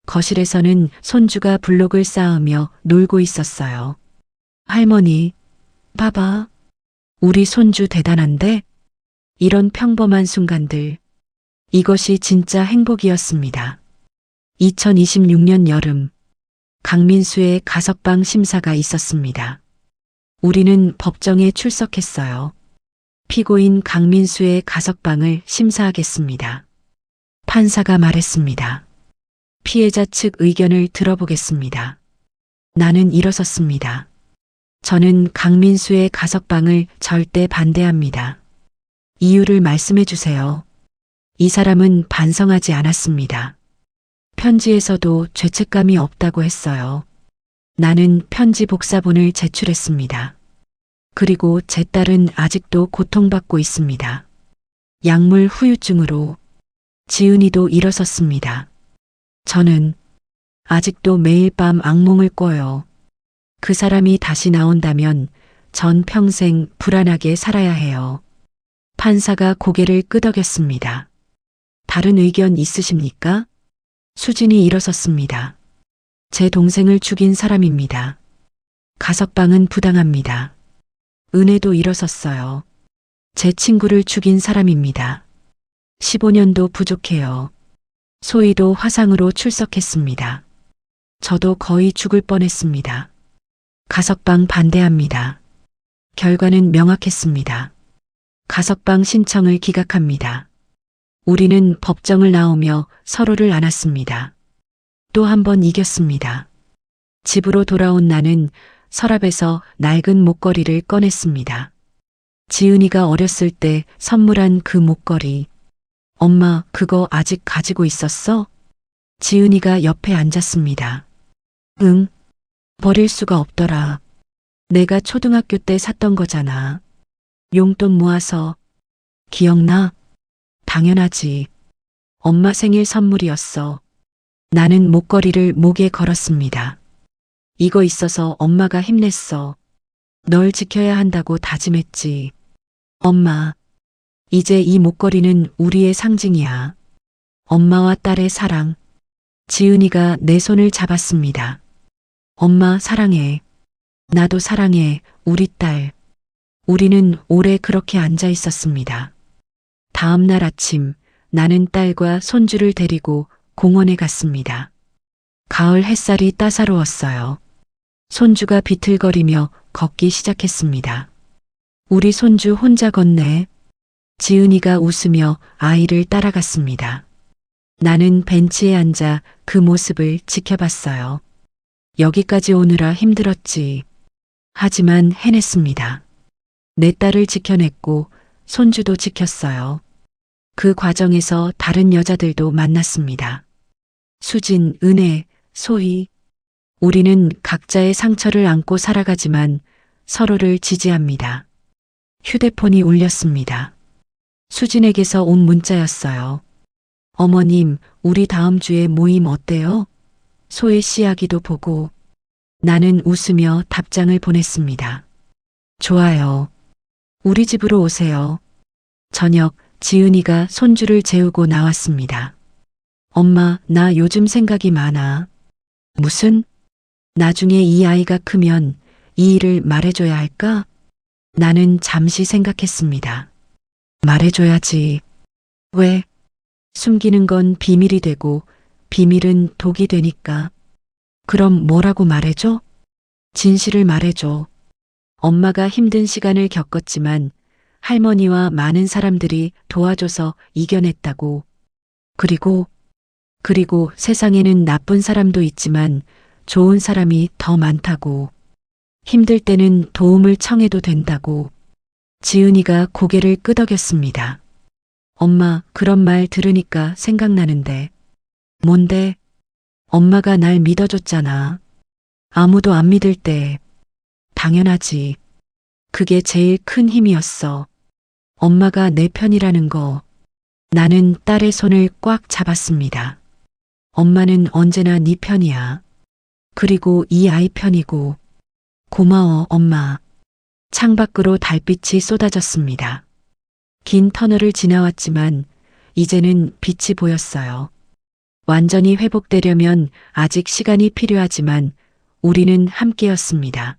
거실에서는 손주가 블록을 쌓으며 놀고 있었어요. 할머니, 봐봐. 우리 손주 대단한데? 이런 평범한 순간들. 이것이 진짜 행복이었습니다. 2026년 여름, 강민수의 가석방 심사가 있었습니다. 우리는 법정에 출석했어요. 피고인 강민수의 가석방을 심사하겠습니다. 판사가 말했습니다. 피해자 측 의견을 들어보겠습니다. 나는 일어섰습니다. 저는 강민수의 가석방을 절대 반대합니다. 이유를 말씀해 주세요. 이 사람은 반성하지 않았습니다. 편지에서도 죄책감이 없다고 했어요. 나는 편지 복사본을 제출했습니다. 그리고 제 딸은 아직도 고통받고 있습니다. 약물 후유증으로. 지은이도 일어섰습니다. 저는 아직도 매일 밤 악몽을 꿔요. 그 사람이 다시 나온다면 전 평생 불안하게 살아야 해요. 판사가 고개를 끄덕였습니다. 다른 의견 있으십니까? 수진이 일어섰습니다. 제 동생을 죽인 사람입니다. 가석방은 부당합니다. 은혜도 일어섰어요. 제 친구를 죽인 사람입니다. 15년도 부족해요. 소희도 화상으로 출석했습니다. 저도 거의 죽을 뻔했습니다. 가석방 반대합니다. 결과는 명확했습니다. 가석방 신청을 기각합니다. 우리는 법정을 나오며 서로를 안았습니다. 또 한 번 이겼습니다. 집으로 돌아온 나는 서랍에서 낡은 목걸이를 꺼냈습니다. 지은이가 어렸을 때 선물한 그 목걸이. 엄마, 그거 아직 가지고 있었어? 지은이가 옆에 앉았습니다. 응, 버릴 수가 없더라. 내가 초등학교 때 샀던 거잖아. 용돈 모아서. 기억나? 당연하지. 엄마 생일 선물이었어. 나는 목걸이를 목에 걸었습니다. 이거 있어서 엄마가 힘냈어. 널 지켜야 한다고 다짐했지. 엄마, 이제 이 목걸이는 우리의 상징이야. 엄마와 딸의 사랑. 지은이가 내 손을 잡았습니다. 엄마 사랑해. 나도 사랑해, 우리 딸. 우리는 오래 그렇게 앉아 있었습니다. 다음 날 아침, 나는 딸과 손주를 데리고 공원에 갔습니다. 가을 햇살이 따사로웠어요. 손주가 비틀거리며 걷기 시작했습니다. 우리 손주 혼자 걷네. 지은이가 웃으며 아이를 따라갔습니다. 나는 벤치에 앉아 그 모습을 지켜봤어요. 여기까지 오느라 힘들었지. 하지만 해냈습니다. 내 딸을 지켜냈고 손주도 지켰어요. 그 과정에서 다른 여자들도 만났습니다. 수진, 은혜, 소희. 우리는 각자의 상처를 안고 살아가지만 서로를 지지합니다. 휴대폰이 울렸습니다. 수진에게서 온 문자였어요. 어머님, 우리 다음 주에 모임 어때요? 소희 씨 이야기도 보고. 나는 웃으며 답장을 보냈습니다. 좋아요. 우리 집으로 오세요. 저녁, 지은이가 손주를 재우고 나왔습니다. 엄마, 나 요즘 생각이 많아. 무슨? 나중에 이 아이가 크면 이 일을 말해줘야 할까? 나는 잠시 생각했습니다. 말해줘야지. 왜? 숨기는 건 비밀이 되고 비밀은 독이 되니까. 그럼 뭐라고 말해줘? 진실을 말해줘. 엄마가 힘든 시간을 겪었지만 할머니와 많은 사람들이 도와줘서 이겨냈다고. 그리고 세상에는 나쁜 사람도 있지만 좋은 사람이 더 많다고. 힘들 때는 도움을 청해도 된다고. 지은이가 고개를 끄덕였습니다. 엄마, 그런 말 들으니까 생각나는데. 뭔데? 엄마가 날 믿어줬잖아. 아무도 안 믿을 때. 당연하지. 그게 제일 큰 힘이었어. 엄마가 내 편이라는 거. 나는 딸의 손을 꽉 잡았습니다. 엄마는 언제나 네 편이야. 그리고 이 아이 편이고. 고마워, 엄마. 창밖으로 달빛이 쏟아졌습니다. 긴 터널을 지나왔지만 이제는 빛이 보였어요. 완전히 회복되려면 아직 시간이 필요하지만 우리는 함께였습니다.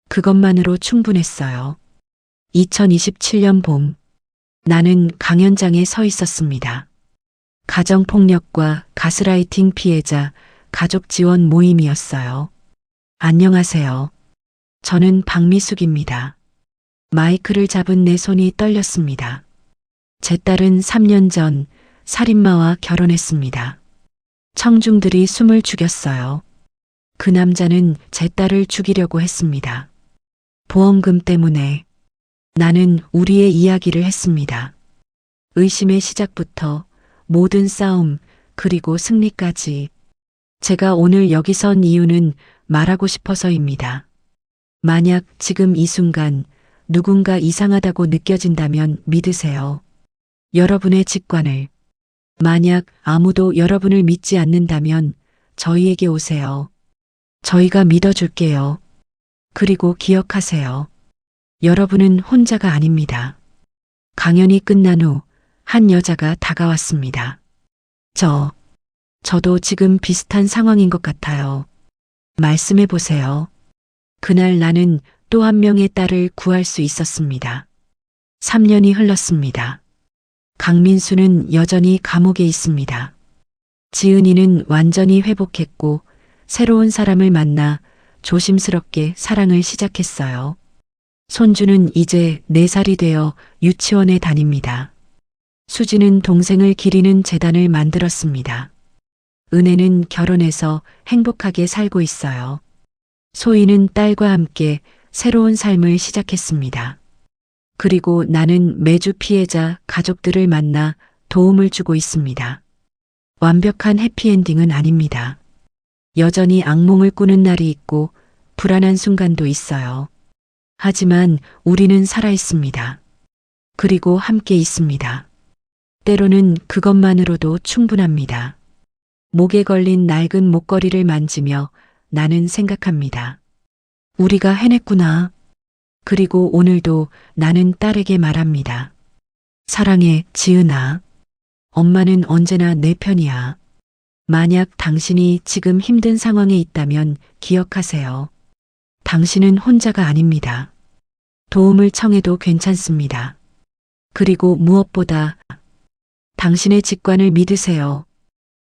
그것만으로 충분했어요. 2027년 봄, 나는 강연장에 서 있었습니다. 가정폭력과 가스라이팅 피해자 가족 지원 모임이었어요. 안녕하세요. 저는 박미숙입니다. 마이크를 잡은 내 손이 떨렸습니다. 제 딸은 3년 전 살인마와 결혼했습니다. 청중들이 숨을 죽였어요. 그 남자는 제 딸을 죽이려고 했습니다. 보험금 때문에. 나는 우리의 이야기를 했습니다. 의심의 시작부터 모든 싸움 그리고 승리까지. 제가 오늘 여기 선 이유는 말하고 싶어서입니다. 만약 지금 이 순간 누군가 이상하다고 느껴진다면 믿으세요. 여러분의 직관을. 만약 아무도 여러분을 믿지 않는다면 저희에게 오세요. 저희가 믿어줄게요. 그리고 기억하세요. 여러분은 혼자가 아닙니다. 강연이 끝난 후 한 여자가 다가왔습니다. 저도 지금 비슷한 상황인 것 같아요. 말씀해 보세요. 그날 나는 또 한 명의 딸을 구할 수 있었습니다. 3년이 흘렀습니다. 강민수는 여전히 감옥에 있습니다. 지은이는 완전히 회복했고 새로운 사람을 만나 조심스럽게 사랑을 시작했어요. 손주는 이제 4살이 되어 유치원에 다닙니다. 수지는 동생을 기리는 재단을 만들었습니다. 은혜는 결혼해서 행복하게 살고 있어요. 소희는 딸과 함께 새로운 삶을 시작했습니다. 그리고 나는 매주 피해자 가족들을 만나 도움을 주고 있습니다. 완벽한 해피엔딩은 아닙니다. 여전히 악몽을 꾸는 날이 있고 불안한 순간도 있어요. 하지만 우리는 살아 있습니다. 그리고 함께 있습니다. 때로는 그것만으로도 충분합니다. 목에 걸린 낡은 목걸이를 만지며 나는 생각합니다. 우리가 해냈구나. 그리고 오늘도 나는 딸에게 말합니다. 사랑해, 지은아. 엄마는 언제나 내 편이야. 만약 당신이 지금 힘든 상황에 있다면 기억하세요. 당신은 혼자가 아닙니다. 도움을 청해도 괜찮습니다. 그리고 무엇보다 당신의 직관을 믿으세요.